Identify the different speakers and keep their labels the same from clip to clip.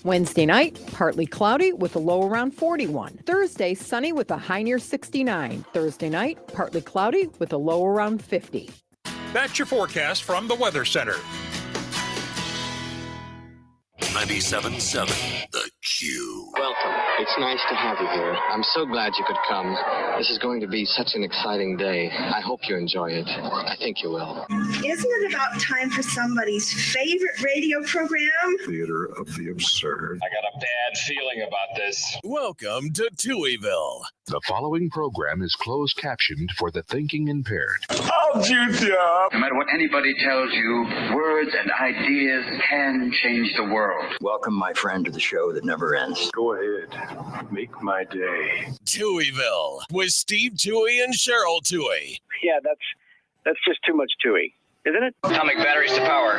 Speaker 1: Wednesday night, partly cloudy with a low around 41. Thursday, sunny with a high near 69. Thursday night, partly cloudy with a low around 50.
Speaker 2: That's your forecast from the Weather Center.
Speaker 3: 97.7 The Q.
Speaker 4: Welcome. It's nice to have you here. I'm so glad you could come. This is going to be such an exciting day. I hope you enjoy it. I think you will.
Speaker 5: Isn't it about time for somebody's favorite radio program?
Speaker 6: Theater of the absurd.
Speaker 7: I got a bad feeling about this.
Speaker 3: Welcome to Touhyville.
Speaker 6: The following program is closed captioned for the thinking impaired.
Speaker 7: How'd you do?
Speaker 8: No matter what anybody tells you, words and ideas can change the world.
Speaker 9: Welcome, my friend, to the show that never ends.
Speaker 6: Go ahead. Make my day.
Speaker 3: Touhyville with Steve Touhy and Cheryl Touhy.
Speaker 10: Yeah, that's just too much Touhy, isn't it?
Speaker 8: Atomic batteries to power.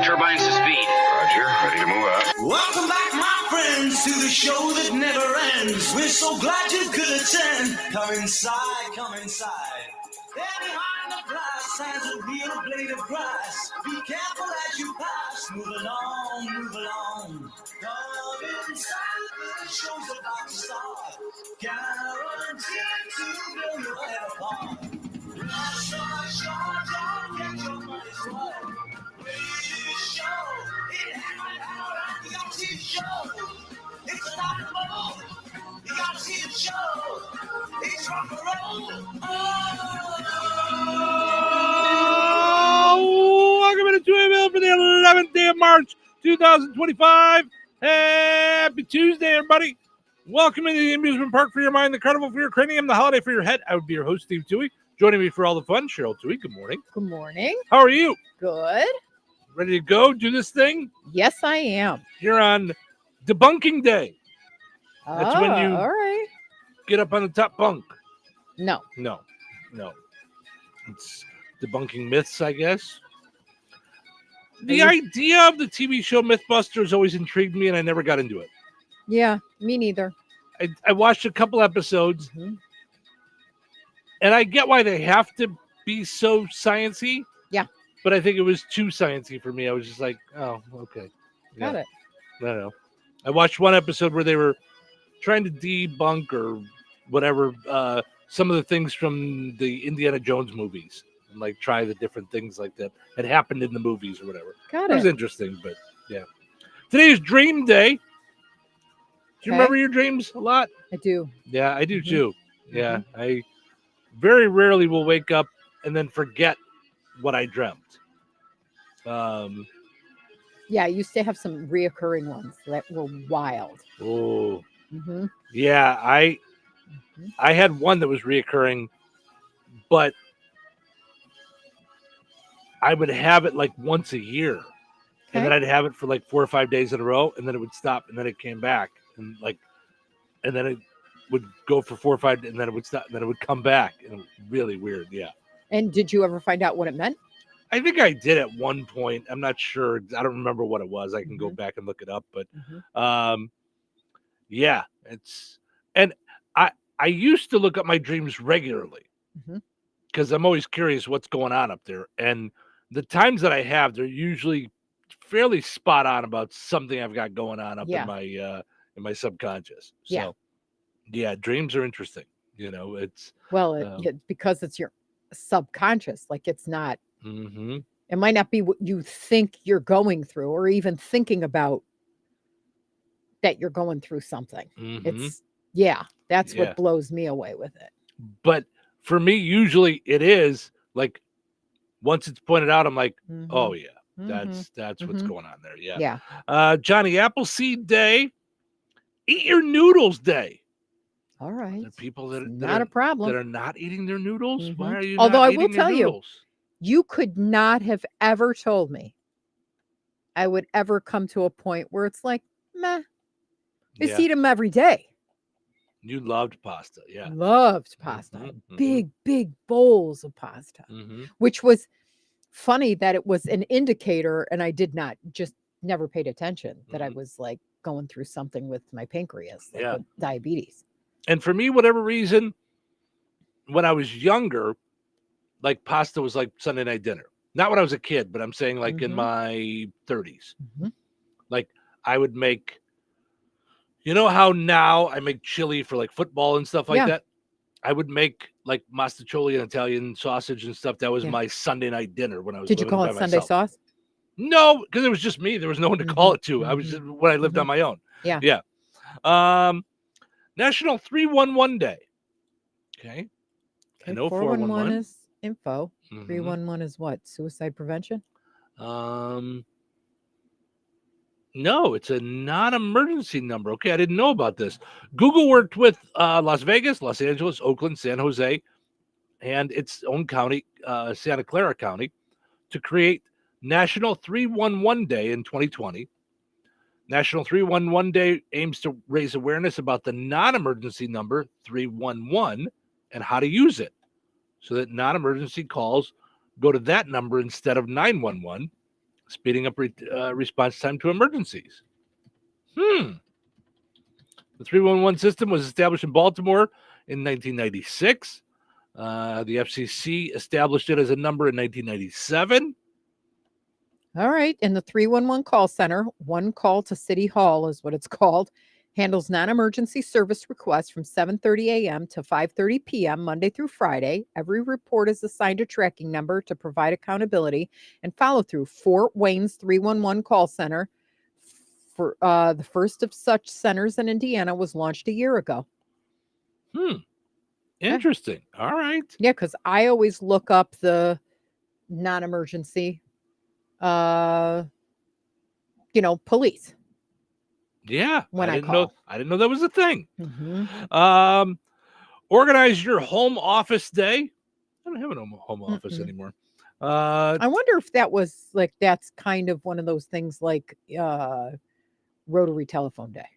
Speaker 8: Turbines to speed.
Speaker 6: Roger, ready to move out.
Speaker 11: Welcome back, my friends, to the show that never ends. We're so glad you could attend. Come inside, come inside. There behind the glass stands a real blade of grass. Be careful as you pass. Move along, move along. Come inside, the show's about to start. Guaranteed to blow your head apart. Rush, rush, rush, get your money's worth. Radio show, it happened out at the OT show. It's an animal. You gotta see the show. It's rock and roll.
Speaker 12: Oh, welcome to Touhyville for the 11th day of March, 2025. Happy Tuesday, everybody. Welcome into the amusement park for your mind, the carnival for your cranium, the holiday for your head. I would be your host, Steve Touhy. Joining me for all the fun, Cheryl Touhy. Good morning.
Speaker 1: Good morning.
Speaker 12: How are you?
Speaker 1: Good.
Speaker 12: Ready to go? Do this thing?
Speaker 1: Yes, I am.
Speaker 12: You're on debunking day. That's when you
Speaker 1: all right.
Speaker 12: get up on the top bunk.
Speaker 1: No.
Speaker 12: It's debunking myths, I guess. The idea of the TV show Mythbusters always intrigued me, and I never got into it.
Speaker 1: Yeah, me neither.
Speaker 12: I watched a couple episodes, and I get why they have to be so sciencey.
Speaker 1: Yeah.
Speaker 12: But I think it was too sciencey for me. I was just like, oh, okay.
Speaker 1: Got it.
Speaker 12: I don't know. I watched one episode where they were trying to debunk or whatever some of the things from the Indiana Jones movies and like try the different things like that had happened in the movies or whatever.
Speaker 1: Got
Speaker 12: it was interesting, but yeah. Today is Dream Day. Do you remember your dreams a lot?
Speaker 1: I do.
Speaker 12: Yeah, I do too. Yeah, I very rarely will wake up and then forget what I dreamt.
Speaker 1: Yeah, I used to have some reoccurring ones that were wild.
Speaker 12: Oh. Yeah, I had one that was reoccurring, but I would have it like once a year, and then I'd have it for like 4 or 5 days in a row, and then it would stop, and then it came back, and then it would go for 4 or 5, and then it would stop, and then it would come back, and it was really weird. Yeah.
Speaker 1: And did you ever find out what it meant?
Speaker 12: I think I did at one point. I'm not sure. I don't remember what it was. I can go back and look it up, but yeah, and I used to look up my dreams regularly because I'm always curious what's going on up there. And the times that I have, they're usually fairly spot on about something I've got going on up in my subconscious. So yeah, dreams are interesting. You know, it's
Speaker 1: because it's your subconscious. Like it's not. It might not be what you think you're going through, or even thinking about that you're going through something. It's that's what blows me away with it.
Speaker 12: But for me, usually it is like once it's pointed out, I'm like, oh yeah, that's what's going on there. Yeah. Johnny Appleseed Day, Eat Your Noodles Day.
Speaker 1: All right.
Speaker 12: There are people that
Speaker 1: not a problem
Speaker 12: that are not eating their noodles. Why are you?
Speaker 1: Although
Speaker 12: not
Speaker 1: I will tell you, you could not have ever told me I would ever come to a point where it's like, meh, just eat them every day.
Speaker 12: You loved pasta, yeah.
Speaker 1: Loved pasta. Big bowls of pasta, which was funny that it was an indicator, and I did not just never paid attention that I was like going through something with my pancreas, like with diabetes.
Speaker 12: And for me, whatever reason, when I was younger, like pasta was like Sunday night dinner. Not when I was a kid, but I'm saying like in my 30s. Like I would make You know how now I make chili for like football and stuff like
Speaker 1: Yeah.
Speaker 12: that? I would make like mastacholi and Italian sausage and stuff. That was
Speaker 1: Yeah.
Speaker 12: my Sunday night dinner when I was
Speaker 1: Did you
Speaker 12: living
Speaker 1: call
Speaker 12: by
Speaker 1: it Sunday
Speaker 12: myself.
Speaker 1: sauce?
Speaker 12: No, because it was just me. There was no one to call it to. I was just when I lived on my own.
Speaker 1: Yeah.
Speaker 12: Yeah. National 311 Day. Okay. I know
Speaker 1: 411 is info.
Speaker 12: Mhm.
Speaker 1: 311 is what? Suicide prevention?
Speaker 12: No, it's a non-emergency number. Okay, I didn't know about this. Google worked with Las Vegas, Los Angeles, Oakland, San Jose, and its own county, Santa Clara County, to create National 311 Day in 2020. National 311 Day aims to raise awareness about the non-emergency number 311 and how to use it so that non-emergency calls go to that number instead of 911, speeding up response time to emergencies. The 311 system was established in Baltimore in 1996. The FCC established it as a number in 1997.
Speaker 1: All right. And the 311 call center, one call to City Hall is what it's called, handles non-emergency service requests from 7:30 a.m. to 5:30 p.m. Monday through Friday. Every report is assigned a tracking number to provide accountability and follow through. Fort Wayne's 311 call center, for the first of such centers in Indiana, was launched a year ago.
Speaker 12: Interesting. All right.
Speaker 1: Yeah, because I always look up the non-emergency, police.
Speaker 12: Yeah.
Speaker 1: When I
Speaker 12: didn't
Speaker 1: call.
Speaker 12: know. I didn't know that was a thing.
Speaker 1: Mm-hmm.
Speaker 12: Organize your home office day. I don't have a home office anymore.
Speaker 1: I wonder if that was like, that's kind of one of those things like rotary telephone day.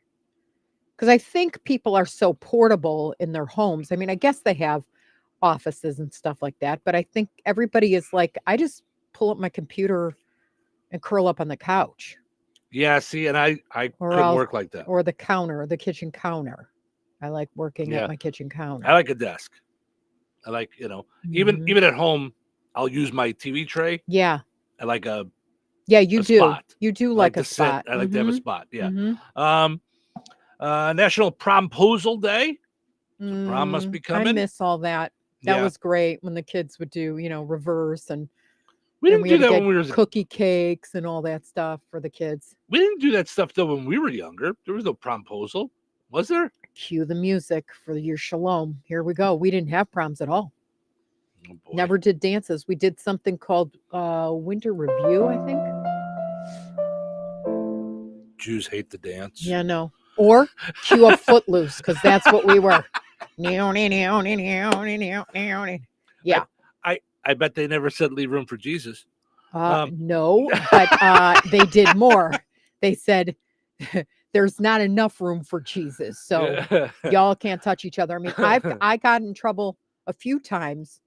Speaker 1: Because I think people are so portable in their homes. I mean, I guess they have offices and stuff like that, but I think everybody is like, I just pull up my computer and curl up on the couch.
Speaker 12: Yeah, see, and I couldn't work like that.
Speaker 1: Or the counter, the kitchen counter. I like working at my kitchen counter.
Speaker 12: I like a desk. I like, even at home, I'll use my TV tray.
Speaker 1: Yeah.
Speaker 12: I like a
Speaker 1: you do.
Speaker 12: Spot.
Speaker 1: You do like a spot.
Speaker 12: I like to have a spot. Yeah. National Promposal Day. So prom must be coming.
Speaker 1: I miss all that. That was great when the kids would do, reverse and
Speaker 12: we didn't do that when we were
Speaker 1: cookie cakes and all that stuff for the kids.
Speaker 12: We didn't do that stuff though when we were younger. There was no promposal, was there?
Speaker 1: Cue the music for your shalom. Here we go. We didn't have proms at all.
Speaker 12: Oh, boy.
Speaker 1: Never did dances. We did something called Winter Review, I think.
Speaker 12: Jews hate the dance.
Speaker 1: Yeah, no. Or cue a Footloose, because that's what we were. Yeah.
Speaker 12: I bet they never said leave room for Jesus.
Speaker 1: No, but they did more. They said there's not enough room for Jesus, so y'all can't touch each other. I mean, I got in trouble a few times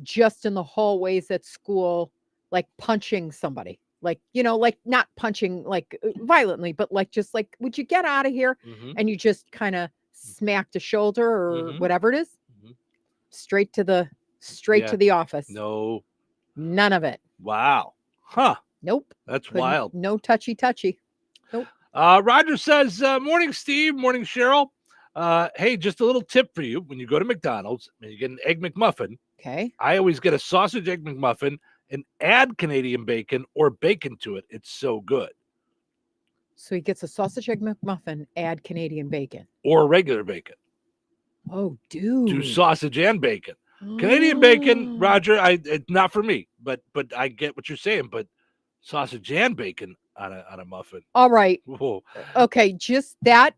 Speaker 1: just in the hallways at school, like punching somebody. Like, like not punching like violently, but like just like, would you get out of here?
Speaker 12: Mm-hmm.
Speaker 1: And you just kind of smacked a shoulder or whatever it is, straight to the office.
Speaker 12: No,
Speaker 1: none of it.
Speaker 12: Wow. Huh.
Speaker 1: Nope.
Speaker 12: That's wild.
Speaker 1: No touchy. Nope.
Speaker 12: Roger says, morning, Steve. Morning, Cheryl. Hey, just a little tip for you. When you go to McDonald's and you get an Egg McMuffin,
Speaker 1: okay,
Speaker 12: I always get a sausage Egg McMuffin and add Canadian bacon or bacon to it. It's so good.
Speaker 1: So he gets a sausage Egg McMuffin, add Canadian bacon.
Speaker 12: Or regular bacon.
Speaker 1: Oh, dude.
Speaker 12: Do sausage and bacon. Canadian bacon, Roger, it's not for me, but I get what you're saying, but sausage and bacon on a muffin.
Speaker 1: All right.
Speaker 12: Whoa.
Speaker 1: Okay, just that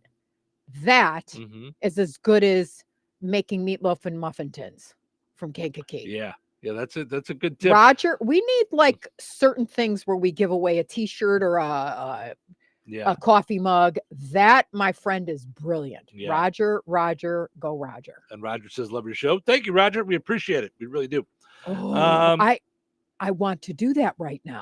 Speaker 1: is as good as making meatloaf and muffin tins from KKK.
Speaker 12: Yeah. Yeah, that's a good tip.
Speaker 1: Roger, we need like certain things where we give away a t-shirt or a coffee mug. That, my friend, is brilliant. Yeah. Roger, go Roger.
Speaker 12: And Roger says, love your show. Thank you, Roger. We appreciate it. We really do.
Speaker 1: Oh, I want to do that right now.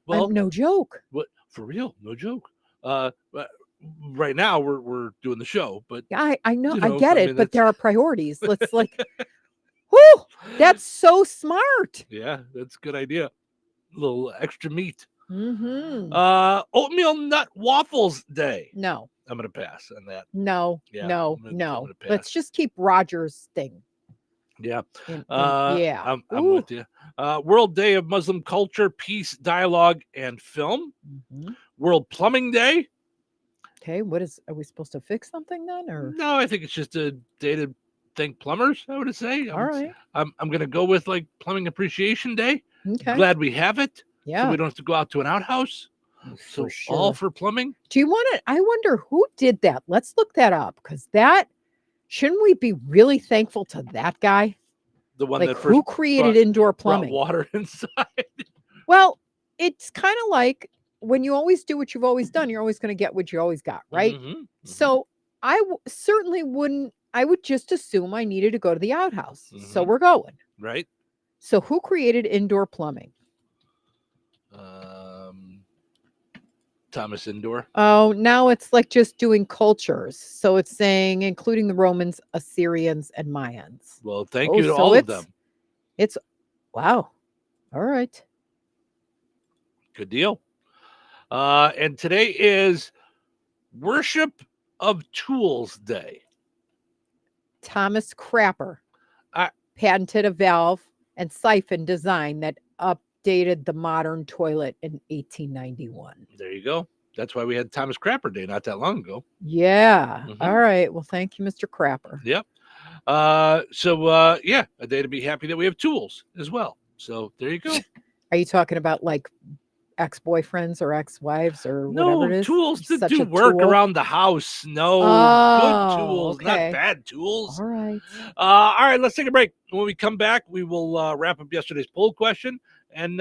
Speaker 12: Well,
Speaker 1: no joke.
Speaker 12: What, for real? No joke. Right now we're doing the show, but
Speaker 1: I know, I get it, but there are priorities. Let's like, whoo, that's so smart.
Speaker 12: Yeah, that's a good idea. A little extra meat.
Speaker 1: Mm-hmm.
Speaker 12: Oatmeal nut waffles day.
Speaker 1: No.
Speaker 12: I'm going to pass on that.
Speaker 1: No.
Speaker 12: Yeah,
Speaker 1: No.
Speaker 12: I'm
Speaker 1: No.
Speaker 12: gonna pass.
Speaker 1: Let's just keep Roger's thing.
Speaker 12: Yeah.
Speaker 1: Yeah.
Speaker 12: I'm with you. World Day of Muslim Culture, Peace, Dialogue, and Film.
Speaker 1: Mm-hmm.
Speaker 12: World Plumbing Day.
Speaker 1: Okay. Are we supposed to fix something then? Or
Speaker 12: No, I think it's just a day to thank plumbers, I would say.
Speaker 1: all right.
Speaker 12: I'm going to go with like Plumbing Appreciation Day.
Speaker 1: Okay.
Speaker 12: Glad we have it.
Speaker 1: Yeah.
Speaker 12: So we don't have to go out to an outhouse. So
Speaker 1: sure.
Speaker 12: all for plumbing.
Speaker 1: Do you want to? I wonder who did that. Let's look that up, because shouldn't we be really thankful to that guy?
Speaker 12: The one
Speaker 1: like
Speaker 12: that first
Speaker 1: who created indoor plumbing?
Speaker 12: Brought water inside.
Speaker 1: Well, it's kind of like when you always do what you've always done, you're always going to get what you always got, right?
Speaker 12: Mm-hmm.
Speaker 1: So certainly wouldn't. I would just assume I needed to go to the outhouse.
Speaker 12: Mm-hmm.
Speaker 1: So we're going.
Speaker 12: Right.
Speaker 1: So who created indoor plumbing?
Speaker 12: Thomas Indoor.
Speaker 1: Oh, now it's like just doing cultures. So it's saying including the Romans, Assyrians, and Mayans.
Speaker 12: Well, thank you to all of them.
Speaker 1: It's wow. All right.
Speaker 12: Good deal. And today is Worship of Tools Day.
Speaker 1: Thomas Crapper patented a valve and siphon design that updated the modern toilet in 1891.
Speaker 12: There you go. That's why we had Thomas Crapper Day not that long ago.
Speaker 1: Yeah.
Speaker 12: Mhm.
Speaker 1: All right. Well, thank you, Mr. Crapper.
Speaker 12: Yep. Yeah, a day to be happy that we have tools as well. So there you go.
Speaker 1: Are you talking about like ex-boyfriends or ex-wives or whatever it is?
Speaker 12: Tools to
Speaker 1: Such
Speaker 12: do
Speaker 1: a
Speaker 12: work
Speaker 1: tool?
Speaker 12: around the house. No,
Speaker 1: Oh,
Speaker 12: good tools,
Speaker 1: okay.
Speaker 12: not bad tools.
Speaker 1: All right.
Speaker 12: All right, let's take a break. When we come back, we will wrap up yesterday's poll question and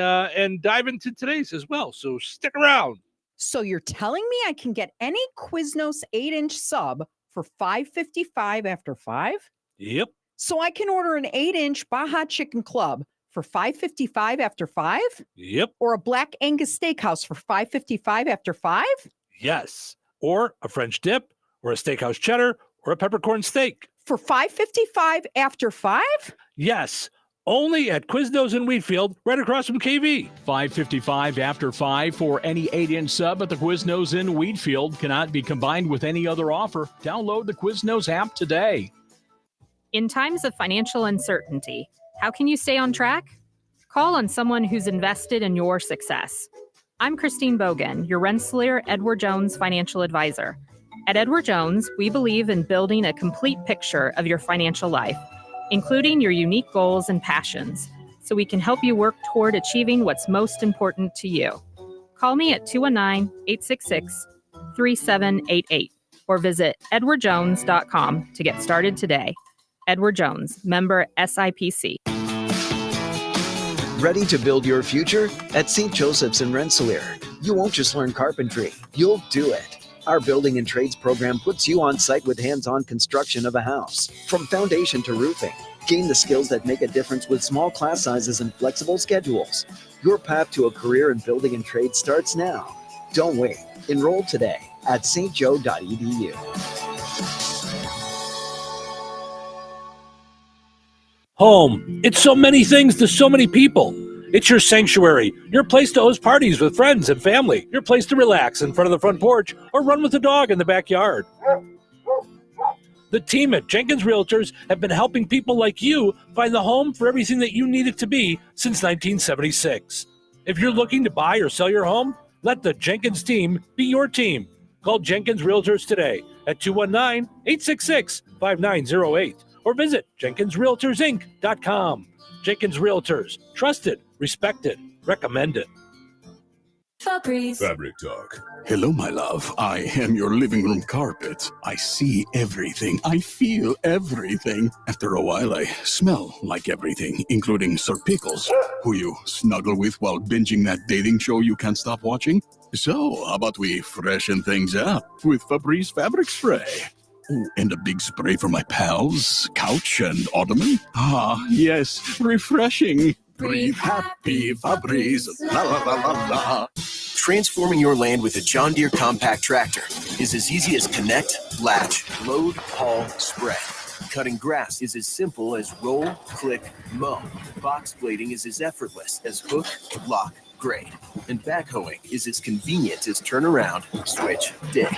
Speaker 12: dive into today's as well. So stick around.
Speaker 13: So you're telling me I can get any Quiznos 8-inch sub for $5.55 after 5?
Speaker 12: Yep.
Speaker 13: So I can order an 8-inch Baja Chicken Club for $5.55 after 5?
Speaker 12: Yep.
Speaker 13: Or a Black Angus Steakhouse for $5.55 after 5?
Speaker 12: Yes. Or a French dip, or a steakhouse cheddar, or a peppercorn steak.
Speaker 13: For $5.55 after 5?
Speaker 12: Yes. Only at Quiznos in Wheatfield, right across from KV.
Speaker 14: $5.55 after 5 for any 8-inch sub at the Quiznos in Wheatfield. Cannot be combined with any other offer. Download the Quiznos app today.
Speaker 15: In times of financial uncertainty, how can you stay on track? Call on someone who's invested in your success. I'm Christine Bogan, your Rensselaer Edward Jones financial advisor. At Edward Jones, we believe in building a complete picture of your financial life, including your unique goals and passions, so we can help you work toward achieving what's most important to you. Call me at 219-866-3788 or visit edwardjones.com to get started today. Edward Jones, member SIPC.
Speaker 16: Ready to build your future? At St. Joseph's in Rensselaer, you won't just learn carpentry, you'll do it. Our building and trades program puts you on site with hands-on construction of a house, from foundation to roofing. Gain the skills that make a difference with small class sizes and flexible schedules. Your path to a career in building and trades starts now. Don't wait. Enroll today at stjo.edu.
Speaker 12: Home. It's so many things to so many people. It's your sanctuary, your place to host parties with friends and family, your place to relax in front of the front porch or run with the dog in the backyard. The team at Jenkins Realtors have been helping people like you find the home for everything that you need it to be since 1976. If you're looking to buy or sell your home, let the Jenkins team be your team. Call Jenkins Realtors today at 219-866-5908 or visit JenkinsRealtorsInc.com. Jenkins Realtors. Trusted, respected, recommended.
Speaker 17: Fabric Talk. Hello, my love. I am your living room carpet. I see everything. I feel everything. After a while, I smell like everything, including Sir Pickles, who you snuggle with while binging that dating show you can't stop watching. So, how about we freshen things up with Febreze Fabric Spray? Oh, and a big spray for my pals, couch and ottoman. Ah, yes, refreshing. Breathe happy, Febreze. La la la la la.
Speaker 18: Transforming your land with a John Deere compact tractor is as easy as connect, latch, load, haul, spread. Cutting grass is as simple as roll, click, mow. Box blading is as effortless as hook, lock, upgrade. And backhoeing is as convenient as turn around, switch, dig.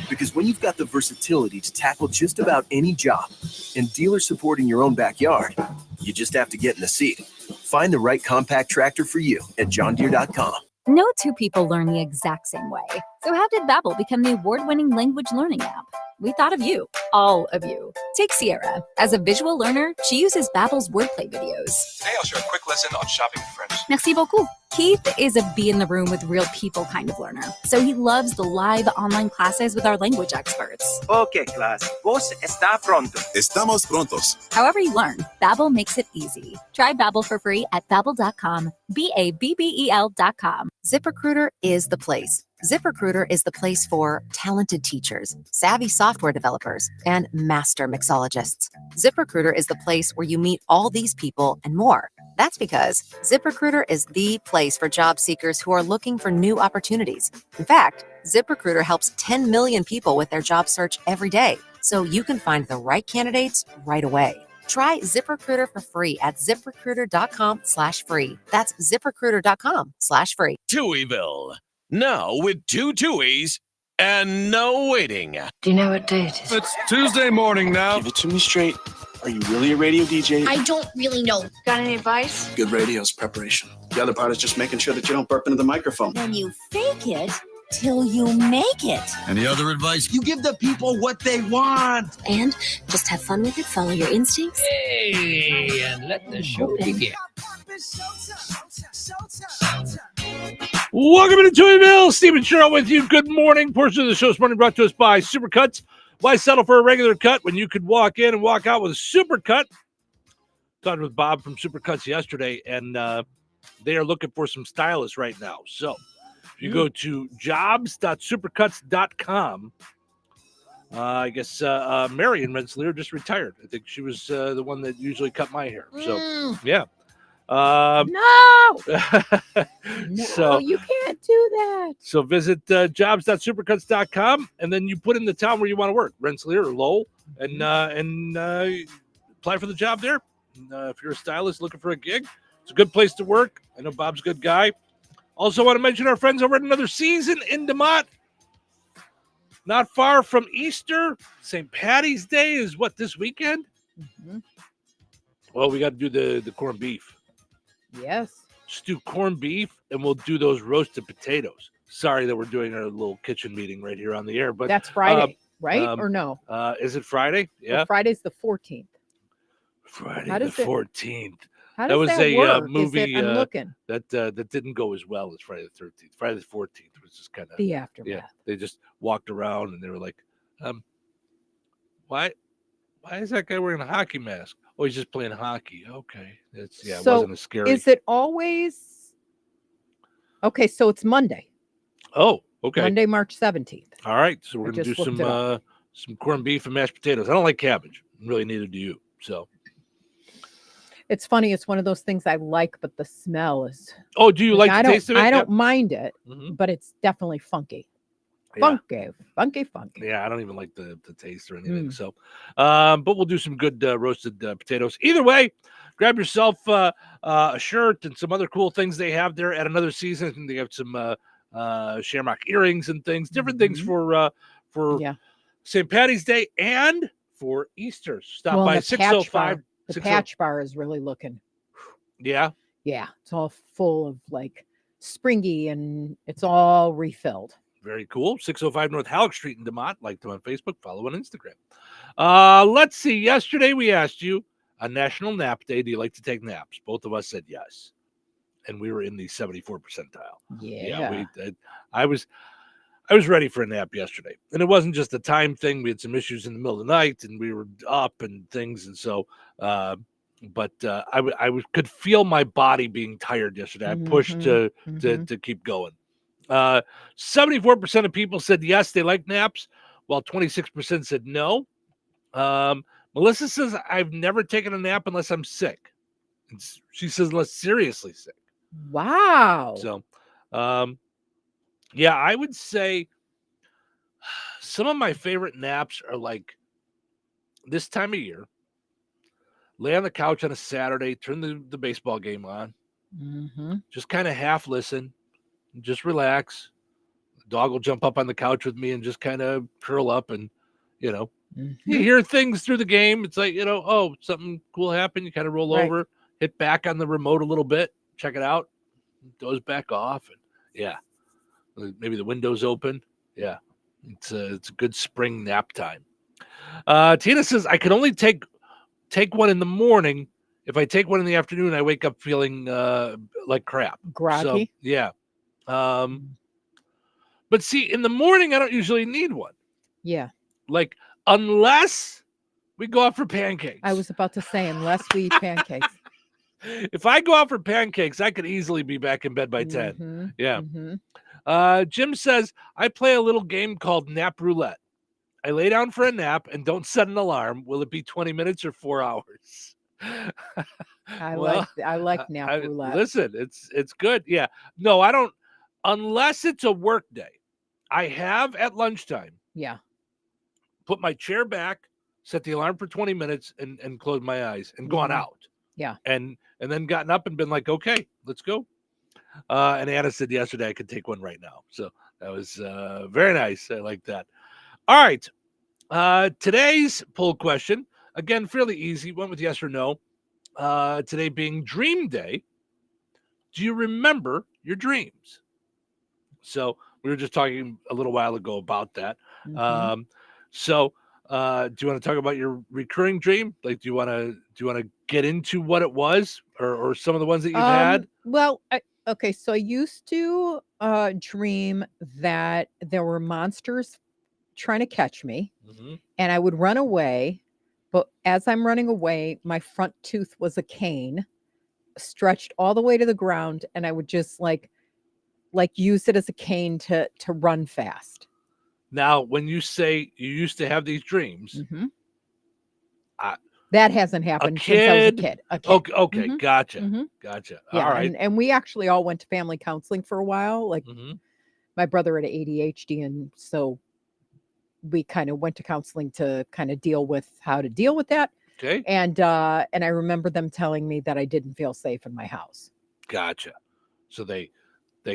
Speaker 18: Because when you've got the versatility to tackle just about any job and dealer support in your own backyard, you just have to get in the seat. Find the right compact tractor for you at johndeere.com.
Speaker 19: No two people learn the exact same way. So how did Babbel become the award-winning language learning app? We thought of you, all of you. Take Sierra. As a visual learner, she uses Babbel's wordplay videos.
Speaker 20: Today I'll share a quick lesson on shopping for French.
Speaker 19: Merci beaucoup. Keith is a be in the room with real people kind of learner. So he loves the live online classes with our language experts.
Speaker 10: Okay, class. Vos está pronto.
Speaker 20: Estamos prontos.
Speaker 19: However you learn, Babbel makes it easy. Try Babbel for free at Babbel.com. Babbel.com. ZipRecruiter is the place. ZipRecruiter is the place for talented teachers, savvy software developers, and master mixologists. ZipRecruiter is the place where you meet all these people and more. That's because ZipRecruiter is the place for job seekers who are looking for new opportunities. In fact, ZipRecruiter helps 10 million people with their job search every day, so you can find the right candidates right away. Try ZipRecruiter for free at ZipRecruiter.com/free. That's ZipRecruiter.com/free.
Speaker 3: Touhyville. Now with 2 Touhies and no waiting.
Speaker 21: Do you know what day it is?
Speaker 3: It's Tuesday morning now.
Speaker 20: Give it to me straight. Are you really a radio DJ?
Speaker 21: I don't really know. Got any advice?
Speaker 20: Good radio is preparation. The other part is just making sure that you don't burp into the microphone.
Speaker 22: When you fake it till you make it.
Speaker 20: Any other advice? You give the people what they want.
Speaker 22: And just have fun with it. Follow your instincts.
Speaker 23: Hey, and let the show begin.
Speaker 12: Welcome to Touhyville. Steve and Cheryl with you. Good morning. Portion of the show this morning brought to us by Supercuts. Why settle for a regular cut when you could walk in and walk out with a supercut? Talked with Bob from Supercuts yesterday, and they are looking for some stylists right now. So if you go to jobs.supercuts.com, I guess Mary in Rensselaer just retired. I think she was the one that usually cut my hair. So, yeah.
Speaker 1: No,
Speaker 12: So
Speaker 1: you can't do that.
Speaker 12: So visit jobs.supercuts.com, and then you put in the town where you want to work, Rensselaer or Lowell, and apply for the job there. And, if you're a stylist looking for a gig, it's a good place to work. I know Bob's a good guy. Also want to mention our friends over at Another Season in DeMott. Not far from Easter. St. Patty's Day is what, this weekend?
Speaker 1: Mm-hmm.
Speaker 12: Well, we got to do the corned beef.
Speaker 1: Yes.
Speaker 12: Just do corned beef, and we'll do those roasted potatoes. Sorry that we're doing our little kitchen meeting right here on the air, but
Speaker 1: that's Friday, right? Or no?
Speaker 12: Is it Friday? Yeah.
Speaker 1: Well, Friday's the 14th.
Speaker 12: Friday the 14th.
Speaker 1: How does
Speaker 12: that was
Speaker 1: that
Speaker 12: a
Speaker 1: work?
Speaker 12: movie
Speaker 1: I'm looking.
Speaker 12: that didn't go as well as Friday the 13th. Friday the 14th was just kind of
Speaker 1: the aftermath.
Speaker 12: Yeah, they just walked around and they were like, why is that guy wearing a hockey mask? Oh, he's just playing hockey. Okay. It wasn't as scary.
Speaker 1: Is it always okay? So it's Monday.
Speaker 12: Oh, okay.
Speaker 1: Monday, March 17th.
Speaker 12: All right. So we're gonna do some corned beef and mashed potatoes. I don't like cabbage. Really, neither do you. So
Speaker 1: it's funny. It's one of those things I like, but the smell is.
Speaker 12: Oh, do you like the taste of it?
Speaker 1: I don't mind it, but it's definitely funky. Funky.
Speaker 12: Yeah, I don't even like the taste or anything. So, but we'll do some good roasted potatoes. Either way, grab yourself a shirt and some other cool things they have there at Another Season. And they have some shamrock earrings and things, different things for St. Patty's Day and for Easter. Stop by 605.
Speaker 1: The patch bar is really looking.
Speaker 12: Yeah.
Speaker 1: Yeah, it's all full of like springy, and it's all refilled.
Speaker 12: Very cool. 605 North Halleck Street in DeMott. Like them on Facebook. Follow on Instagram. Let's see. Yesterday we asked you on National Nap Day, do you like to take naps? Both of us said yes. And we were in the 74 percentile.
Speaker 1: Yeah.
Speaker 12: I was ready for a nap yesterday. And it wasn't just a time thing. We had some issues in the middle of the night and we were up and things. And so, I could feel my body being tired yesterday. I pushed to keep going. 74% of people said yes, they like naps, while 26% said no. Melissa says, I've never taken a nap unless I'm sick. And she says, unless seriously sick.
Speaker 1: Wow.
Speaker 12: So, yeah, I would say some of my favorite naps are like this time of year. Lay on the couch on a Saturday, turn the baseball game on, Just kind of half listen, just relax. The dog will jump up on the couch with me and just kind of curl up, and you hear things through the game. It's like, oh, something cool happened. You kind of roll over, hit back on the remote a little bit, check it out, goes back off, and maybe the window's open. Yeah, it's a good spring nap time. Tina says, I can only take one in the morning. If I take one in the afternoon, I wake up feeling like crap.
Speaker 1: Groggy?
Speaker 12: So, yeah. But see, in the morning, I don't usually need one.
Speaker 1: Yeah.
Speaker 12: Like, unless we go out for pancakes.
Speaker 1: I was about to say, unless we eat pancakes.
Speaker 12: If I go out for pancakes, I could easily be back in bed by 10. Yeah. Jim says, I play a little game called Nap Roulette. I lay down for a nap and don't set an alarm. Will it be 20 minutes or 4 hours?
Speaker 1: I like nap roulette.
Speaker 12: Listen, it's good. Yeah. No, I don't, unless it's a work day. I have at lunchtime.
Speaker 1: Yeah.
Speaker 12: Put my chair back, set the alarm for 20 minutes and close my eyes and gone out.
Speaker 1: Yeah.
Speaker 12: And then gotten up and been like, okay, let's go. And Anna said yesterday I could take one right now. So that was very nice. I like that. All right. Today's poll question, again, fairly easy. Went with yes or no. Today being Dream Day. Do you remember your dreams? So we were just talking a little while ago about that. So do you want to talk about your recurring dream? Like, do you want to get into what it was or some of the ones that you've had?
Speaker 1: Well, okay. So I used to dream that there were monsters trying to catch me and I would run away. But as I'm running away, my front tooth was a cane stretched all the way to the ground. And I would just like use it as a cane to run fast.
Speaker 12: Now, when you say you used to have these dreams,
Speaker 1: that hasn't happened since I was a kid.
Speaker 12: Okay. Gotcha. Gotcha.
Speaker 1: Yeah,
Speaker 12: All right.
Speaker 1: and we actually all went to family counseling for a while. Like my brother had ADHD, and so we kind of went to counseling to kind of deal with how to deal with that.
Speaker 12: Okay.
Speaker 1: And I remember them telling me that I didn't feel safe in my house.
Speaker 12: Gotcha. So they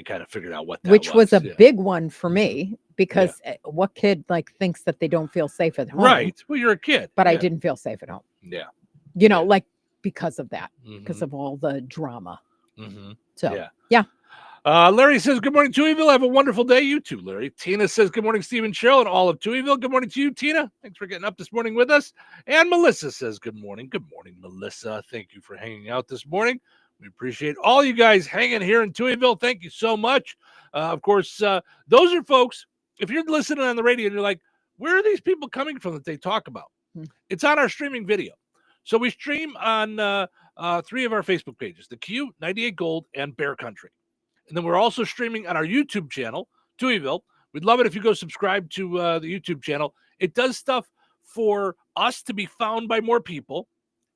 Speaker 12: kind of figured out what that
Speaker 1: Which was a
Speaker 12: yeah.
Speaker 1: big one for me, because what kid like thinks that they don't feel safe at home?
Speaker 12: Right. Well, you're a kid.
Speaker 1: But I didn't feel safe at home.
Speaker 12: Yeah.
Speaker 1: Like because of that, because of all the drama. So yeah.
Speaker 12: Larry says, good morning, Touhyville. Have a wonderful day. You too, Larry. Tina says, good morning, Steve and Cheryl and all of Touhyville. Good morning to you, Tina. Thanks for getting up this morning with us. And Melissa says, good morning. Good morning, Melissa. Thank you for hanging out this morning. We appreciate all you guys hanging here in Touhyville. Thank you so much. Of course, those are folks, if you're listening on the radio and you're like, where are these people coming from that they talk about? It's on our streaming video. So we stream on 3 of our Facebook pages, The Q, 98 Gold, and Bear Country. And then we're also streaming on our YouTube channel, Touhyville. We'd love it if you go subscribe to the YouTube channel. It does stuff for us to be found by more people,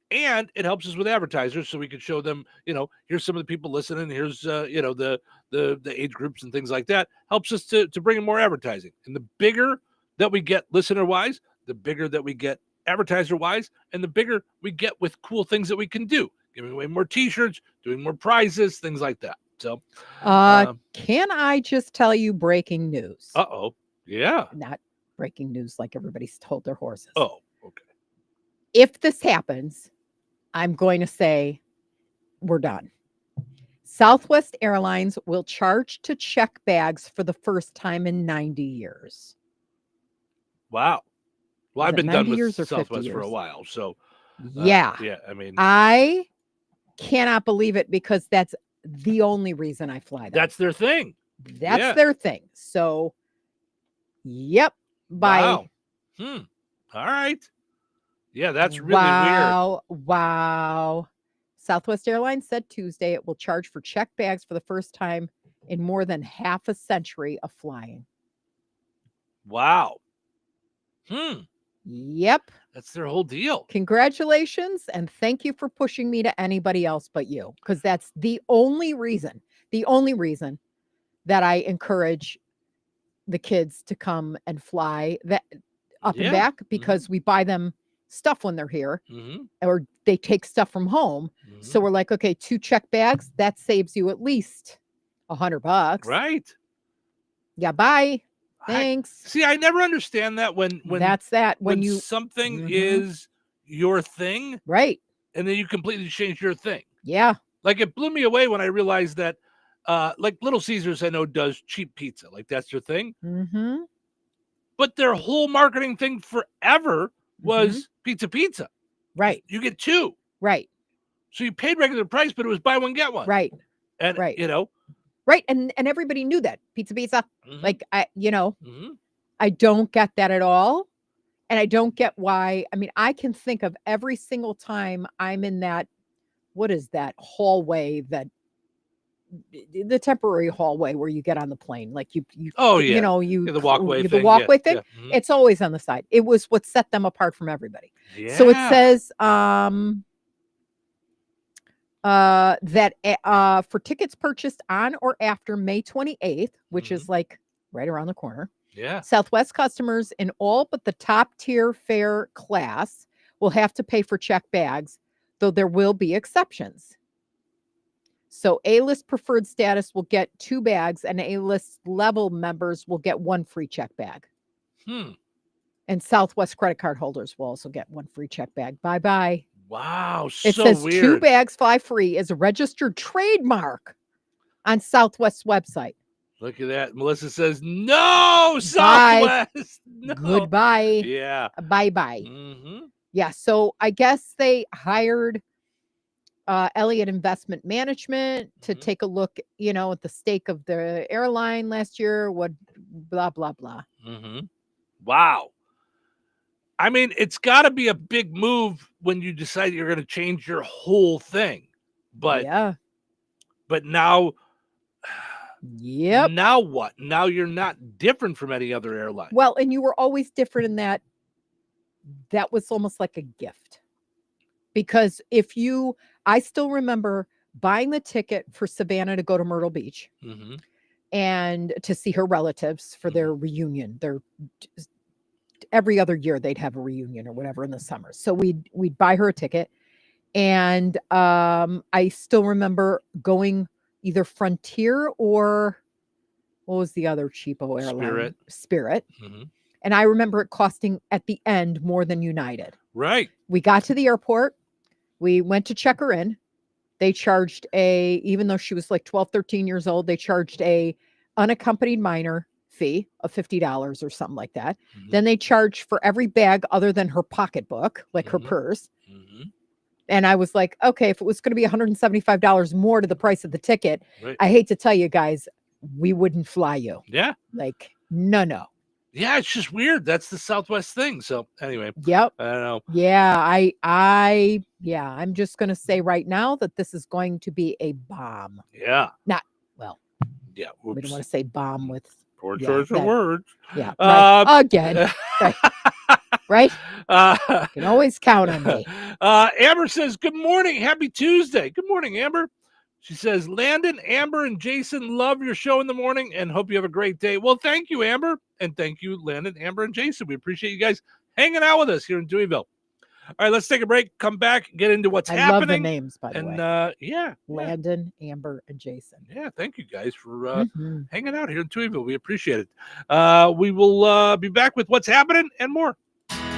Speaker 12: and it helps us with advertisers so we can show them, here's some of the people listening. Here's, the age groups and things like that. Helps us to bring in more advertising. And the bigger that we get listener-wise, the bigger that we get advertiser-wise, and the bigger we get with cool things that we can do. Giving away more T-shirts, doing more prizes, things like that. So,
Speaker 1: can I just tell you breaking news?
Speaker 12: Uh-oh. Yeah.
Speaker 1: Not breaking news like everybody's told their horses.
Speaker 12: Oh, okay.
Speaker 1: If this happens, I'm going to say we're done. Southwest Airlines will charge to check bags for the first time in 90 years.
Speaker 12: Wow. Well, I've been done with Southwest for a while. So,
Speaker 1: yeah.
Speaker 12: I mean,
Speaker 1: I cannot believe it, because that's the only reason I fly them.
Speaker 12: That's their thing.
Speaker 1: That's their thing. So, yep. Bye.
Speaker 12: Wow. All right. Yeah, that's really weird.
Speaker 1: Wow. Southwest Airlines said Tuesday it will charge for checked bags for the first time in more than half a century of flying.
Speaker 12: Wow.
Speaker 1: Yep.
Speaker 12: That's their whole deal.
Speaker 1: Congratulations, and thank you for pushing me to anybody else but you, because that's the only reason that I encourage the kids to come and fly that up and back, because we buy them stuff when they're here,
Speaker 12: Mm-hmm.
Speaker 1: or they take stuff from home.
Speaker 12: Mm-hmm.
Speaker 1: So we're like, okay, 2 check bags, that saves you at least $100.
Speaker 12: Right.
Speaker 1: Yeah, bye. Thanks.
Speaker 12: See, I never understand that when
Speaker 1: That's that when you
Speaker 12: something
Speaker 1: Mhm.
Speaker 12: is your thing,
Speaker 1: right.
Speaker 12: and then you completely change your thing.
Speaker 1: Yeah.
Speaker 12: Like it blew me away when I realized that like Little Caesars I know does cheap pizza. Like that's their thing.
Speaker 1: Mm-hmm.
Speaker 12: But their whole marketing thing forever was pizza.
Speaker 1: Right.
Speaker 12: You get 2.
Speaker 1: Right.
Speaker 12: So you paid regular price, but it was buy one, get one.
Speaker 1: Right.
Speaker 12: And
Speaker 1: Right.
Speaker 12: you know.
Speaker 1: Right. And everybody knew that. Pizza.
Speaker 12: Mhm.
Speaker 1: Like
Speaker 12: Mhm.
Speaker 1: I don't get that at all. And I don't get why. I mean, I can think of every single time I'm in that, what is that hallway, that the temporary hallway where you get on the plane, like you
Speaker 12: Oh, yeah.
Speaker 1: you know, you
Speaker 12: Yeah, the walkway
Speaker 1: the
Speaker 12: thing,
Speaker 1: walkway
Speaker 12: yeah,
Speaker 1: thing.
Speaker 12: yeah. Mhm.
Speaker 1: It's always on the side. It was what set them apart from everybody. So it
Speaker 12: Yeah.
Speaker 1: says that for tickets purchased on or after May 28th, which is like right around the corner.
Speaker 12: Yeah.
Speaker 1: Southwest customers in all but the top tier fare class will have to pay for check bags, though there will be exceptions. So A-list preferred status will get 2 bags, and A-list level members will get 1 free check bag. And Southwest credit card holders will also get 1 free check bag. Bye-bye.
Speaker 12: Wow.
Speaker 1: It
Speaker 12: So
Speaker 1: says
Speaker 12: weird.
Speaker 1: 2 bags fly free is a registered trademark on Southwest's website.
Speaker 12: Look at that. Melissa says, no,
Speaker 1: Bye.
Speaker 12: Southwest. No.
Speaker 1: Goodbye.
Speaker 12: Yeah.
Speaker 1: Bye-bye.
Speaker 12: Mm-hmm.
Speaker 1: Yeah, so I guess they hired Elliott Investment Management to take a look, at the stake of the airline last year, what blah, blah, blah.
Speaker 12: Mm-hmm. Wow. I mean, it's got to be a big move when you decide you're going to change your whole thing. But
Speaker 1: yeah.
Speaker 12: But now,
Speaker 1: yep.
Speaker 12: Now what? Now you're not different from any other airline.
Speaker 1: Well, and you were always different in that was almost like a gift. Because I still remember buying the ticket for Savannah to go to Myrtle Beach and to see her relatives for their reunion. Every other year they'd have a reunion or whatever in the summer. So we'd buy her a ticket. And I still remember going either Frontier or what was the other cheapo airline? Spirit. And I remember it costing at the end more than United.
Speaker 12: Right.
Speaker 1: We got to the airport. We went to check her in. They charged even though she was like 12, 13 years old, they charged a unaccompanied minor fee of $50 or something like that. Then they charged for every bag other than her pocketbook, like her purse. And I was like, okay, if it was going to be $175 more to the price of the ticket,
Speaker 12: right.
Speaker 1: I hate to tell you guys, we wouldn't fly you.
Speaker 12: Yeah.
Speaker 1: Like, no.
Speaker 12: Yeah, it's just weird. That's the Southwest thing. So anyway.
Speaker 1: Yep.
Speaker 12: I don't know.
Speaker 1: Yeah, I'm just going to say right now that this is going to be a bomb.
Speaker 12: Yeah.
Speaker 1: Yeah.
Speaker 12: Oops.
Speaker 1: We don't want to say bomb with
Speaker 12: poor choice of words.
Speaker 1: Yeah. Right. Again. Right. Right? You can always count on me.
Speaker 12: Amber says, good morning. Happy Tuesday. Good morning, Amber. She says, Landon, Amber, and Jason love your show in the morning and hope you have a great day. Well, thank you, Amber. And thank you, Landon, Amber, and Jason. We appreciate you guys hanging out with us here in Touhyville. All right, let's take a break, come back, get into what's happening.
Speaker 1: I love the names, by the way.
Speaker 12: Yeah.
Speaker 1: Landon, Amber, and Jason.
Speaker 12: Yeah, thank you guys for hanging out here in Touhyville. We appreciate it. We will be back with what's happening and more.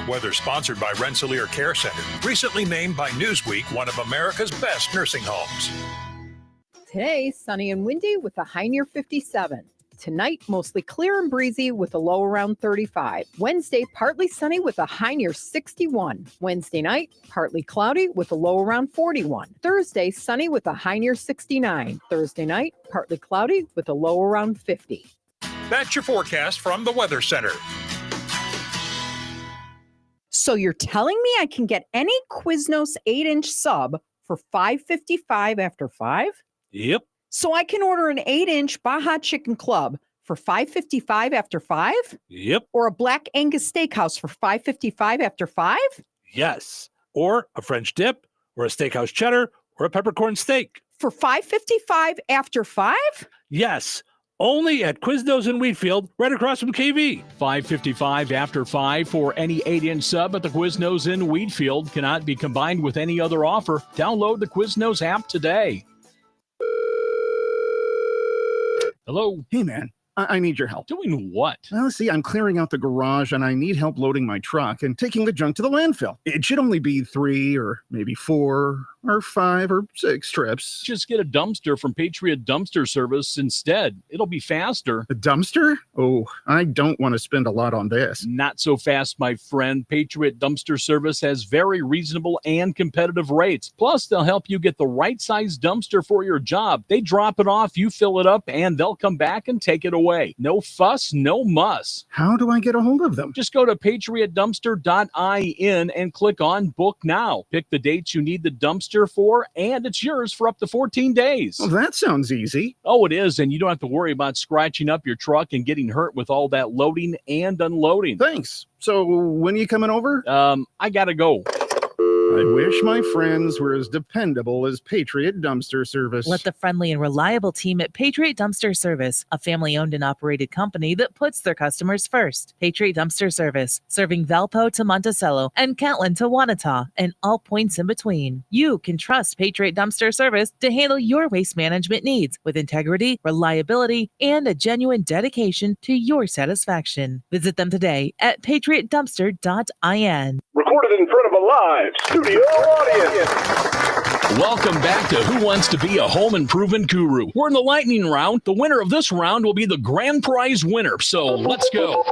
Speaker 2: Weather sponsored by Rensselaer Care Center, recently named by Newsweek one of America's best nursing homes.
Speaker 1: Today, sunny and windy with a high near 57. Tonight, mostly clear and breezy with a low around 35. Wednesday, partly sunny with a high near 61. Wednesday night, partly cloudy with a low around 41. Thursday, sunny with a high near 69. Thursday night, partly cloudy with a low around 50.
Speaker 2: That's your forecast from the Weather Center.
Speaker 13: So you're telling me I can get any Quiznos 8-inch sub for $5.55 after 5?
Speaker 12: Yep.
Speaker 13: So I can order an 8-inch Baja Chicken Club for $5.55 after 5?
Speaker 12: Yep.
Speaker 13: Or a Black Angus Steakhouse for $5.55 after 5?
Speaker 12: Yes. Or a French dip, or a steakhouse cheddar, or a peppercorn steak.
Speaker 13: For $5.55 after 5?
Speaker 12: Yes. Only at Quiznos in Wheatfield, right across from KV.
Speaker 14: 5:55 after 5 for any 8-inch sub at the Quiznos in Wheatfield. Cannot be combined with any other offer. Download the Quiznos app today. Hello.
Speaker 4: Hey, man. I need your help.
Speaker 14: Doing what?
Speaker 4: Well, see, I'm clearing out the garage and I need help loading my truck and taking the junk to the landfill. It should only be 3 or maybe 4 or 5 or 6 trips.
Speaker 14: Just get a dumpster from Patriot Dumpster Service instead. It'll be faster.
Speaker 4: A dumpster? Oh, I don't want to spend a lot on this.
Speaker 14: Not so fast, my friend. Patriot Dumpster Service has very reasonable and competitive rates. Plus, they'll help you get the right size dumpster for your job. They drop it off, you fill it up, and they'll come back and take it away. No fuss, no muss.
Speaker 4: How do I get a hold of them?
Speaker 14: Just go to patriotdumpster.in and click on Book Now. Pick the dates you need the dumpster for, and it's yours for up to 14 days.
Speaker 4: Well, that sounds easy.
Speaker 14: Oh, it is, and you don't have to worry about scratching up your truck and getting hurt with all that loading and unloading.
Speaker 4: Thanks. So when are you coming over?
Speaker 14: I gotta go.
Speaker 4: I wish my friends were as dependable as Patriot Dumpster Service.
Speaker 5: Let the friendly and reliable team at Patriot Dumpster Service, a family-owned and operated company that puts their customers first. Patriot Dumpster Service, serving Valpo to Monticello and Catlin to Wanata and all points in between. You can trust Patriot Dumpster Service to handle your waste management needs with integrity, reliability, and a genuine dedication to your satisfaction. Visit them today at patriotdumpster.in.
Speaker 10: Recorded in front of a live studio audience.
Speaker 14: Welcome back to Who Wants to Be a Home Improvement Guru. We're in the lightning round. The winner of this round will be the grand prize winner. So let's go.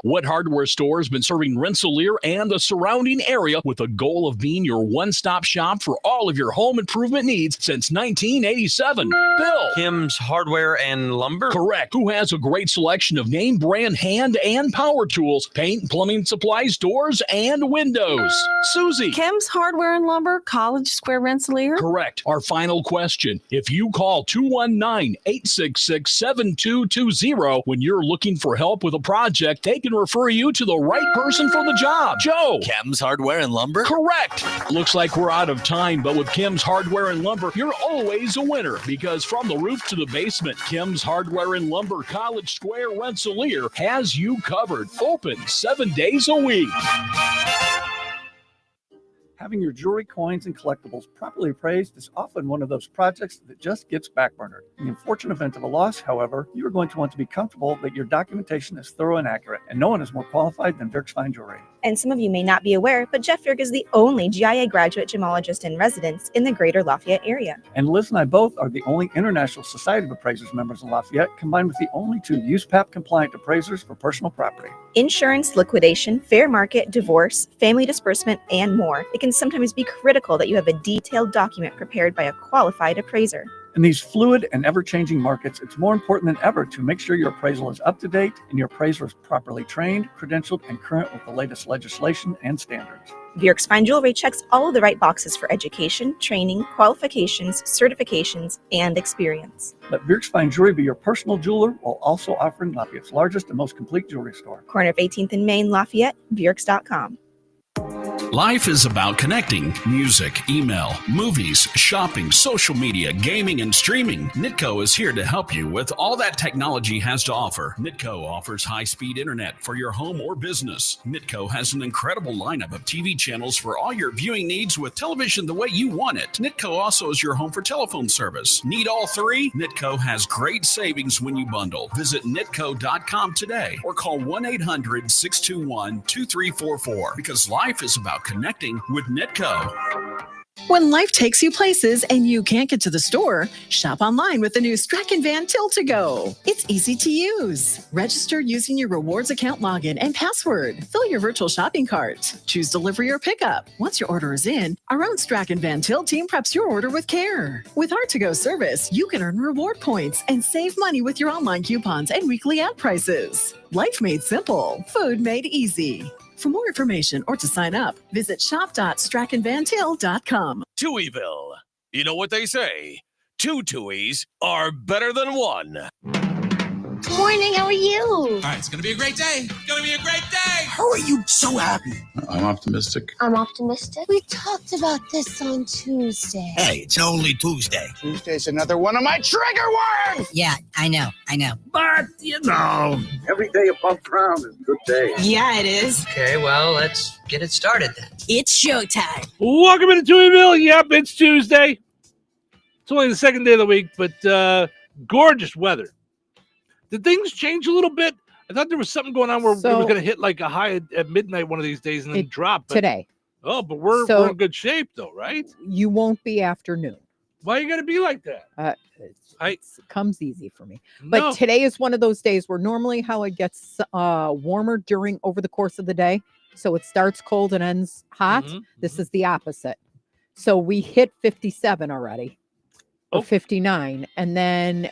Speaker 14: What hardware store has been serving Rensselaer and the surrounding area with a goal of being your one-stop shop for all of your home improvement needs since 1987? Bill.
Speaker 7: Kim's Hardware and Lumber?
Speaker 14: Correct. Who has a great selection of name brand hand and power tools, paint, plumbing supplies, doors, and windows? Susie.
Speaker 24: Kim's Hardware and Lumber, College Square, Rensselaer?
Speaker 14: Correct. Our final question. If you call 219-866-7220 when you're looking for help with a project, they can refer you to the right person for the job. Joe.
Speaker 3: Kim's Hardware and Lumber?
Speaker 14: Correct. Looks like we're out of time, but with Kim's Hardware and Lumber, you're always a winner because from the roof to the basement, Kim's Hardware and Lumber, College Square, Rensselaer has you covered. Open 7 days a week.
Speaker 25: Having your jewelry, coins, and collectibles properly appraised is often one of those projects that just gets backburnered. In the unfortunate event of a loss, however, you are going to want to be comfortable that your documentation is thorough and accurate, and no one is more qualified than Dirk's Fine Jewelry.
Speaker 26: And some of you may not be aware, but Jeff Dirk is the only GIA graduate gemologist in residence in the greater Lafayette area.
Speaker 25: And Liz and I both are the only International Society of Appraisers members in Lafayette, combined with the only 2 USPAP-compliant appraisers for personal property.
Speaker 26: Insurance, liquidation, fair market, divorce, family disbursement, and more. It can sometimes be critical that you have a detailed document prepared by a qualified appraiser.
Speaker 25: In these fluid and ever-changing markets, it's more important than ever to make sure your appraisal is up to date and your appraiser is properly trained, credentialed, and current with the latest legislation and standards.
Speaker 26: Dirk's Fine Jewelry checks all of the right boxes for education, training, qualifications, certifications, and experience.
Speaker 25: Let Dirk's Fine Jewelry be your personal jeweler while also offering Lafayette's largest and most complete jewelry store.
Speaker 26: Corner of 18th and Main, Lafayette, Dirks.com.
Speaker 3: Life is about connecting. Music, email, movies, shopping, social media, gaming, and streaming. Nitco is here to help you with all that technology has to offer. Nitco offers high-speed internet for your home or business. Nitco has an incredible lineup of TV channels for all your viewing needs with television the way you want it. Nitco also is your home for telephone service. Need all 3? Nitco has great savings when you bundle. Visit nitco.com today or call 1-800-621-2344 because life is about connecting with Nitco.
Speaker 27: When life takes you places and you can't get to the store, shop online with the new Strachan Van Til to Go. It's easy to use. Register using your rewards account login and password. Fill your virtual shopping cart. Choose delivery or pickup. Once your order is in, our own Strachan Van Til team preps your order with care. With our to-go service, you can earn reward points and save money with your online coupons and weekly ad prices. Life made simple. Food made easy. For more information or to sign up, visit shop.strachanvantil.com.
Speaker 3: Touhyville. You know what they say? 2 Touhies are better than 1.
Speaker 21: Good morning. How are you?
Speaker 6: All right, it's going to be a great day. It's going to be a great day.
Speaker 20: How are you so happy?
Speaker 6: I'm optimistic.
Speaker 21: I'm optimistic. We talked about this on Tuesday.
Speaker 20: Hey, it's only Tuesday. Tuesday's another one of my trigger words.
Speaker 8: Yeah, I know.
Speaker 20: But, every day above ground is a good day.
Speaker 8: Yeah, it is.
Speaker 23: Okay, well, let's get it started then.
Speaker 8: It's showtime.
Speaker 12: Welcome into Touhyville. Yep, it's Tuesday. It's only the second day of the week, but gorgeous weather. Did things change a little bit? I thought there was something going on where it was going to hit like a high at midnight one of these days and then drop. But,
Speaker 1: today.
Speaker 12: Oh, but we're in good shape though, right?
Speaker 1: You won't be afternoon.
Speaker 12: Why are you going to be like that?
Speaker 1: It comes easy for me.
Speaker 12: No.
Speaker 1: But today is one of those days where normally how it gets warmer over the course of the day. So it starts cold and ends hot. This is the opposite. So we hit 57 already. Or 59, and then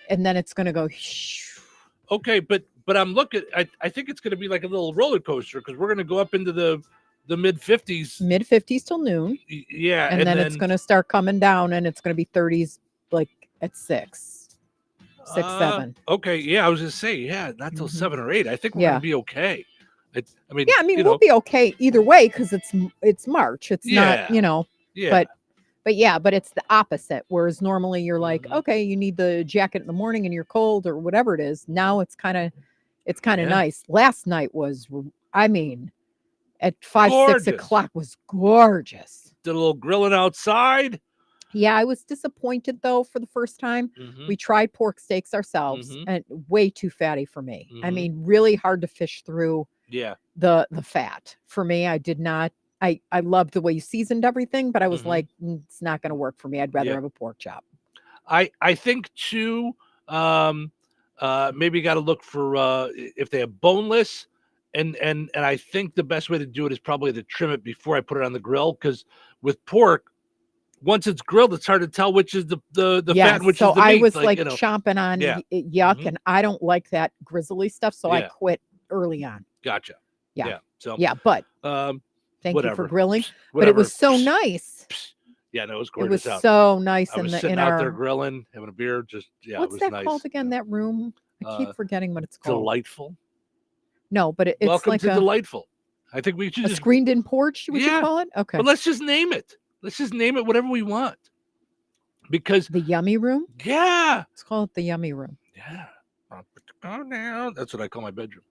Speaker 1: it's going to go.
Speaker 12: Okay, but I'm looking. I think it's going to be like a little roller coaster because we're going to go up into the mid 50s.
Speaker 1: Mid 50s till noon.
Speaker 12: Yeah,
Speaker 1: and then it's going to start coming down, and it's going to be 30s like at 6, 7.
Speaker 12: Okay, yeah, I was going to say, not till 7 or 8. I think we're going to be okay.
Speaker 1: We'll be okay either way because it's March. It's not,
Speaker 12: Yeah.
Speaker 1: But it's the opposite. Whereas normally you're like, okay, you need the jacket in the morning and you're cold or whatever it is. Now it's kind of nice. Last night was, at 5, 6 o'clock was gorgeous.
Speaker 12: Did a little grilling outside.
Speaker 1: Yeah, I was disappointed though for the first time. We tried pork steaks ourselves and way too fatty for me. Really hard to fish through.
Speaker 12: Yeah.
Speaker 1: The fat for me. I did not. I loved the way you seasoned everything, but I was like, it's not going to work for me. I'd rather have a pork chop.
Speaker 12: I think too, maybe got to look for if they have boneless, and I think the best way to do it is probably to trim it before I put it on the grill, because with pork, once it's grilled, it's hard to tell which is the fat and which is the meat.
Speaker 1: I was chomping on yuck,
Speaker 12: Mhm.
Speaker 1: and I don't like that grizzly stuff, so I
Speaker 12: Yeah.
Speaker 1: quit early on.
Speaker 12: Gotcha.
Speaker 1: Yeah.
Speaker 12: So
Speaker 1: but thank you for grilling. But it was so nice.
Speaker 12: Yeah, no, it was
Speaker 1: It
Speaker 12: gorgeous.
Speaker 1: was so nice
Speaker 12: I was sitting out there grilling, having a beer. Just it
Speaker 1: what's
Speaker 12: was
Speaker 1: that
Speaker 12: nice.
Speaker 1: called again? That room? I keep forgetting what it's called.
Speaker 12: Delightful.
Speaker 1: No, but it's
Speaker 12: Welcome
Speaker 1: like
Speaker 12: to
Speaker 1: a
Speaker 12: Delightful. I think we should
Speaker 1: a
Speaker 12: just
Speaker 1: screened-in porch. Would you call it? Okay.
Speaker 12: But let's just name it. Let's just name it whatever we want. Because
Speaker 1: the yummy room.
Speaker 12: Yeah.
Speaker 1: Let's call it the yummy room.
Speaker 12: Yeah. Oh, now that's what I call my bedroom.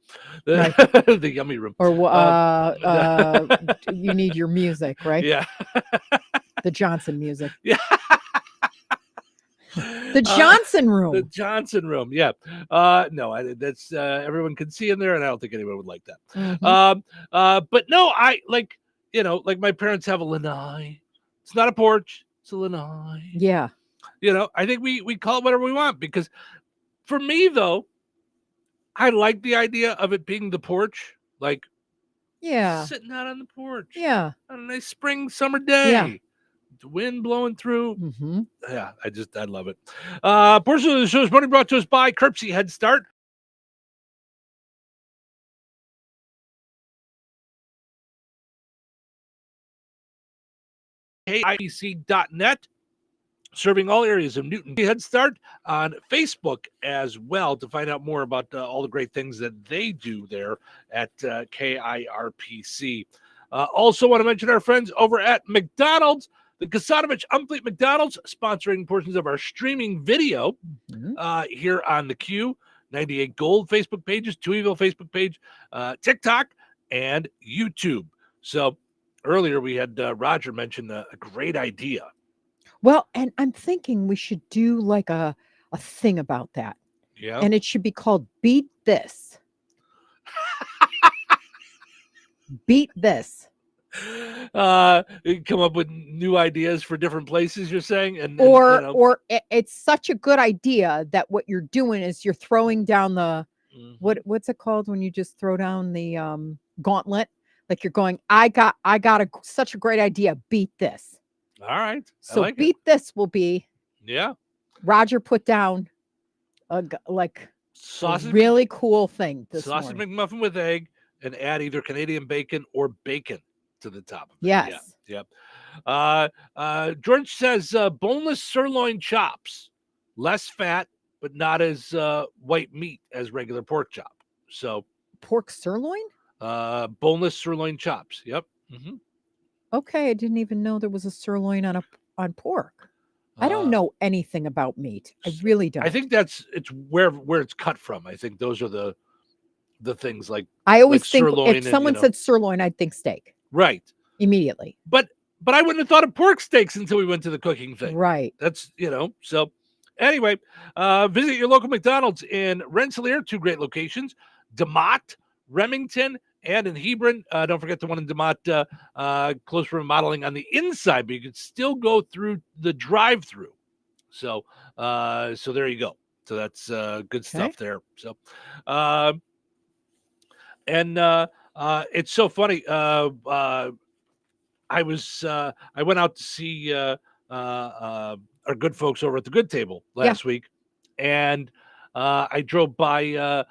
Speaker 1: Right.
Speaker 12: The yummy room.
Speaker 1: Or you need your music, right?
Speaker 12: Yeah.
Speaker 1: The Johnson music.
Speaker 12: Yeah.
Speaker 1: The Johnson room.
Speaker 12: The Johnson room. Yeah. No, that's everyone can see in there, and I don't think anyone would like that. But no, I like my parents have a lanai. It's not a porch, it's a lanai.
Speaker 1: Yeah.
Speaker 12: I think we call it whatever we want, because for me though, I like the idea of it being the porch, like sitting out on the porch.
Speaker 1: Yeah.
Speaker 12: On a nice spring summer day.
Speaker 1: Yeah.
Speaker 12: The wind blowing through. Yeah, I love it. Portion of the show is brought to us by Kirpsey Head Start. KIPC.net, serving all areas of Newton. Head Start on Facebook as well to find out more about all the great things that they do there at KIRPC. Also want to mention our friends over at McDonald's, the Kasatovich Umfleet McDonald's, sponsoring portions of our streaming video here on the Q, 98 Gold Facebook pages, Touhyville Facebook page, TikTok, and YouTube. So earlier we had Roger mention a great idea.
Speaker 1: Well, and I'm thinking we should do like a thing about that.
Speaker 12: Yeah.
Speaker 1: And it should be called Beat This. Beat This.
Speaker 12: Come up with new ideas for different places, you're saying?
Speaker 1: Or it's such a good idea that what you're doing is you're throwing down the what's it called when you just throw down the gauntlet? Like you're going, I got such a great idea. Beat this.
Speaker 12: All right.
Speaker 1: So Beat This will be Roger put down a really cool thing this
Speaker 12: sausage
Speaker 1: morning.
Speaker 12: McMuffin with egg, and add either Canadian bacon or bacon to the top of it.
Speaker 1: Yes.
Speaker 12: Yep. George says boneless sirloin chops, less fat, but not as white meat as regular pork chop. So
Speaker 1: pork sirloin?
Speaker 12: Boneless sirloin chops. Yep. Mm-hmm.
Speaker 1: Okay, I didn't even know there was a sirloin on pork. I don't know anything about meat. I really don't.
Speaker 12: I think it's where it's cut from. I think those are the things like
Speaker 1: I always
Speaker 12: like
Speaker 1: think
Speaker 12: sirloin
Speaker 1: if someone said sirloin, I'd think steak.
Speaker 12: Right.
Speaker 1: Immediately.
Speaker 12: But I wouldn't have thought of pork steaks until we went to the cooking thing.
Speaker 1: Right.
Speaker 12: That's, so anyway, visit your local McDonald's in Rensselaer, 2 great locations, DeMott, Remington, and in Hebron. Don't forget the one in DeMott, close for remodeling on the inside, but you can still go through the drive-through. So there you go. So that's good stuff there. So, it's so funny. I went out to see our good folks over at the Good Table last week, and I drove by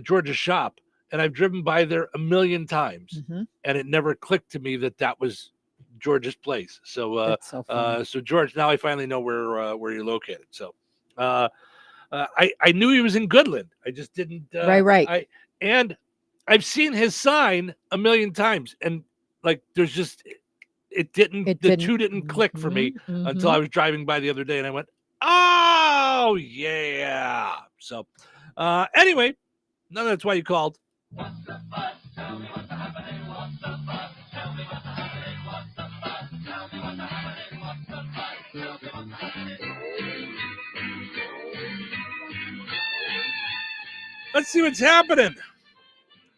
Speaker 12: George's shop, and I've driven by there a million times, and it never clicked to me that was George's place. So, so George, now I finally know where you're located. So, I knew he was in Goodland. I just didn't.
Speaker 1: Right.
Speaker 12: And I've seen his sign a million times, and like there's just. The two didn't click for me until I was driving by the other day, and I went, "Oh yeah!" So, anyway, no, that's why you called. Let's see what's happening.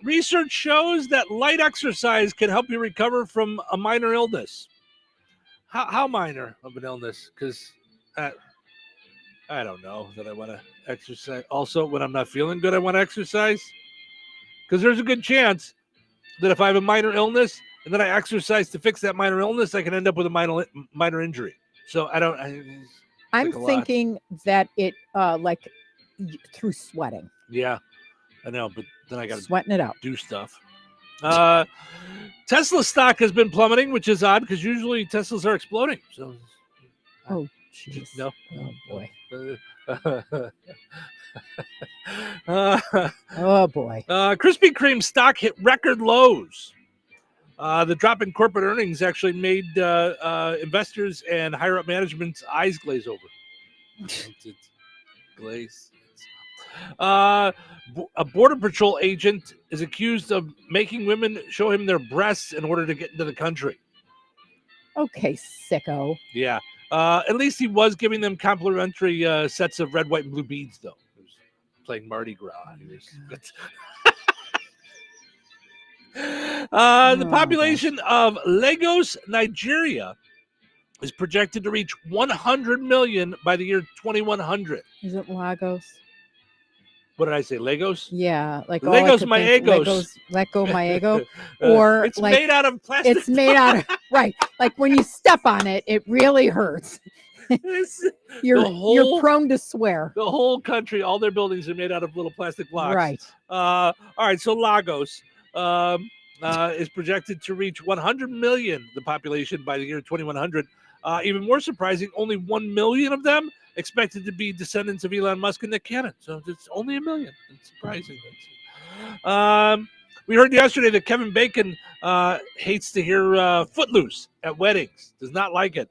Speaker 12: Research shows that light exercise can help you recover from a minor illness. How minor of an illness? Because I don't know that I want to exercise. Also, when I'm not feeling good, I want to exercise. Because there's a good chance that if I have a minor illness and then I exercise to fix that minor illness, I can end up with a minor injury. So
Speaker 1: I'm thinking that it through sweating.
Speaker 12: Yeah, I know, but then I got to
Speaker 1: sweating it out.
Speaker 12: Do stuff. Tesla stock has been plummeting, which is odd because usually Teslas are exploding. So,
Speaker 1: oh, jeez.
Speaker 12: No.
Speaker 1: Oh, boy. Oh, boy.
Speaker 12: Krispy Kreme stock hit record lows. The drop in corporate earnings actually made investors and higher up management's eyes glaze over. Glaze. A Border Patrol agent is accused of making women show him their breasts in order to get into the country.
Speaker 1: Okay, sicko.
Speaker 12: Yeah. At least he was giving them complimentary sets of red, white, and blue beads, though. He was playing Mardi Gras. The population of Lagos, Nigeria, is projected to reach 100 million by the year 2100.
Speaker 1: Is it Lagos?
Speaker 12: What did I say? Legos?
Speaker 1: Yeah, like
Speaker 12: Legos my egos.
Speaker 1: Let go my ego. Or
Speaker 12: it's
Speaker 1: like,
Speaker 12: made out of plastic.
Speaker 1: It's made out of right. Like when you step on it, it really hurts. You're prone to swear.
Speaker 12: The whole country, all their buildings are made out of little plastic blocks.
Speaker 1: Right.
Speaker 12: All right. So Lagos is projected to reach 100 million, the population, by the year 2100. Even more surprising, only 1 million of them expected to be descendants of Elon Musk and Nick Cannon. So it's only 1 million. It's surprising. We heard yesterday that Kevin Bacon hates to hear Footloose at weddings. Does not like it.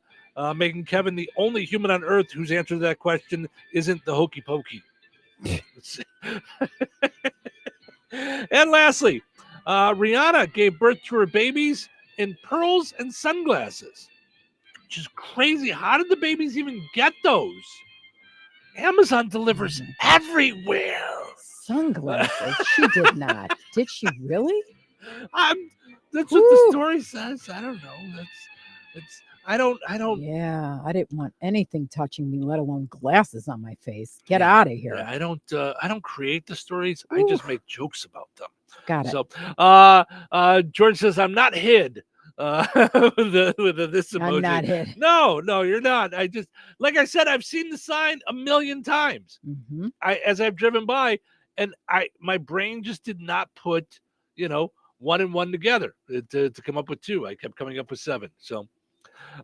Speaker 12: Making Kevin the only human on earth whose answer to that question isn't the hokey pokey. And lastly, Rihanna gave birth to her babies in pearls and sunglasses. Which is crazy. How did the babies even get those? Amazon delivers everywhere.
Speaker 1: Sunglasses? She did not. Did she really?
Speaker 12: That's what the story says. I don't know. I don't.
Speaker 1: Yeah, I didn't want anything touching me, let alone glasses on my face. Get out of here.
Speaker 12: Yeah, I don't create the stories. I just make jokes about them.
Speaker 1: Got it.
Speaker 12: So, George says I'm not hid. With this emoji.
Speaker 1: I'm not hid.
Speaker 12: No, you're not. I just, like I said, I've seen the sign a million times. As I've driven by, and my brain just did not put, 1 and 1 together to come up with 2. I kept coming up with 7. So,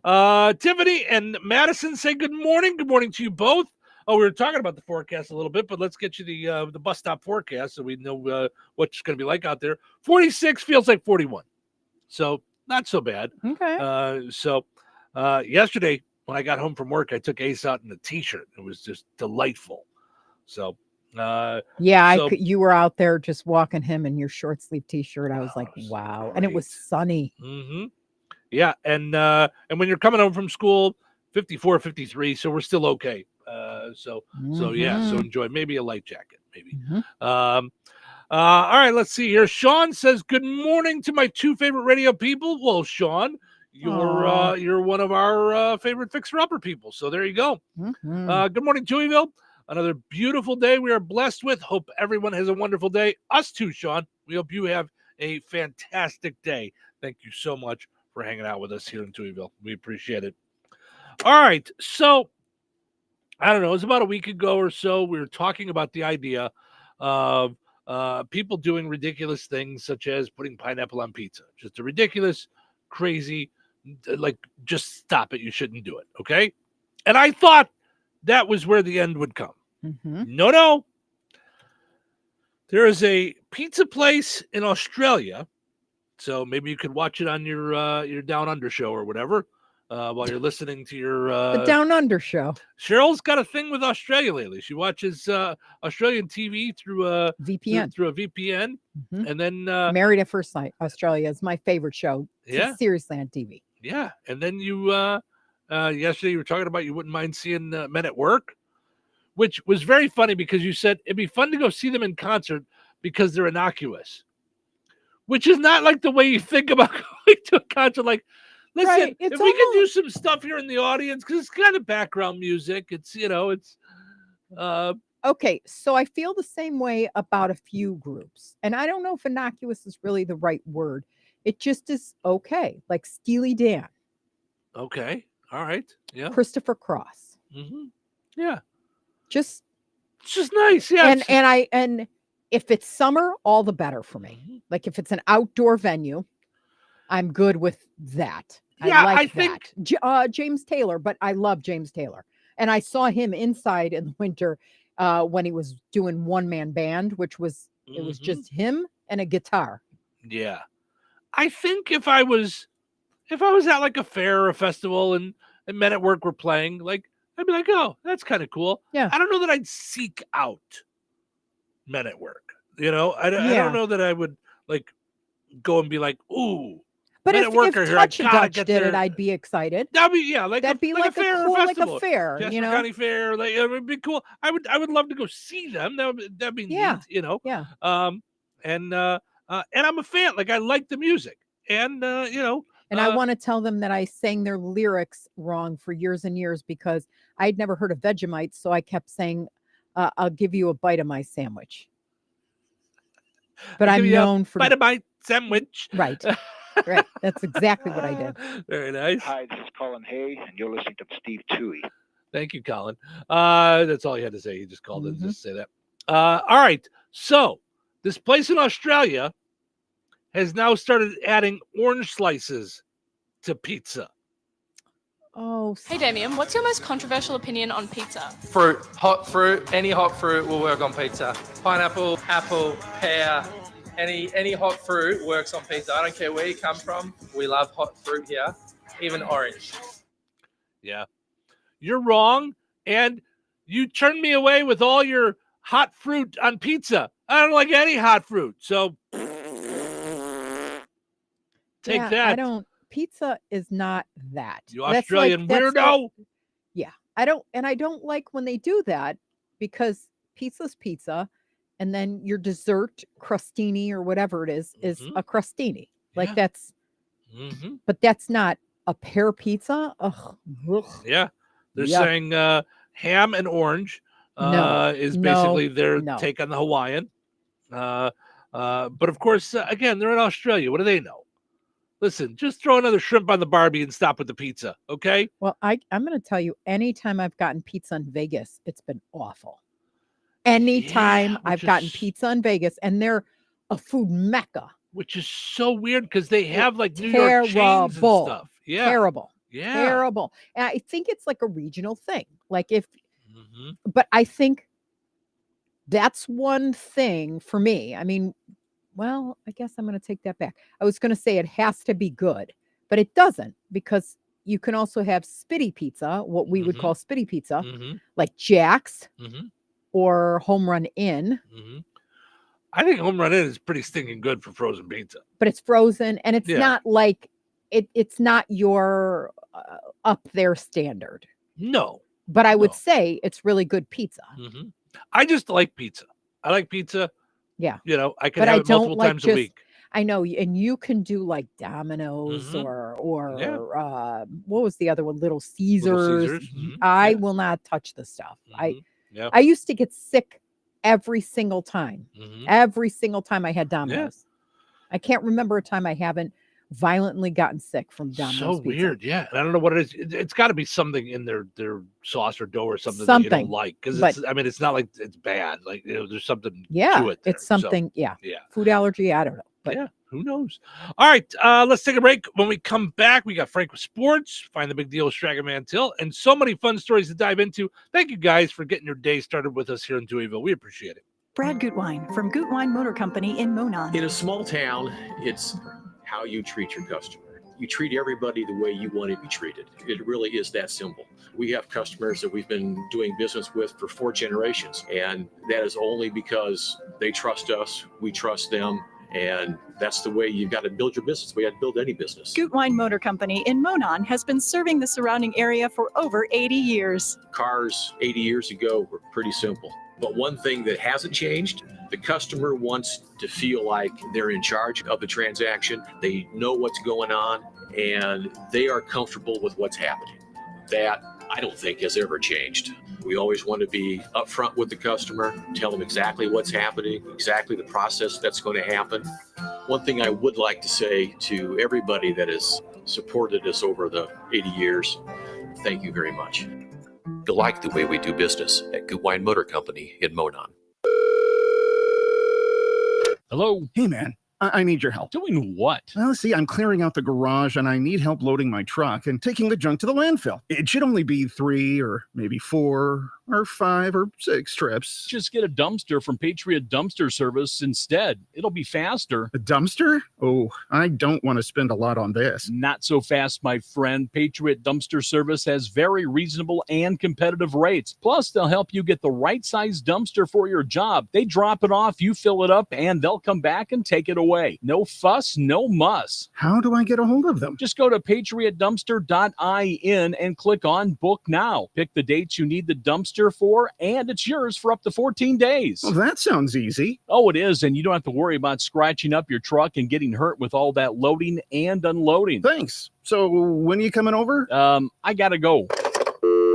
Speaker 12: Tiffany and Madison say good morning. Good morning to you both. we were talking about the forecast a little bit, but let's get you the bus stop forecast so we know what it's going to be like out there. 46 feels like 41. So not so bad.
Speaker 1: Okay.
Speaker 12: So yesterday when I got home from work, I took Ace out in a T-shirt. It was just delightful. So
Speaker 1: you were out there just walking him in your short sleeve T-shirt. I was like, wow. And it was sunny.
Speaker 12: Mm-hmm. Yeah. And when you're coming home from school, 54, 53. So we're still okay. So enjoy maybe a light jacket, maybe. All right, let's see here. Sean says, good morning to my two favorite radio people. Well, Sean, you're one of our favorite fixer-upper people. So there you go. Good morning, Touhyville. Another beautiful day we are blessed with. Hope everyone has a wonderful day. Us too, Sean. We hope you have a fantastic day. Thank you so much for hanging out with us here in Touhyville. We appreciate it. All right, so I don't know. It was about a week ago or so. We were talking about the idea of people doing ridiculous things, such as putting pineapple on pizza. Just a ridiculous, crazy, like, just stop it. You shouldn't do it, okay? And I thought that was where the end would come. No. There is a pizza place in Australia, so maybe you could watch it on your Down Under show or whatever while you're listening to your
Speaker 1: the Down Under show.
Speaker 12: Cheryl's got a thing with Australia lately. She watches Australian TV through a
Speaker 1: VPN.
Speaker 12: Through a VPN, and then
Speaker 1: Married at First Sight Australia is my favorite show.
Speaker 12: Yeah.
Speaker 1: Seriously, on TV.
Speaker 12: Yeah, and then you yesterday you were talking about you wouldn't mind seeing Men at Work, which was very funny because you said it'd be fun to go see them in concert because they're innocuous, which is not like the way you think about going to a concert. Like, listen,
Speaker 1: Right,
Speaker 12: if
Speaker 1: it's
Speaker 12: we could do some stuff here in the audience, because it's kind of background music. It's, it's
Speaker 1: Okay, so I feel the same way about a few groups. And I don't know if innocuous is really the right word. It just is okay. Like Steely Dan,
Speaker 12: okay. All right. Yeah.
Speaker 1: Christopher Cross.
Speaker 12: Yeah.
Speaker 1: It's
Speaker 12: just nice. Yeah.
Speaker 1: And if it's summer, all the better for me. Like if it's an outdoor venue, I'm good with that.
Speaker 12: Yeah,
Speaker 1: I like
Speaker 12: I think
Speaker 1: that. James Taylor, but I love James Taylor. And I saw him inside in the winter when he was doing one-man band, which was it was just him and a guitar.
Speaker 12: Yeah. I think if I was at like a fair or a festival and Men at Work were playing, like I'd be like, oh, that's kind of cool.
Speaker 1: Yeah.
Speaker 12: I don't know that I'd seek out Men at Work. I don't know that I would like go and be like, ooh.
Speaker 1: But
Speaker 12: Men
Speaker 1: if
Speaker 12: at Work are here,
Speaker 1: Touch
Speaker 12: I
Speaker 1: and
Speaker 12: gotta
Speaker 1: Dutch
Speaker 12: get
Speaker 1: did
Speaker 12: there.
Speaker 1: it, I'd be excited.
Speaker 12: That'd be like
Speaker 1: a
Speaker 12: fair
Speaker 1: cool,
Speaker 12: or
Speaker 1: like
Speaker 12: festival.
Speaker 1: a fair,
Speaker 12: Jasper County Fair, like it would be cool. I would love to go see them. That'd be neat,
Speaker 1: Yeah.
Speaker 12: And I'm a fan. Like I like the music, and
Speaker 1: And I want to tell them that I sang their lyrics wrong for years and years because I'd never heard of Vegemite, so I kept saying, "I'll give you a bite of my sandwich." But I'm known for
Speaker 12: bite of my sandwich.
Speaker 1: Right. Right. That's exactly what I did.
Speaker 12: Very nice.
Speaker 10: Hi, this is Colin Hay, and you're listening to Steve Toohey.
Speaker 12: Thank you, Colin. That's all he had to say. He just called in just to say that. All right. So this place in Australia has now started adding orange slices to pizza.
Speaker 1: Oh.
Speaker 9: Hey, Damien, what's your most controversial opinion on pizza?
Speaker 11: Fruit, hot fruit, any hot fruit will work on pizza. Pineapple, apple, pear, any hot fruit works on pizza. I don't care where you come from. We love hot fruit here, even orange.
Speaker 12: Yeah. You're wrong, and you turned me away with all your hot fruit on pizza. I don't like any hot fruit, so take that.
Speaker 1: Pizza is not that.
Speaker 12: You Australian weirdo.
Speaker 1: Yeah. I don't like when they do that because pizza's pizza. And then your dessert crostini or whatever it is a crostini. Like that's, but that's not a pear pizza. Ugh.
Speaker 12: Yeah. They're saying ham and orange is basically their take on the Hawaiian. But of course, again, they're in Australia. What do they know? Listen, just throw another shrimp on the Barbie and stop with the pizza. Okay.
Speaker 1: Well, I'm going to tell you, anytime I've gotten pizza in Vegas, it's been awful. Anytime I've gotten pizza in Vegas, and they're a food mecca,
Speaker 12: which is so weird because they have like New York chains and stuff. Yeah,
Speaker 1: terrible.
Speaker 12: Yeah,
Speaker 1: terrible. And I think it's like a regional thing. Like if But I think that's one thing for me. I mean, well, I guess I'm going to take that back. I was going to say it has to be good, but it doesn't, because you can also have spitty pizza, what we would call spitty pizza, like Jack's or Home Run Inn.
Speaker 12: I think Home Run Inn is pretty stinking good for frozen pizza.
Speaker 1: But it's frozen, and it's not like it's not your up there standard.
Speaker 12: No.
Speaker 1: But I would say it's really good pizza.
Speaker 12: I just like pizza. I like pizza.
Speaker 1: Yeah.
Speaker 12: You know, I can have it multiple times a week.
Speaker 1: I know, and you can do like Domino's or what was the other one? Little Caesars. I will not touch the stuff. I used to get sick every single time. Every single time I had Domino's. I can't remember a time I haven't violently gotten sick from Domino's
Speaker 12: So
Speaker 1: pizza.
Speaker 12: weird, yeah. And I don't know what it is. It's got to be something in their sauce or dough or something that you don't like, because it's not like it's bad. Like, you know, there's something to it.
Speaker 1: It's something. Food allergy. I don't know. But
Speaker 12: who knows? All right, let's take a break. When we come back, we got Frank with sports, Find the Big Deal with Strag and Mantil, and so many fun stories to dive into. Thank you guys for getting your day started with us here in Touhyville. We appreciate it.
Speaker 2: Brad Gutwein from Gutwein Motor Company in Monon.
Speaker 15: In a small town, it's how you treat your customer. You treat everybody the way you want to be treated. It really is that simple. We have customers that we've been doing business with for 4 generations, and that is only because they trust us, we trust them, and that's the way you've got to build your business. We have to build any business.
Speaker 2: Gutwein Motor Company in Monon has been serving the surrounding area for over 80 years.
Speaker 15: Cars 80 years ago were pretty simple. But one thing that hasn't changed, the customer wants to feel like they're in charge of the transaction. They know what's going on, and they are comfortable with what's happening. That, I don't think, has ever changed. We always want to be upfront with the customer, tell them exactly what's happening, exactly the process that's going to happen. One thing I would like to say to everybody that has supported us over the 80 years, thank you very much. You'll like the way we do business at Gutwein Motor Company in Monon.
Speaker 14: Hello?
Speaker 4: Hey, man. I need your help.
Speaker 14: Doing what?
Speaker 4: Well, see, I'm clearing out the garage and I need help loading my truck and taking the junk to the landfill. It should only be 3 or maybe 4 or 5 or 6 trips.
Speaker 14: Just get a dumpster from Patriot Dumpster Service instead. It'll be faster.
Speaker 4: A dumpster? Oh, I don't want to spend a lot on this.
Speaker 14: Not so fast, my friend. Patriot Dumpster Service has very reasonable and competitive rates. Plus, they'll help you get the right size dumpster for your job. They drop it off, you fill it up, and they'll come back and take it away. No fuss, no muss.
Speaker 4: How do I get a hold of them?
Speaker 14: Just go to patriotdumpster.in and click on Book Now. Pick the dates you need the dumpster for, and it's yours for up to 14 days.
Speaker 4: Well, that sounds easy.
Speaker 14: Oh, it is, and you don't have to worry about scratching up your truck and getting hurt with all that loading and unloading.
Speaker 4: Thanks. So when are you coming over?
Speaker 14: I gotta go.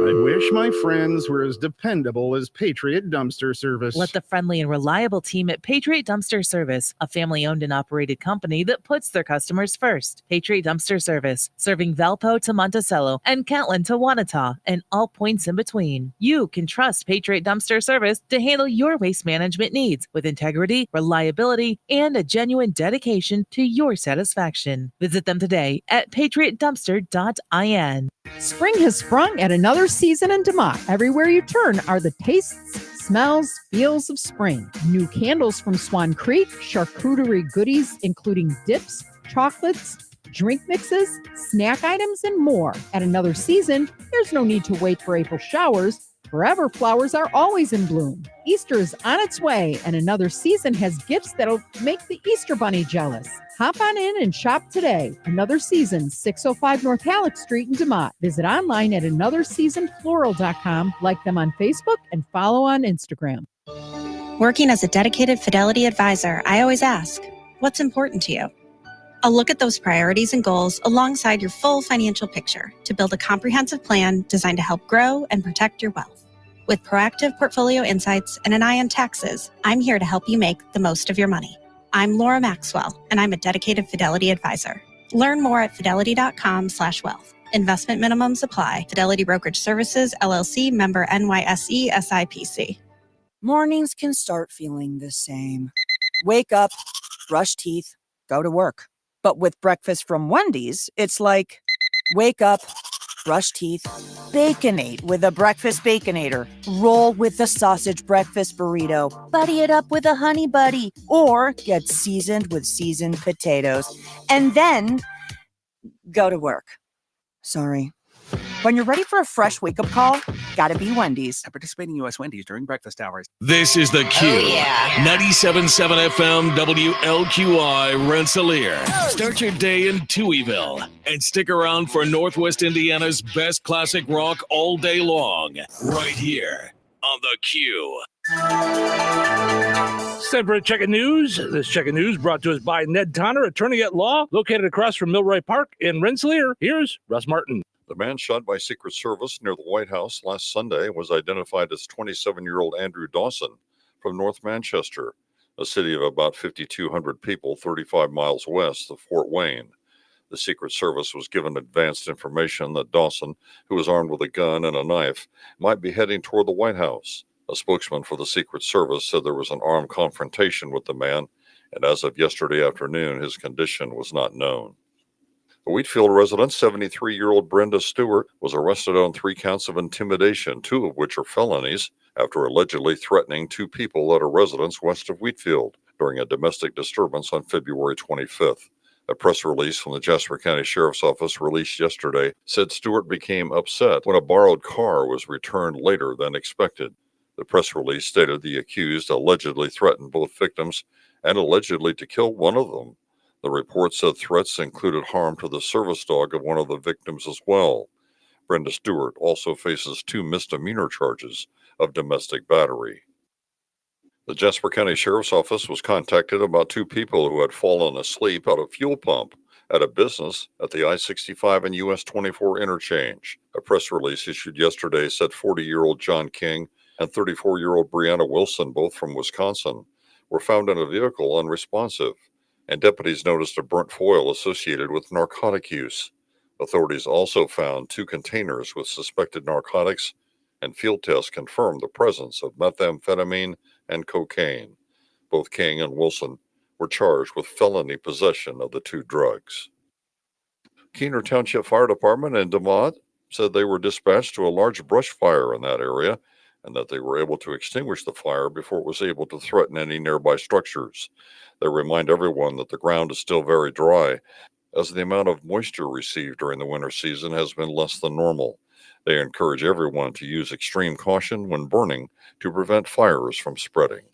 Speaker 4: I wish my friends were as dependable as Patriot Dumpster Service.
Speaker 5: Let the friendly and reliable team at Patriot Dumpster Service, a family-owned and operated company that puts their customers first. Patriot Dumpster Service, serving Valpo to Monticello and Catlin to Wanata and all points in between. You can trust Patriot Dumpster Service to handle your waste management needs with integrity, reliability, and a genuine dedication to your satisfaction. Visit them today at patriotdumpster.in.
Speaker 1: Spring has sprung at another season in DeMott. Everywhere you turn are the tastes, smells, feels of spring. New candles from Swan Creek, charcuterie goodies including dips, chocolates, drink mixes, snack items, and more. At another season, there's no need to wait for April showers. Forever flowers are always in bloom. Easter is on its way, and another season has gifts that'll make the Easter Bunny jealous. Hop on in and shop today. Another Season, 605 North Halleck Street in DeMott. Visit online at anotherseasonfloral.com, like them on Facebook, and follow on Instagram.
Speaker 26: Working as a dedicated Fidelity advisor, I always ask, what's important to you? I'll look at those priorities and goals alongside your full financial picture to build a comprehensive plan designed to help grow and protect your wealth. With proactive portfolio insights and an eye on taxes, I'm here to help you make the most of your money. I'm Laura Maxwell, and I'm a dedicated Fidelity advisor. Learn more at fidelity.com/wealth. Investment minimums apply. Fidelity Brokerage Services, LLC, member NYSE, SIPC.
Speaker 16: Mornings can start feeling the same. Wake up, brush teeth, go to work. But with breakfast from Wendy's, it's like, wake up, brush teeth, baconate with a breakfast baconator, roll with the sausage breakfast burrito, buddy it up with a honey buddy, or get seasoned with seasoned potatoes, and then go to work. Sorry. When you're ready for a fresh wake-up call, gotta be Wendy's.
Speaker 7: At participating U.S. Wendy's during breakfast hours.
Speaker 14: This is The Q. 97.7 FM WLQI Rensselaer. Start your day in Touhyville and stick around for Northwest Indiana's best classic rock all day long. Right here on The Q.
Speaker 12: It's time for a check of news. This check of news brought to us by Ned Tonner, attorney at law, located across from Milroy Park in Rensselaer. Here's Russ Martin.
Speaker 13: The man shot by Secret Service near the White House last Sunday was identified as 27-year-old Andrew Dawson from North Manchester, a city of about 5,200 people 35 miles west of Fort Wayne. The Secret Service was given advanced information that Dawson, who was armed with a gun and a knife, might be heading toward the White House. A spokesman for the Secret Service said there was an armed confrontation with the man, and as of yesterday afternoon, his condition was not known. A Wheatfield resident, 73-year-old Brenda Stewart, was arrested on 3 counts of intimidation, 2 of which are felonies, after allegedly threatening 2 people at a residence west of Wheatfield during a domestic disturbance on February 25th. A press release from the Jasper County Sheriff's Office released yesterday said Stewart became upset when a borrowed car was returned later than expected. The press release stated the accused allegedly threatened both victims and allegedly to kill one of them. The report said threats included harm to the service dog of one of the victims as well. Brenda Stewart also faces 2 misdemeanor charges of domestic battery. The Jasper County Sheriff's Office was contacted about 2 people who had fallen asleep at a fuel pump at a business at the I-65 and US 24 interchange. A press release issued yesterday said 40-year-old John King and 34-year-old Brianna Wilson, both from Wisconsin, were found in a vehicle unresponsive, and deputies noticed a burnt foil associated with narcotic use. Authorities also found 2 containers with suspected narcotics, and field tests confirmed the presence of methamphetamine and cocaine. Both King and Wilson were charged with felony possession of the 2 drugs. Keener Township Fire Department in DeMont said they were dispatched to a large brush fire in that area, and that they were able to extinguish the fire before it was able to threaten any nearby structures. They remind everyone that the ground is still very dry, as the amount of moisture received during the winter season has been less than normal. They encourage everyone to use extreme caution when burning to prevent fires from spreading.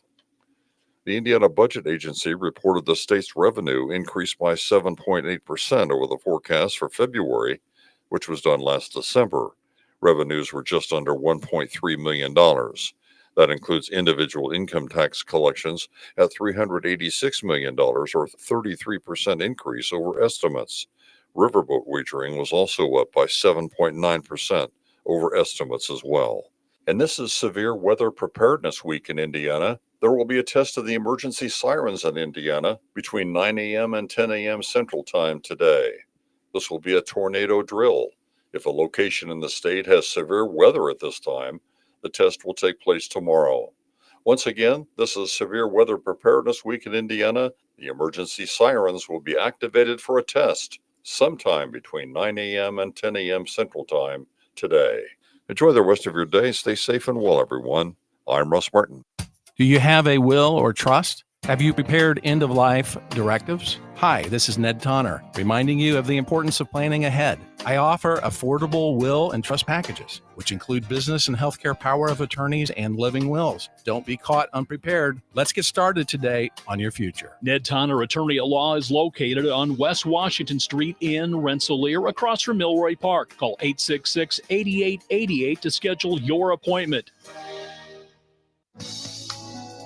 Speaker 13: The Indiana Budget Agency reported the state's revenue increased by 7.8% over the forecast for February, which was done last December. Revenues were just under $1.3 million. That includes individual income tax collections at $386 million, or 33% increase over estimates. Riverboat wagering was also up by 7.9% over estimates as well. And this is Severe Weather Preparedness Week in Indiana. There will be a test of the emergency sirens in Indiana between 9 a.m. and 10 a.m. Central Time today. This will be a tornado drill. If a location in the state has severe weather at this time, the test will take place tomorrow. Once again, this is Severe Weather Preparedness Week in Indiana. The emergency sirens will be activated for a test sometime between 9 a.m. and 10 a.m. Central Time today. Enjoy the rest of your day. Stay safe and well, everyone. I'm Russ Martin.
Speaker 17: Do you have a will or trust? Have you prepared end-of-life directives? Hi, this is Ned Tonner, reminding you of the importance of planning ahead. I offer affordable will and trust packages, which include business and healthcare power of attorneys and living wills. Don't be caught unprepared. Let's get started today on your future.
Speaker 14: Ned Tonner, attorney at law, is located on West Washington Street in Rensselaer, across from Milroy Park. Call 866-8888 to schedule your appointment.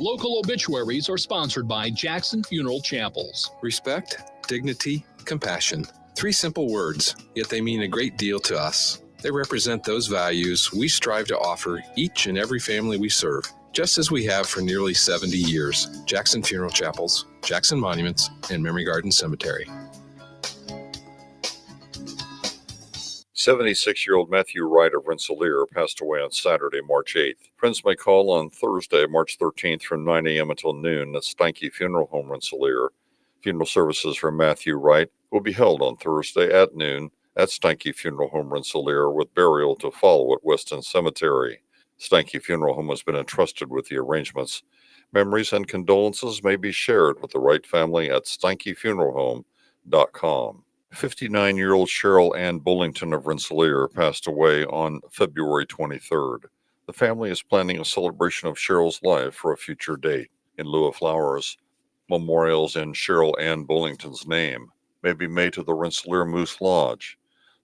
Speaker 14: Local obituaries are sponsored by Jackson Funeral Chapels.
Speaker 18: Respect, dignity, compassion. 3 simple words, yet they mean a great deal to us. They represent those values we strive to offer each and every family we serve, just as we have for nearly 70 years. Jackson Funeral Chapels, Jackson Monuments, and Memory Garden Cemetery.
Speaker 13: 76-year-old Matthew Wright of Rensselaer passed away on Saturday, March 8th. Friends may call on Thursday, March 13th from 9 a.m. until noon at Steinke Funeral Home, Rensselaer. Funeral services for Matthew Wright will be held on Thursday at noon at Steinke Funeral Home Rensselaer, with burial to follow at Weston Cemetery. Steinke Funeral Home has been entrusted with the arrangements. Memories and condolences may be shared with the right family at SteinkeFuneralHome.com. 59-year-old Cheryl Ann Bullington of Rensselaer passed away on February 23rd. The family is planning a celebration of Cheryl's life for a future date. In lieu of flowers, memorials in Cheryl Ann Bullington's name may be made to the Rensselaer Moose Lodge.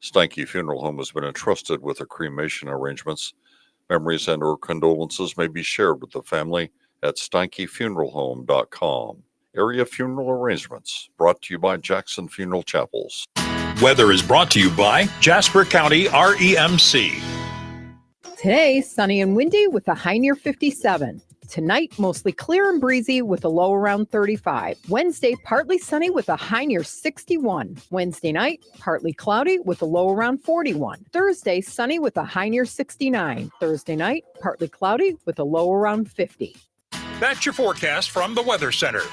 Speaker 13: Steinke Funeral Home has been entrusted with the cremation arrangements. Memories and or condolences may be shared with the family at SteinkeFuneralHome.com. Area funeral arrangements brought to you by Jackson Funeral Chapels.
Speaker 3: Weather is brought to you by Jasper County REMC.
Speaker 1: Today, sunny and windy with a high near 57. Tonight, mostly clear and breezy with a low around 35. Wednesday, partly sunny with a high near 61. Wednesday night, partly cloudy with a low around 41. Thursday, sunny with a high near 69. Thursday night, partly cloudy with a low around 50.
Speaker 3: That's your forecast from the Weather Center.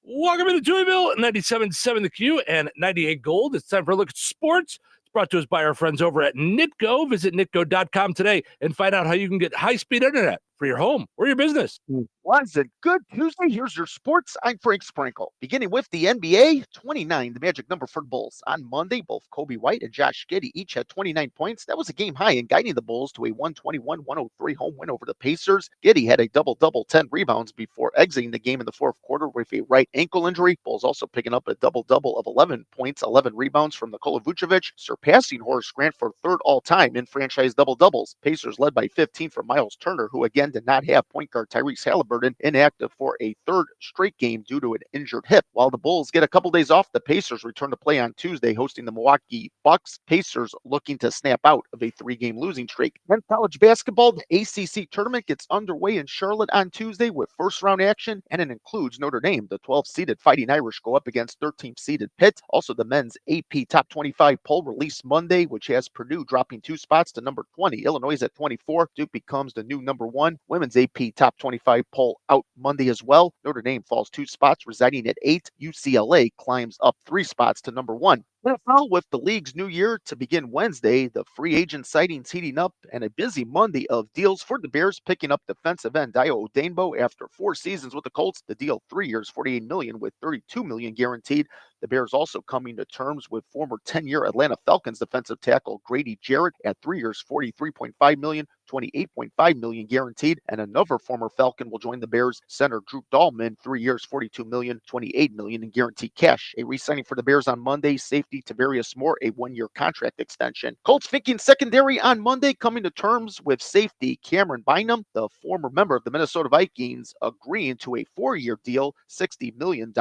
Speaker 12: Welcome to Touhyville, 97.7 The Q and 98 Gold. It's time for a look at sports. It's brought to us by our friends over at Nitco. Visit nitco.com today and find out how you can get high-speed internet for your home or your business.
Speaker 6: Was a good Tuesday. Here's your sports. I'm Frank Sprinkle. Beginning with the NBA, 29, the magic number for the Bulls. On Monday, both Kobe White and Josh Giddey each had 29 points. That was a game high in guiding the Bulls to a 121-103 home win over the Pacers. Giddey had a double-double, 10 rebounds before exiting the game in the fourth quarter with a right ankle injury. Bulls also picking up a double-double of 11 points, 11 rebounds from Nikola Vucevic, surpassing Horace Grant for third all-time in franchise double-doubles. Pacers led by 15 from Miles Turner, who again did not have point guard Tyrese Halliburton inactive for a third straight game due to an injured hip. While the Bulls get a couple days off, the Pacers return to play on Tuesday, hosting the Milwaukee Bucks. Pacers looking to snap out of a 3-game losing streak. And college basketball, the ACC tournament gets underway in Charlotte on Tuesday with first-round action, and it includes Notre Dame. The 12-seeded Fighting Irish go up against 13th-seeded Pitt. Also, the men's AP Top 25 poll released Monday, which has Purdue dropping 2 spots to number 20. Illinois is at 24. Duke becomes the new number 1. Women's AP Top 25 poll out Monday as well. Notre Dame falls 2 spots, residing at 8. UCLA climbs up 3 spots to number 1. NFL with the league's new year to begin Wednesday, the free agent sightings heating up, and a busy Monday of deals for the Bears, picking up defensive end Dio Odenbo after 4 seasons with the Colts. The deal, 3 years, $48 million with $32 million guaranteed. The Bears also coming to terms with former 10-year Atlanta Falcons defensive tackle Grady Jarrett at 3 years, $43.5 million, $28.5 million guaranteed. And another former Falcon will join the Bears, center Drew Dahlman, 3 years, $42 million, $28 million in guaranteed cash. A re-signing for the Bears on Monday, safety Tavarius Moore, a 1-year contract extension. Colts thinking secondary on Monday, coming to terms with safety Cameron Bynum, the former member of the Minnesota Vikings, agreeing to a 4-year deal, $60 million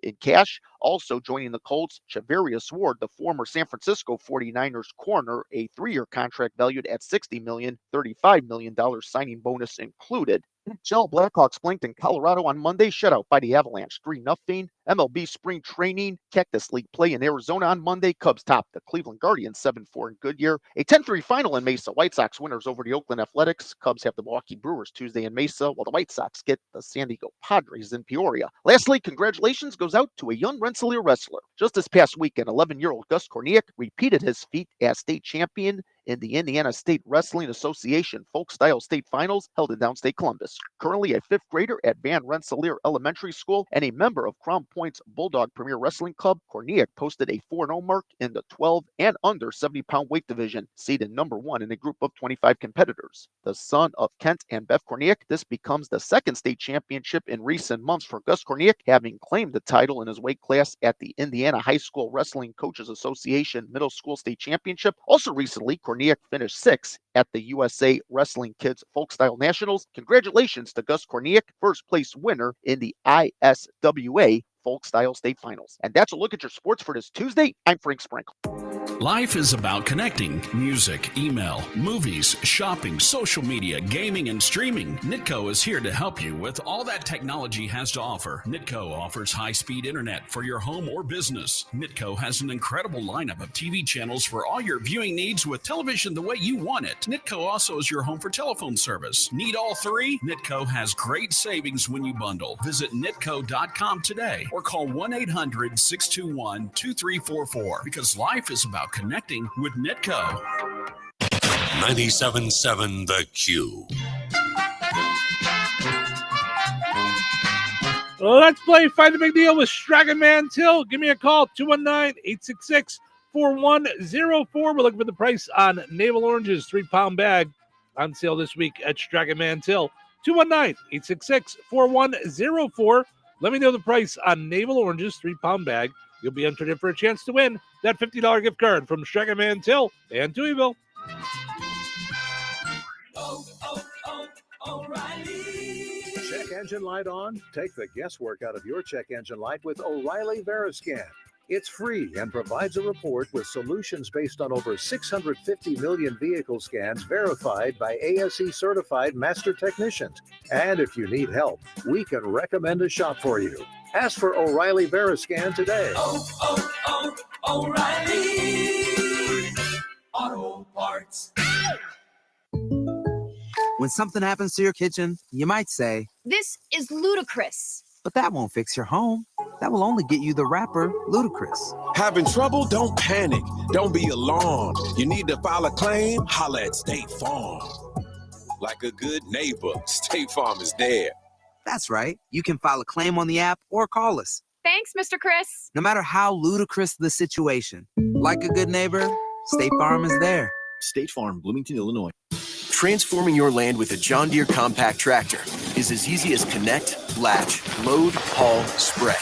Speaker 6: in cash. Also joining the Colts, Charvarius Ward, the former San Francisco 49ers corner, a 3-year contract valued at $60 million, $35 million signing bonus included. NHL Blackhawks blanked in Colorado on Monday, shut out by the Avalanche 3-0. MLB spring training, Cactus League play in Arizona on Monday. Cubs topped the Cleveland Guardians 7-4 in Goodyear. A 10-3 final in Mesa. White Sox winners over the Oakland Athletics. Cubs have the Milwaukee Brewers Tuesday in Mesa, while the White Sox get the San Diego Padres in Peoria. Lastly, congratulations goes out to a young Rensselaer wrestler. Just this past weekend, 11-year-old Gus Korniak repeated his feat as state champion in the Indiana State Wrestling Association Folk Style State Finals held in downstate Columbus. Currently a 5th grader at Van Rensselaer Elementary School and a member of Crown Point's Bulldog Premier Wrestling Club, Korniak posted a 4-0 mark in the 12 and under 70-pound weight division, seeded number 1 in a group of 25 competitors. The son of Kent and Beth Korniak, this becomes the 2nd state championship in recent months for Gus Korniak, having claimed the title in his weight class at the Indiana High School Wrestling Coaches Association Middle School State Championship. Also recently, Korniak finished 6th at the USA Wrestling Kids Folk Style Nationals. Congratulations to Gus Korniak, first place winner in the ISWA Folk Style State Finals. And that's a look at your sports for this Tuesday. I'm Frank Sprinkle.
Speaker 14: Life is about connecting. Music, email, movies, shopping, social media, gaming, and streaming. Nitco is here to help you with all that technology has to offer. Nitco offers high-speed internet for your home or business. Nitco has an incredible lineup of TV channels for all your viewing needs with television the way you want it. Nitco also is your home for telephone service. Need all three? Nitco has great savings when you bundle. Visit nitco.com today or call 1-800-621-2344 because life is about connecting with Nitco.
Speaker 19: 97.7 The Q.
Speaker 12: Let's play Find the Big Deal with Strachan Mantil. Give me a call, 219-866-4104. We're looking for the price on Navel Oranges, 3-pound bag, on sale this week at Strachan Mantil. 219-866-4104. Let me know the price on Navel Oranges, 3-pound bag. You'll be entered in for a chance to win that $50 gift card from Strachan Mantil and Touhyville.
Speaker 20: O'Reilly. Check engine light on? Take the guesswork out of your check engine light with O'Reilly Veriscan. It's free and provides a report with solutions based on over 650 million vehicle scans verified by ASE certified master technicians. And if you need help, we can recommend a shop for you. Ask for O'Reilly Veriscan today.
Speaker 21: O'Reilly Auto Parts.
Speaker 22: When something happens to your kitchen, you might say,
Speaker 24: "This is ludicrous."
Speaker 22: but that won't fix your home. That will only get you the rapper, Ludacris.
Speaker 25: Having trouble? Don't panic. Don't be alarmed. You need to file a claim? Holla at State Farm. Like a good neighbor, State Farm is there.
Speaker 22: That's right. You can file a claim on the app or call us.
Speaker 24: Thanks, Mr. Chris.
Speaker 22: No matter how ludicrous the situation, like a good neighbor, State Farm is there.
Speaker 27: State Farm, Bloomington, Illinois. Transforming your land with a John Deere compact tractor is as easy as connect, latch, load, haul, spread.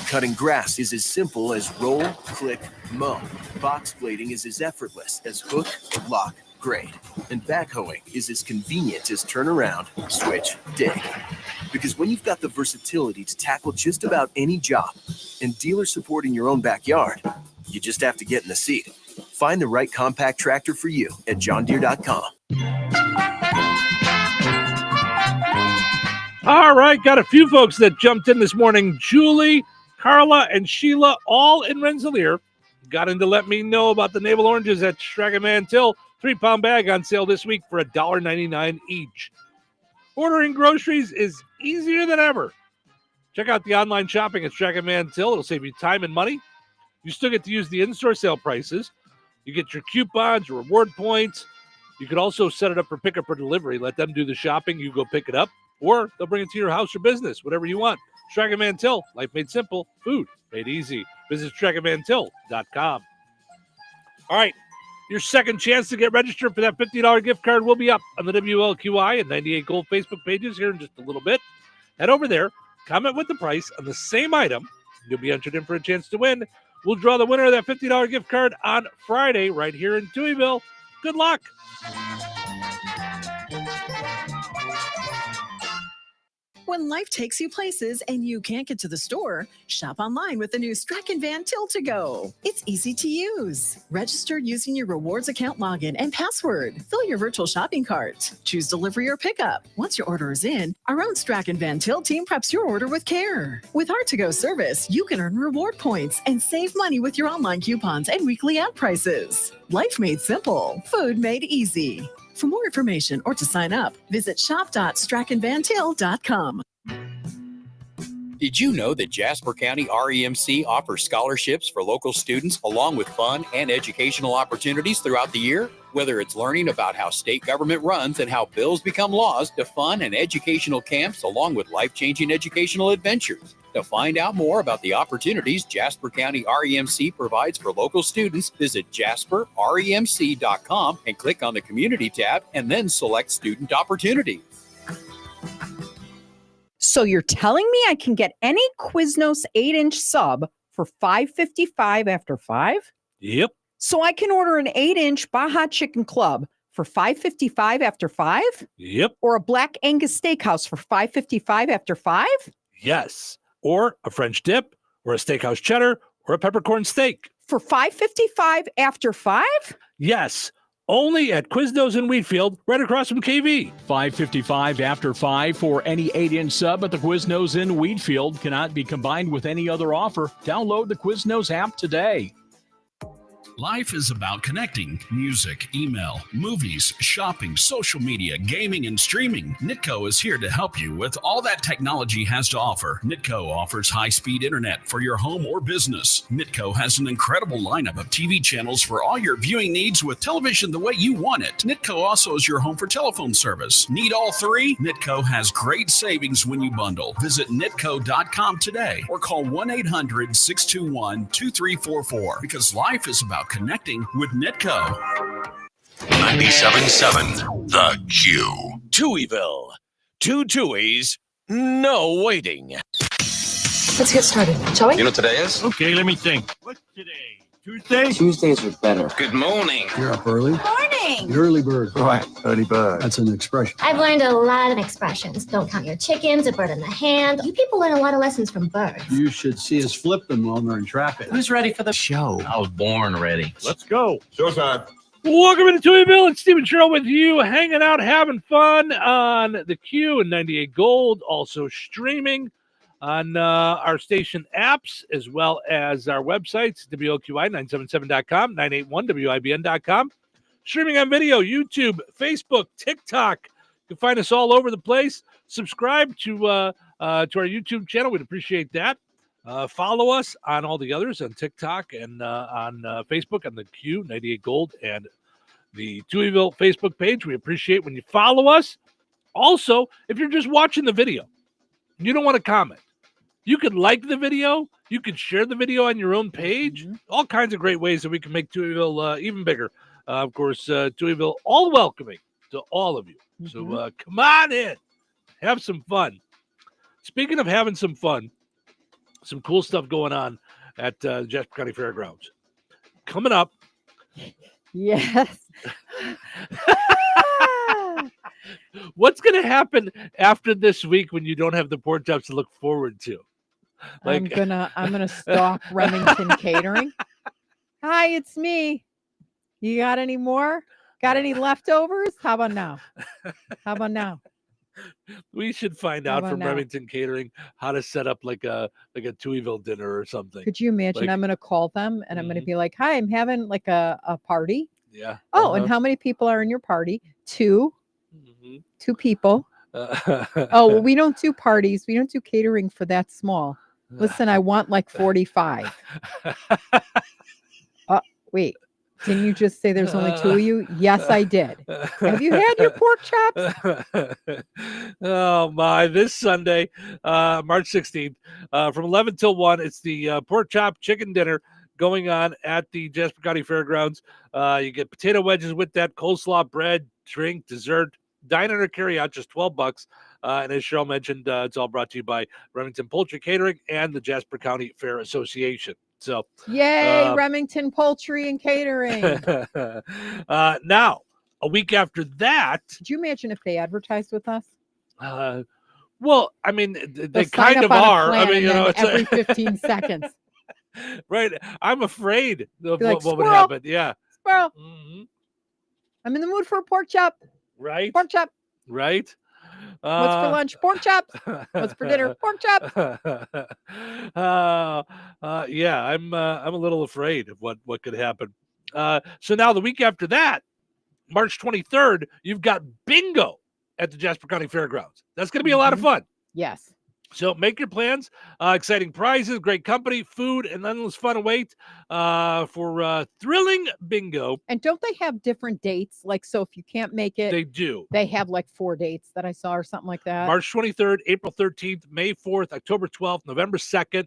Speaker 27: Cutting grass is as simple as roll, click, mow. Box blading is as effortless as hook, lock, grade. And backhoeing is as convenient as turn around, switch, dig. Because when you've got the versatility to tackle just about any job and dealer support in your own backyard, you just have to get in the seat. Find the right compact tractor for you at johndeere.com.
Speaker 12: All right, got a few folks that jumped in this morning. Julie, Carla, and Sheila, all in Rensselaer, got in to let me know about the navel oranges at Strachan Mantil. 3-pound bag on sale this week for $1.99 each. Ordering groceries is easier than ever. Check out the online shopping at Strachan Mantil. It'll save you time and money. You still get to use the in-store sale prices. You get your coupons, your reward points. You could also set it up for pickup or delivery. Let them do the shopping. You go pick it up, or they'll bring it to your house or business, whatever you want. Strachan Mantil, life made simple, food made easy. Visit StrachanMantil.com. All right, your second chance to get registered for that $50 gift card will be up on the WLQI and 98 Gold Facebook pages here in just a little bit. Head over there, comment with the price on the same item. You'll be entered in for a chance to win. We'll draw the winner of that $50 gift card on Friday right here in Touhyville. Good luck.
Speaker 2: When life takes you places and you can't get to the store, shop online with the new Strachan Van Til to Go. It's easy to use. Register using your rewards account login and password. Fill your virtual shopping cart. Choose delivery or pickup. Once your order is in, our own Strachan Van Til team preps your order with care. With our to-go service, you can earn reward points and save money with your online coupons and weekly ad prices. Life made simple, food made easy. For more information or to sign up, visit shop.strachanvantil.com.
Speaker 28: Did you know that Jasper County REMC offers scholarships for local students along with fun and educational opportunities throughout the year? Whether it's learning about how state government runs and how bills become laws, to fun and educational camps along with life-changing educational adventures. To find out more about the opportunities Jasper County REMC provides for local students, visit jasperremc.com and click on the Community tab and then select Student Opportunities.
Speaker 29: So you're telling me I can get any Quiznos 8-inch sub for $5.55 after 5?
Speaker 12: Yep.
Speaker 29: So I can order an 8-inch Baja Chicken Club for $5.55 after 5?
Speaker 12: Yep.
Speaker 29: Or a Black Angus Steakhouse for $5.55 after 5?
Speaker 12: Yes. Or a French dip, or a steakhouse cheddar, or a peppercorn steak.
Speaker 29: for $5.55 after 5?
Speaker 12: Yes, only at Quiznos in Wheatfield, right across from KV.
Speaker 14: $5.55 after 5 for any 8-inch sub at the Quiznos in Wheatfield. Cannot be combined with any other offer. Download the Quiznos app today.
Speaker 4: Life is about connecting. Music, email, movies, shopping, social media, gaming, and streaming. Nitco is here to help you with all that technology has to offer. Nitco offers high-speed internet for your home or business. Nitco has an incredible lineup of TV channels for all your viewing needs with television the way you want it. Nitco also is your home for telephone service. Need all three? Nitco has great savings when you bundle. Visit nitco.com today or call 1-800-621-2344 because life is about connecting with Nitco.
Speaker 19: 97.7 The Q.
Speaker 5: Touhyville. 2 Touhies, no waiting.
Speaker 8: Let's get started, shall we?
Speaker 5: You know what today is?
Speaker 12: Okay, let me think. What's today? Tuesday?
Speaker 5: Tuesdays are better. Good morning.
Speaker 9: You're up early.
Speaker 8: Morning.
Speaker 9: An early bird. Right, early bird. That's an expression.
Speaker 8: I've learned a lot of expressions. Don't count your chickens, a bird in the hand. You people learn a lot of lessons from birds.
Speaker 9: You should see us flip them while they're in traffic.
Speaker 5: Who's ready for the show? I was born ready.
Speaker 12: Let's go.
Speaker 9: Showtime.
Speaker 12: Welcome into Touhyville. It's Stephen Sherrill with you, hanging out, having fun on the Q and 98 Gold, also streaming on our station apps, as well as our websites, WOQI977.com, 981WIBN.com. Streaming on video, YouTube, Facebook, TikTok. You can find us all over the place. Subscribe to our YouTube channel. We'd appreciate that. Follow us on all the others, on TikTok and on Facebook, on the Q, 98 Gold, and the Touhyville Facebook page. We appreciate when you follow us. Also, if you're just watching the video, you don't want to comment, you could like the video. You could share the video on your own page. All kinds of great ways that we can make Touhyville even bigger. Of course, Touhyville, all welcoming to all of you. So come on in. Have some fun. Speaking of having some fun, some cool stuff going on at Jasper County Fairgrounds. Coming up.
Speaker 1: Yes.
Speaker 12: What's going to happen after this week when you don't have the pork chops to look forward to?
Speaker 1: I'm gonna stalk Remington Catering. Hi, it's me. You got any more? Got any leftovers? How about now?
Speaker 12: We should find out from Remington Catering how to set up like a Touhyville dinner or something.
Speaker 1: Could you imagine? I'm gonna call them and I'm gonna be like, "Hi, I'm having like a party."
Speaker 12: Yeah.
Speaker 1: Oh, and how many people are in your party? 2. 2 people. Oh, well, we don't do parties. We don't do catering for that small. Listen, I want like 45. Wait, didn't you just say there's only 2 of you? Yes, I did. Have you had your pork chops?
Speaker 12: Oh my, this Sunday, March 16th, from 11 till 1, it's the pork chop chicken dinner going on at the Jasper County Fairgrounds. You get potato wedges with that, coleslaw, bread, drink, dessert, dine in or carry out, just $12. And as Cheryl mentioned, it's all brought to you by Remington Poultry Catering and the Jasper County Fair Association. So,
Speaker 1: yay, Remington Poultry and Catering.
Speaker 12: Now, a week after that,
Speaker 1: could you imagine if they advertised with us?
Speaker 12: Well, I mean, they kind of are. I mean, it's
Speaker 1: every 15 seconds.
Speaker 12: Right. I'm afraid of
Speaker 1: like,
Speaker 12: what would happen. Yeah.
Speaker 1: Squirrel. I'm in the mood for a pork chop.
Speaker 12: Right.
Speaker 1: Pork chop.
Speaker 12: Right.
Speaker 1: What's for lunch? Pork chops. What's for dinner? Pork chops.
Speaker 12: Yeah, I'm a little afraid of what could happen. So now the week after that, March 23rd, you've got bingo at the Jasper County Fairgrounds. That's going to be a lot of fun.
Speaker 1: Yes.
Speaker 12: So make your plans. Exciting prizes, great company, food, and endless fun await for thrilling bingo.
Speaker 1: And don't they have different dates? Like, so if you can't make it,
Speaker 12: they do.
Speaker 1: They have like 4 dates that I saw or something like that.
Speaker 12: March 23rd, April 13th, May 4th, October 12th, November 2nd.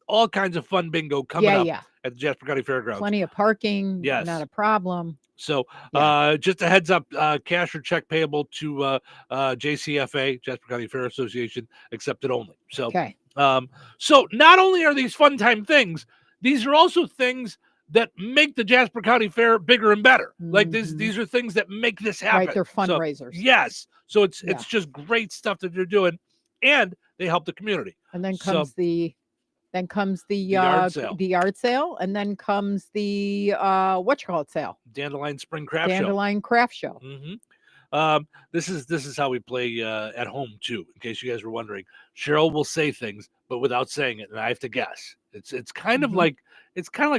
Speaker 12: All kinds of fun bingo coming up at the Jasper County Fairgrounds.
Speaker 1: Plenty of parking.
Speaker 12: Yes.
Speaker 1: Not a problem.
Speaker 12: So just a heads up, cash or check payable to JCFA, Jasper County Fair Association, accepted only. So, so not only are these fun time things, these are also things that make the Jasper County Fair bigger and better. Like these are things that make this happen.
Speaker 1: Right, they're fundraisers.
Speaker 12: So, yes. So it's just great stuff that they're doing, and they help the community.
Speaker 1: And then comes the Then comes the
Speaker 12: yard sale.
Speaker 1: the yard sale, and then comes the sale.
Speaker 12: Dandelion Spring Craft Show.
Speaker 1: Dandelion Craft Show.
Speaker 12: This is how we play at home too. In case you guys were wondering, Cheryl will say things, but without saying it, and I have to guess. It's kind of like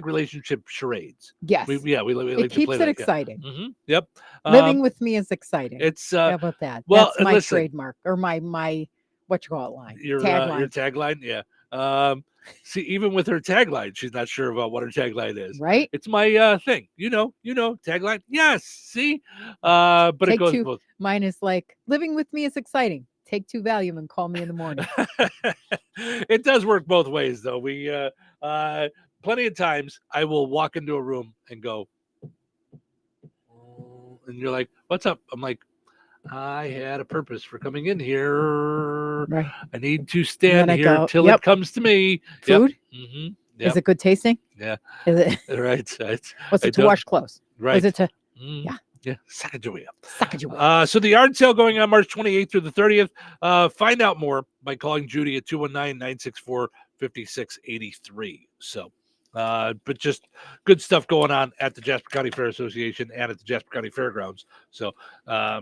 Speaker 12: relationship charades.
Speaker 1: Yes.
Speaker 12: We like
Speaker 1: it
Speaker 12: to
Speaker 1: keeps
Speaker 12: play
Speaker 1: it
Speaker 12: that,
Speaker 1: exciting.
Speaker 12: Yeah. Yep.
Speaker 1: Living with me is exciting.
Speaker 12: It's
Speaker 1: how about that?
Speaker 12: Well,
Speaker 1: that's my
Speaker 12: listen,
Speaker 1: trademark or my line.
Speaker 12: Your tagline, yeah. See, even with her tagline, she's not sure about what her tagline is.
Speaker 1: Right?
Speaker 12: It's my thing. You know, tagline. Yes. See, but
Speaker 1: Take
Speaker 12: it goes
Speaker 1: two.
Speaker 12: both.
Speaker 1: Mine is like living with me is exciting. Take 2 Valium and call me in the morning.
Speaker 12: It does work both ways, though. We plenty of times I will walk into a room and go, and you're like, "What's up?" I'm like, I had a purpose for coming in here.
Speaker 1: Right.
Speaker 12: I need to stand here till
Speaker 1: Yep.
Speaker 12: it comes to me.
Speaker 1: Food?
Speaker 12: Yep. Mm-hmm.
Speaker 1: Is it good tasting?
Speaker 12: Yeah.
Speaker 1: Is it?
Speaker 12: Right.
Speaker 1: Was it to wash clothes?
Speaker 12: Right.
Speaker 1: Was it to?
Speaker 12: Yeah. Yeah. Sacagawea.
Speaker 1: Sacagawea.
Speaker 12: So the yard sale going on March 28th through the 30th. Find out more by calling Judy at 219-964-5683. So, but just good stuff going on at the Jasper County Fair Association and at the Jasper County Fairgrounds. So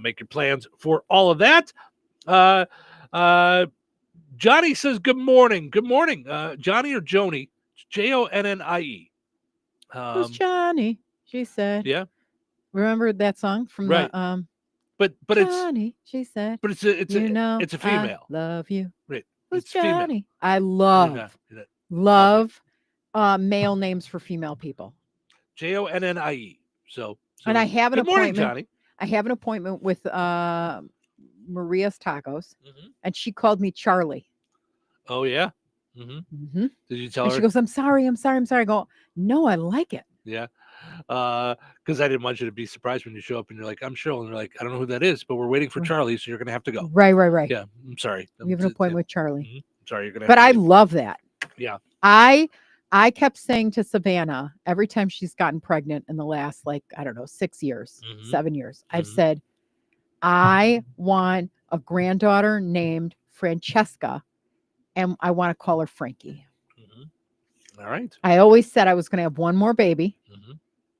Speaker 12: make your plans for all of that. Johnny says, good morning. Good morning. Johnny or Joni? Jonnie.
Speaker 1: Who's Johnny? She said.
Speaker 12: Yeah.
Speaker 1: Remember that song from
Speaker 12: right.
Speaker 1: the
Speaker 12: but
Speaker 1: Johnny, she said.
Speaker 12: But it's a female.
Speaker 1: I love you.
Speaker 12: Right.
Speaker 1: Who's
Speaker 12: it's
Speaker 1: Johnny?
Speaker 12: Female.
Speaker 1: I love male names for female people.
Speaker 12: Jonnie. So
Speaker 1: and I have an appointment.
Speaker 12: Morning, Johnny.
Speaker 1: I have an appointment with Maria's Tacos, and she called me Charlie.
Speaker 12: Oh yeah. Mm-hmm. Did you tell her?
Speaker 1: She goes, I'm sorry. I go, no, I like it.
Speaker 12: Yeah. Because I didn't want you to be surprised when you show up and you're like, I'm Cheryl. And they're like, I don't know who that is, but we're waiting for Charlie, so you're going to have to go.
Speaker 1: Right.
Speaker 12: Yeah, I'm sorry.
Speaker 1: You have an appointment with Charlie.
Speaker 12: Mm-hmm. Sorry, you're going to
Speaker 1: But I love that.
Speaker 12: Yeah.
Speaker 1: I kept saying to Savannah, every time she's gotten pregnant in the last, 6 years, 7 years, I've said, I want a granddaughter named Francesca, and I want to call her Frankie.
Speaker 12: All right.
Speaker 1: I always said I was going to have one more baby,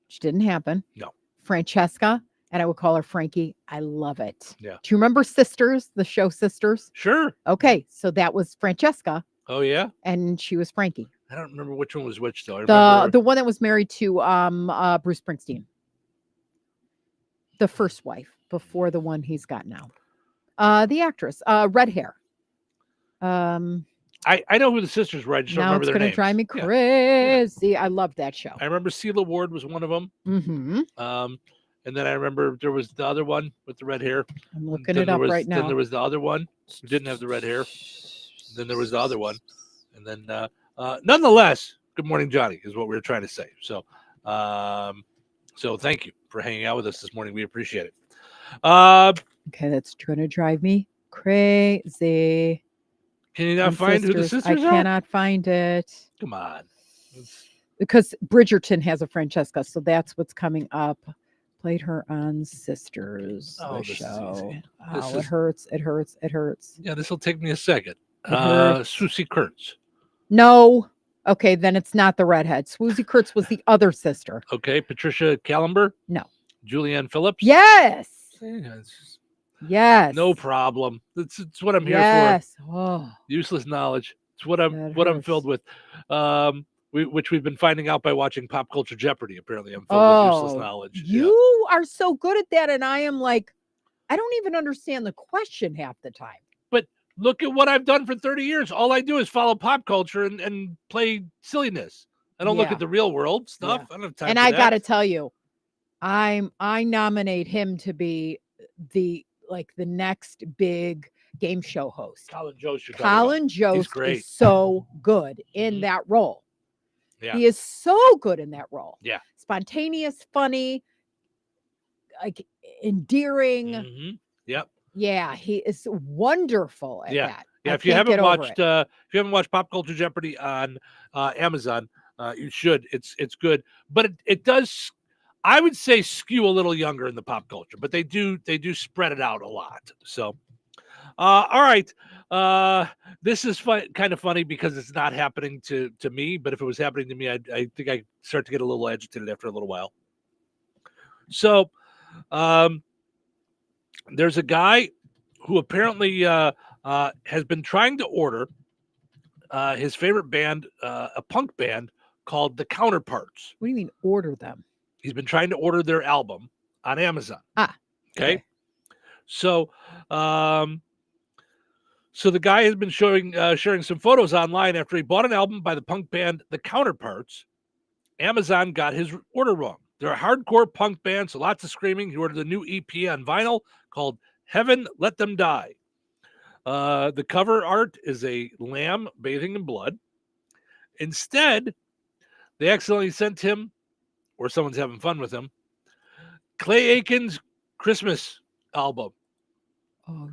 Speaker 1: which didn't happen.
Speaker 12: No.
Speaker 1: Francesca, and I would call her Frankie. I love it.
Speaker 12: Yeah.
Speaker 1: Do you remember Sisters, the show Sisters?
Speaker 12: Sure.
Speaker 1: Okay, so that was Francesca.
Speaker 12: Oh yeah.
Speaker 1: And she was Frankie.
Speaker 12: I don't remember which one was which though.
Speaker 1: The one that was married to Bruce Springsteen. The first wife before the one he's got now. The actress, red hair.
Speaker 12: I know who the sisters were. I just don't remember their names.
Speaker 1: Now it's going to drive me crazy.
Speaker 12: Yeah.
Speaker 1: I love that show.
Speaker 12: I remember Celia Ward was one of them. And then I remember there was the other one with the red hair.
Speaker 1: I'm looking it up right now.
Speaker 12: Then there was the other one who didn't have the red hair. Then there was the other one. And then nonetheless, good morning, Johnny, is what we were trying to say. So so thank you for hanging out with us this morning. We appreciate it.
Speaker 1: Okay, that's going to drive me crazy.
Speaker 12: Can you not find who the sisters are?
Speaker 1: I cannot find it.
Speaker 12: Come on.
Speaker 1: Because Bridgerton has a Francesca, so that's what's coming up. Played her on Sisters, the show. It hurts. It hurts. It hurts.
Speaker 12: Yeah, this will take me a second. Susie Kurtz.
Speaker 1: No. Okay, then it's not the redhead. Swoosie Kurtz was the other sister.
Speaker 12: Okay, Patricia Callenber?
Speaker 1: No.
Speaker 12: Julianne Phillips?
Speaker 1: Yes. Yes.
Speaker 12: No problem. It's what I'm here for.
Speaker 1: Oh.
Speaker 12: Useless knowledge. It's what I'm filled with. Which we've been finding out by watching Pop Culture Jeopardy. Apparently, I'm filled with useless knowledge.
Speaker 1: You are so good at that, and I am like, I don't even understand the question half the time.
Speaker 12: But look at what I've done for 30 years. All I do is follow pop culture and play silliness. I don't look at the real world stuff. I don't have time.
Speaker 1: And I got to tell you, I nominate him to be the next big game show host.
Speaker 12: Colin Jost.
Speaker 1: Colin Jost is so good in that role.
Speaker 12: Yeah.
Speaker 1: He is so good in that role.
Speaker 12: Yeah.
Speaker 1: Spontaneous, funny, like endearing.
Speaker 12: Yep.
Speaker 1: Yeah, he is wonderful at that.
Speaker 12: Yeah, if you haven't watched Pop Culture Jeopardy on Amazon, you should. It's good. But it does, I would say, skew a little younger in the pop culture, but they do spread it out a lot. So All right. This is kind of funny because it's not happening to me, but if it was happening to me, I think I start to get a little agitated after a little while. So, there's a guy who apparently has been trying to order his favorite band, a punk band called The Counterparts.
Speaker 1: What do you mean order them?
Speaker 12: He's been trying to order their album on Amazon. Okay. So, so the guy has been sharing some photos online after he bought an album by the punk band The Counterparts. Amazon got his order wrong. They're a hardcore punk band, so lots of screaming. He ordered a new EP on vinyl called Heaven Let Them Die. The cover art is a lamb bathing in blood. Instead, they accidentally sent him, or someone's having fun with him, Clay Aiken's Christmas album.
Speaker 1: Oh,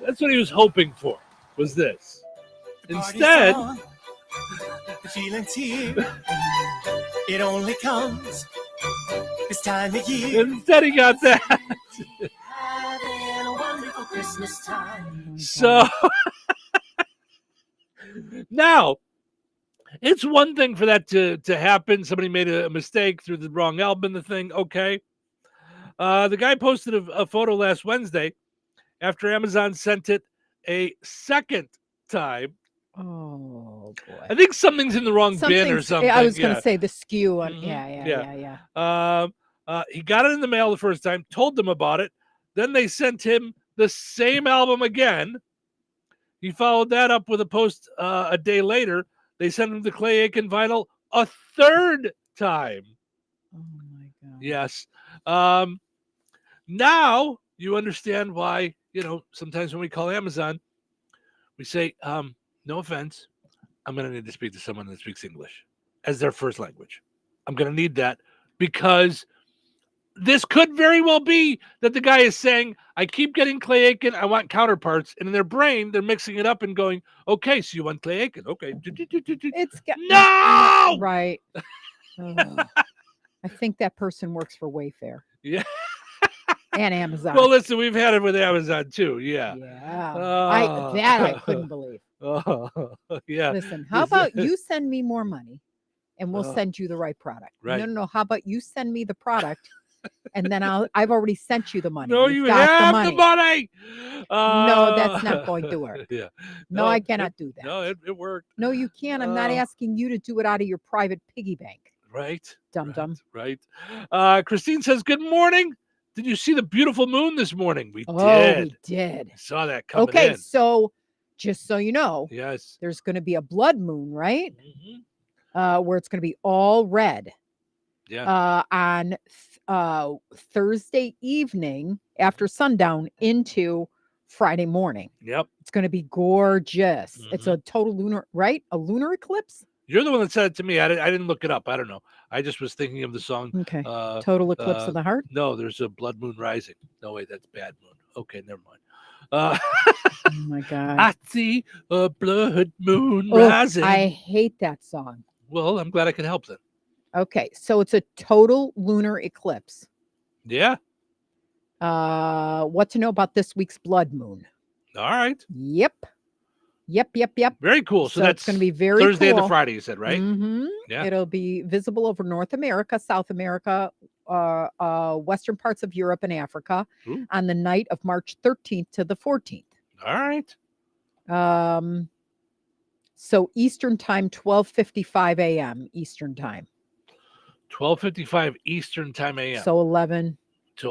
Speaker 12: That's what he was hoping for, was this. Instead,
Speaker 21: the feeling's here. It only comes this time of year.
Speaker 12: Instead, he got that.
Speaker 21: Having a wonderful Christmas time.
Speaker 12: So now, it's one thing for that to happen. Somebody made a mistake through the wrong album, the thing. Okay. The guy posted a photo last Wednesday after Amazon sent it a second time.
Speaker 1: Oh boy!
Speaker 12: I think something's in the wrong bin or something.
Speaker 1: I was going to say the skew on. Yeah.
Speaker 12: He got it in the mail the first time, told them about it. Then they sent him the same album again. He followed that up with a post a day later. They sent him the Clay Aiken vinyl a third time.
Speaker 1: Oh my God!
Speaker 12: Yes. Now you understand why, sometimes when we call Amazon, we say, no offense, I'm going to need to speak to someone that speaks English as their first language. I'm going to need that because this could very well be that the guy is saying, I keep getting Clay Aiken, I want Counterparts. And in their brain, they're mixing it up and going, okay, so you want Clay Aiken. Okay. No!
Speaker 1: Right. I think that person works for Wayfair.
Speaker 12: Yeah.
Speaker 1: And Amazon.
Speaker 12: Well, listen, we've had it with Amazon too. Yeah.
Speaker 1: I couldn't believe.
Speaker 12: Yeah.
Speaker 1: Listen, how about you send me more money and we'll send you the right product?
Speaker 12: Right.
Speaker 1: No. How about you send me the product and then I've already sent you the money.
Speaker 12: No,
Speaker 1: You've
Speaker 12: you have the money.
Speaker 1: No, that's not going to work.
Speaker 12: Yeah.
Speaker 1: No, I cannot do that.
Speaker 12: No, it worked.
Speaker 1: No, you can't. I'm not asking you to do it out of your private piggy bank.
Speaker 12: Right.
Speaker 1: Dum-dum.
Speaker 12: Right. Christine says, good morning. Did you see the beautiful moon this morning? We
Speaker 1: did.
Speaker 12: Saw that coming
Speaker 1: Okay,
Speaker 12: in.
Speaker 1: so just so you know,
Speaker 12: yes,
Speaker 1: there's going to be a blood moon, right?
Speaker 12: Mm-hmm.
Speaker 1: Where it's going to be all red.
Speaker 12: Yeah.
Speaker 1: On Thursday evening after sundown into Friday morning.
Speaker 12: Yep.
Speaker 1: It's going to be gorgeous. It's a total lunar, right? A lunar eclipse.
Speaker 12: You're the one that said it to me. I didn't look it up. I don't know. I just was thinking of the song.
Speaker 1: Okay. Total eclipse of the heart.
Speaker 12: No, there's a blood moon rising. No, wait, that's bad moon. Okay, never mind.
Speaker 1: Oh my God.
Speaker 12: I see a blood moon rising.
Speaker 1: I hate that song.
Speaker 12: Well, I'm glad I could help then.
Speaker 1: Okay, so it's a total lunar eclipse.
Speaker 12: Yeah.
Speaker 1: What to know about this week's blood moon?
Speaker 12: All right.
Speaker 1: Yep.
Speaker 12: Very cool. So that's
Speaker 1: going to be very
Speaker 12: Thursday
Speaker 1: cool.
Speaker 12: into Friday, you said, right?
Speaker 1: Mm-hmm.
Speaker 12: Yeah.
Speaker 1: It'll be visible over North America, South America, western parts of Europe and Africa on the night of March 13th to the 14th.
Speaker 12: All right.
Speaker 1: So Eastern time, 12:55 a.m. Eastern time.
Speaker 12: 12:55 Eastern time a.m.
Speaker 1: So 11.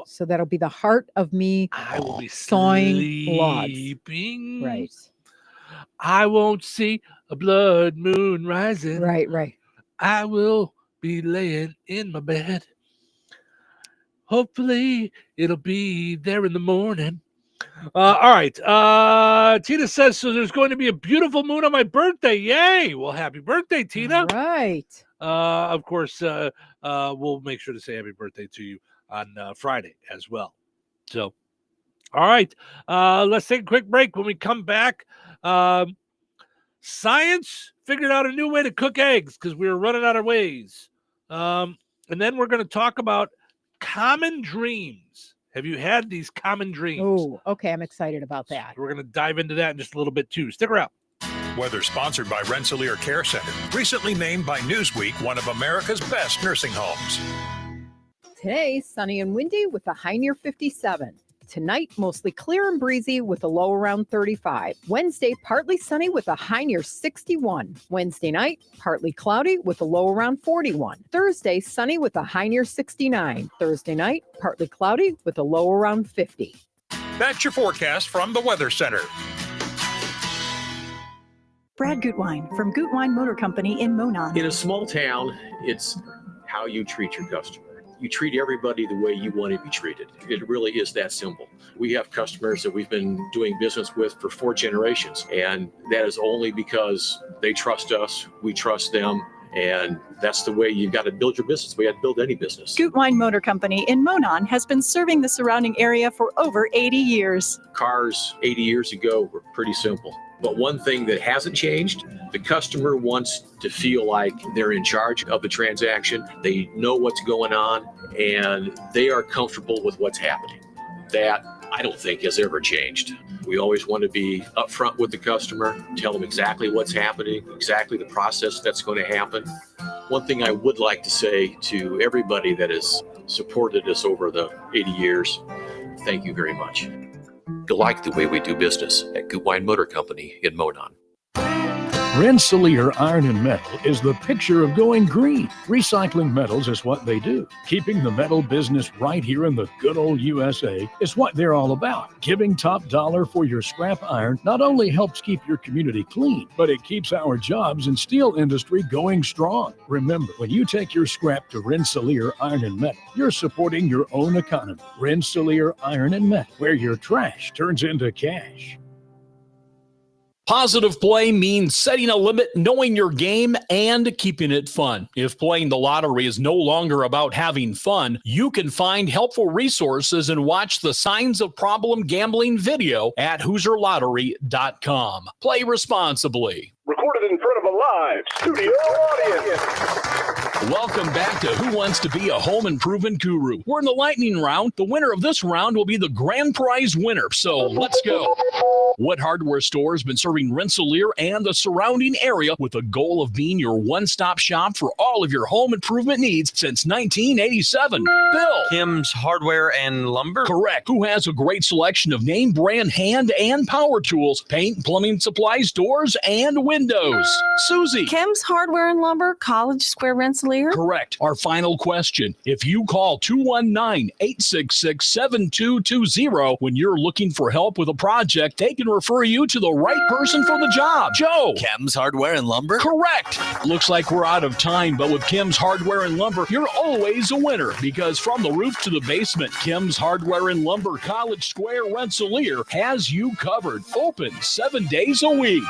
Speaker 1: So that'll be the heart of me.
Speaker 12: I will be
Speaker 1: sawing logs.
Speaker 12: sleeping.
Speaker 1: Right.
Speaker 12: I won't see a blood moon rising.
Speaker 1: Right.
Speaker 12: I will be laying in my bed. Hopefully it'll be there in the morning. All right. Tina says, so there's going to be a beautiful moon on my birthday. Yay. Well, happy birthday, Tina.
Speaker 1: Right.
Speaker 12: Of course, we'll make sure to say happy birthday to you on Friday as well. So, all right. Let's take a quick break. When we come back, Science figured out a new way to cook eggs because we were running out of ways. And then we're going to talk about common dreams. Have you had these common dreams?
Speaker 1: Oh, okay. I'm excited about that.
Speaker 12: We're going to dive into that in just a little bit too. Stick around.
Speaker 3: Weather sponsored by Rensselaer Care Center, recently named by Newsweek one of America's best nursing homes.
Speaker 1: Today, sunny and windy with a high near 57. Tonight, mostly clear and breezy with a low around 35. Wednesday, partly sunny with a high near 61. Wednesday night, partly cloudy with a low around 41. Thursday, sunny with a high near 69. Thursday night, partly cloudy with a low around 50.
Speaker 3: That's your forecast from the Weather Center.
Speaker 7: Brad Gutwein from Gutwein Motor Company in Monon.
Speaker 10: In a small town, it's how you treat your customer. You treat everybody the way you want to be treated. It really is that simple. We have customers that we've been doing business with for 4 generations, and that is only because they trust us, we trust them, and that's the way you've got to build your business. We have to build any business.
Speaker 7: Gutwein Motor Company in Monon has been serving the surrounding area for over 80 years.
Speaker 10: Cars 80 years ago were pretty simple. But one thing that hasn't changed, the customer wants to feel like they're in charge of the transaction. They know what's going on and they are comfortable with what's happening. That I don't think has ever changed. We always want to be upfront with the customer, tell them exactly what's happening, exactly the process that's going to happen. One thing I would like to say to everybody that has supported us over the 80 years, thank you very much. You like the way we do business at Gutwein Motor Company in Monon.
Speaker 11: Rensselaer Iron and Metal is the picture of going green. Recycling metals is what they do. Keeping the metal business right here in the good old USA is what they're all about. Giving top dollar for your scrap iron not only helps keep your community clean, but it keeps our jobs and steel industry going strong. Remember, when you take your scrap to Rensselaer Iron and Metal, you're supporting your own economy. Rensselaer Iron and Metal, where your trash turns into cash.
Speaker 14: Positive play means setting a limit, knowing your game, and keeping it fun. If playing the lottery is no longer about having fun, you can find helpful resources and watch the Signs of Problem Gambling video at HoosierLottery.com. Play responsibly.
Speaker 15: Recorded in front of a live studio audience.
Speaker 14: Welcome back to Who Wants to Be a Home Improvement Guru. We're in the lightning round. The winner of this round will be the grand prize winner. So let's go. What hardware store has been serving Rensselaer and the surrounding area with the goal of being your one-stop shop for all of your home improvement needs since 1987? Bill.
Speaker 16: Kim's Hardware and Lumber.
Speaker 14: Correct. Who has a great selection of name brand hand and power tools, paint, plumbing supplies, doors, and windows? Susie.
Speaker 17: Kim's Hardware and Lumber, College Square, Rensselaer.
Speaker 14: Correct. Our final question. If you call 219-866-7220 when you're looking for help with a project, they can refer you to the right person for the job. Joe.
Speaker 16: Kim's Hardware and Lumber.
Speaker 14: Correct. Looks like we're out of time, but with Kim's Hardware and Lumber, you're always a winner because from the roof to the basement, Kim's Hardware and Lumber, College Square, Rensselaer has you covered. Open 7 days a week.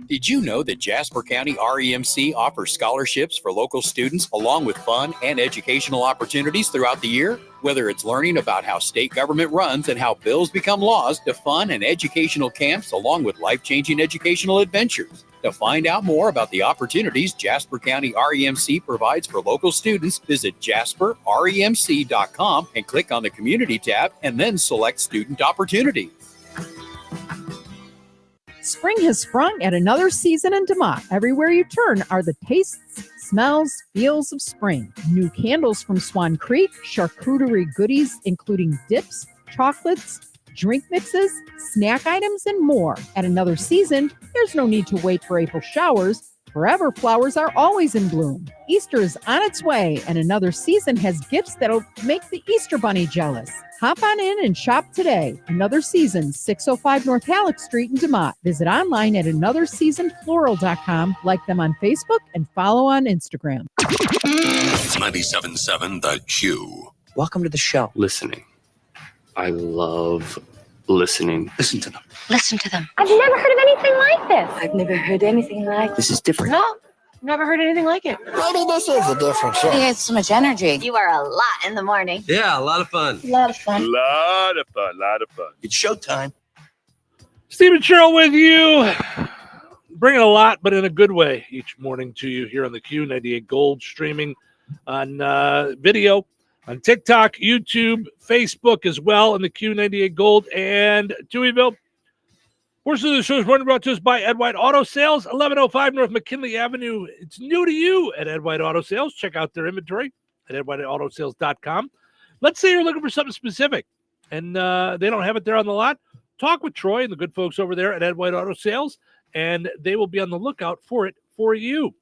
Speaker 28: Did you know that Jasper County REMC offers scholarships for local students along with fun and educational opportunities throughout the year? Whether it's learning about how state government runs and how bills become laws, to fun and educational camps along with life-changing educational adventures. To find out more about the opportunities Jasper County REMC provides for local students, visit jasperremc.com and click on the Community tab and then select Student Opportunity.
Speaker 1: Spring has sprung at another season in DeMotte. Everywhere you turn are the tastes, smells, feels of spring. New candles from Swan Creek, charcuterie goodies including dips, chocolates, drink mixes, snack items, and more. At another season, there's no need to wait for April showers. Forever flowers are always in bloom. Easter is on its way, and another season has gifts that'll make the Easter Bunny jealous. Hop on in and shop today. Another Season, 605 North Halleck Street in DeMotte. Visit online at anotherseasonfloral.com. Like them on Facebook and follow on Instagram.
Speaker 19: 97.7 The Q.
Speaker 18: Welcome to the show.
Speaker 23: Listening. I love listening.
Speaker 18: Listen to them.
Speaker 8: Listen to them. I've never heard of anything like this.
Speaker 18: I've never heard anything like this. Is different.
Speaker 8: No, never heard anything like it.
Speaker 18: Maybe this is a different show.
Speaker 8: He has so much energy. You are a lot in the morning.
Speaker 23: Yeah, a lot of fun.
Speaker 8: A lot of fun.
Speaker 23: Lot of fun.
Speaker 18: It's showtime.
Speaker 12: Steve and Cheryl with you. Bringing a lot, but in a good way, each morning to you here on the Q98 Gold, streaming on video on TikTok, YouTube, Facebook as well, in the Q98 Gold and Touhyville. Portion of the show is brought to us by Ed White Auto Sales, 1105 North McKinley Avenue. It's new to you at Ed White Auto Sales. Check out their inventory at edwhiteautosales.com. Let's say you're looking for something specific and they don't have it there on the lot. Talk with Troy and the good folks over there at Ed White Auto Sales, and they will be on the lookout for it for you.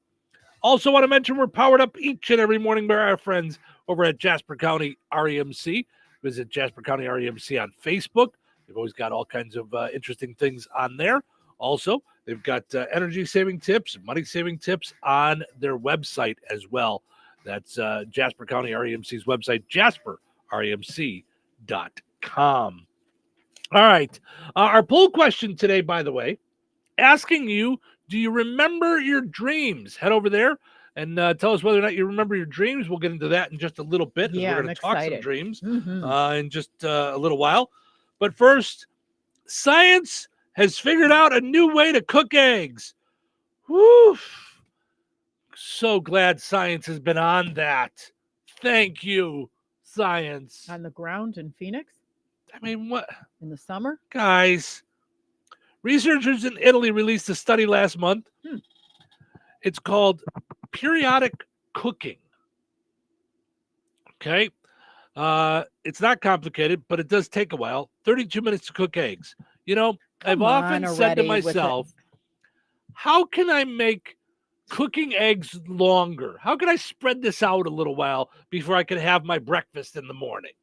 Speaker 12: Also want to mention we're powered up each and every morning by our friends over at Jasper County REMC. Visit Jasper County REMC on Facebook. They've always got all kinds of interesting things on there. Also, they've got energy-saving tips, money-saving tips on their website as well. That's Jasper County REMC's website, jasperremc.com. All right. Our poll question today, by the way, asking you, do you remember your dreams? Head over there and tell us whether or not you remember your dreams. We'll get into that in just a little bit.
Speaker 1: Yeah,
Speaker 12: we're going to talk some dreams
Speaker 1: Mm-hmm.
Speaker 12: in just a little while. But first, science has figured out a new way to cook eggs. Woo! So glad science has been on that. Thank you, science.
Speaker 1: On the ground in Phoenix?
Speaker 12: I mean, what?
Speaker 1: In the summer?
Speaker 12: Guys, researchers in Italy released a study last month. It's called periodic cooking. Okay? It's not complicated, but it does take a while. 32 minutes to cook eggs. You know, I've often said to myself, how can I make cooking eggs longer? How can I spread this out a little while before I can have my breakfast in the morning?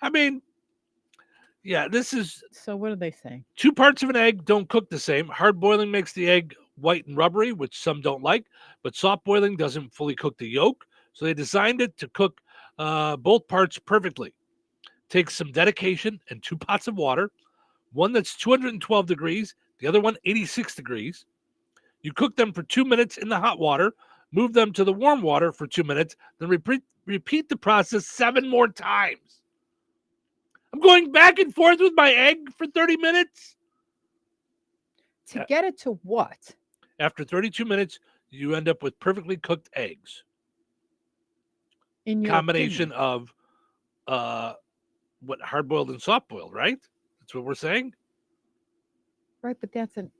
Speaker 12: I mean, yeah, this is...
Speaker 1: So what are they saying?
Speaker 12: 2 parts of an egg don't cook the same. Hard boiling makes the egg white and rubbery, which some don't like, but soft boiling doesn't fully cook the yolk. So they designed it to cook both parts perfectly. Takes some dedication and 2 pots of water, one that's 212 degrees, the other one 86 degrees. You cook them for 2 minutes in the hot water, move them to the warm water for 2 minutes, then repeat the process 7 more times. I'm going back and forth with my egg for 30 minutes.
Speaker 1: To get it to what?
Speaker 12: After 32 minutes, you end up with perfectly cooked eggs.
Speaker 1: In your
Speaker 12: combination
Speaker 1: opinion.
Speaker 12: of what hard-boiled and soft-boiled, right? That's what we're saying.
Speaker 1: Right, but that's an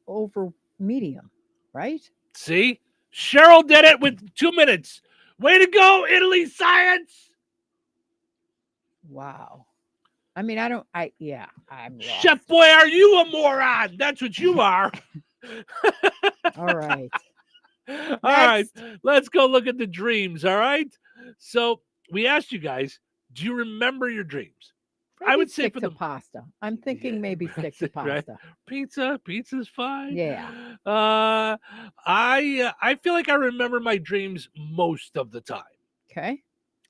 Speaker 1: over medium, right?
Speaker 12: See? Cheryl did it with 2 minutes. Way to go, Italy science!
Speaker 1: Wow. I mean, I'm lost.
Speaker 12: Chef boy, are you a moron? That's what you are.
Speaker 1: All right.
Speaker 12: All right. Let's go look at the dreams, all right? So we asked you guys, do you remember your dreams?
Speaker 1: Maybe
Speaker 12: I would say
Speaker 1: stick
Speaker 12: for
Speaker 1: to
Speaker 12: the
Speaker 1: pasta. I'm thinking maybe stick to pasta.
Speaker 12: Right? Pizza's fine.
Speaker 1: Yeah.
Speaker 12: I feel like I remember my dreams most of the time.
Speaker 1: Okay.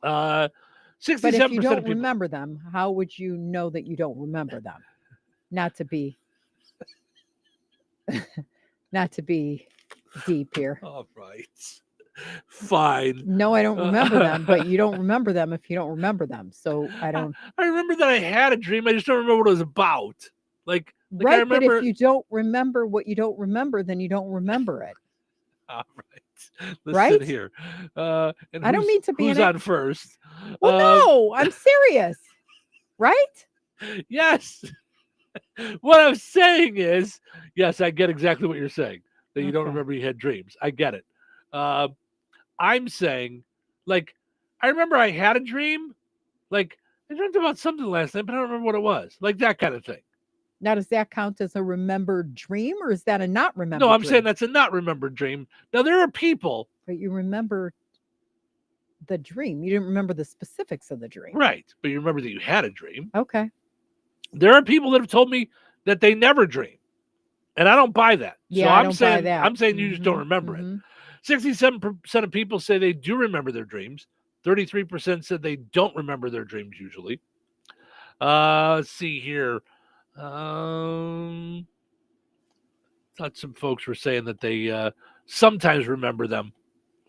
Speaker 12: 67%
Speaker 1: But if you
Speaker 12: of
Speaker 1: don't
Speaker 12: people
Speaker 1: remember them, how would you know that you don't remember them? Not to be deep here.
Speaker 12: All right. Fine.
Speaker 1: No, I don't remember them, but you don't remember them if you don't remember them. So I don't.
Speaker 12: I remember that I had a dream. I just don't remember what it was about. Like
Speaker 1: Right,
Speaker 12: I remember.
Speaker 1: but if you don't remember what you don't remember, then you don't remember it.
Speaker 12: All right. Let's
Speaker 1: Right?
Speaker 12: sit here. And
Speaker 1: I don't mean to be
Speaker 12: who's
Speaker 1: an-
Speaker 12: on first?
Speaker 1: Well, no, I'm serious. Right?
Speaker 12: Yes. What I'm saying is, yes, I get exactly what you're saying. That you don't
Speaker 1: Okay.
Speaker 12: remember you had dreams. I get it. I'm saying, like, I remember I had a dream. Like, I dreamt about something last night, but I don't remember what it was. Like that kind of thing.
Speaker 1: Now, does that count as a remembered dream, or is that a not remembered?
Speaker 12: No, I'm
Speaker 1: dream?
Speaker 12: saying that's a not remembered dream. Now, there are people.
Speaker 1: But you remember the dream. You didn't remember the specifics of the dream.
Speaker 12: Right. But you remember that you had a dream.
Speaker 1: Okay.
Speaker 12: There are people that have told me that they never dream. And I don't buy that.
Speaker 1: Yeah,
Speaker 12: so
Speaker 1: I
Speaker 12: I'm
Speaker 1: don't buy
Speaker 12: saying
Speaker 1: that.
Speaker 12: I'm saying you just don't remember it. 67% of people say they do remember their dreams. 33% said they don't remember their dreams usually. Let's see here. Thought some folks were saying that they sometimes remember them,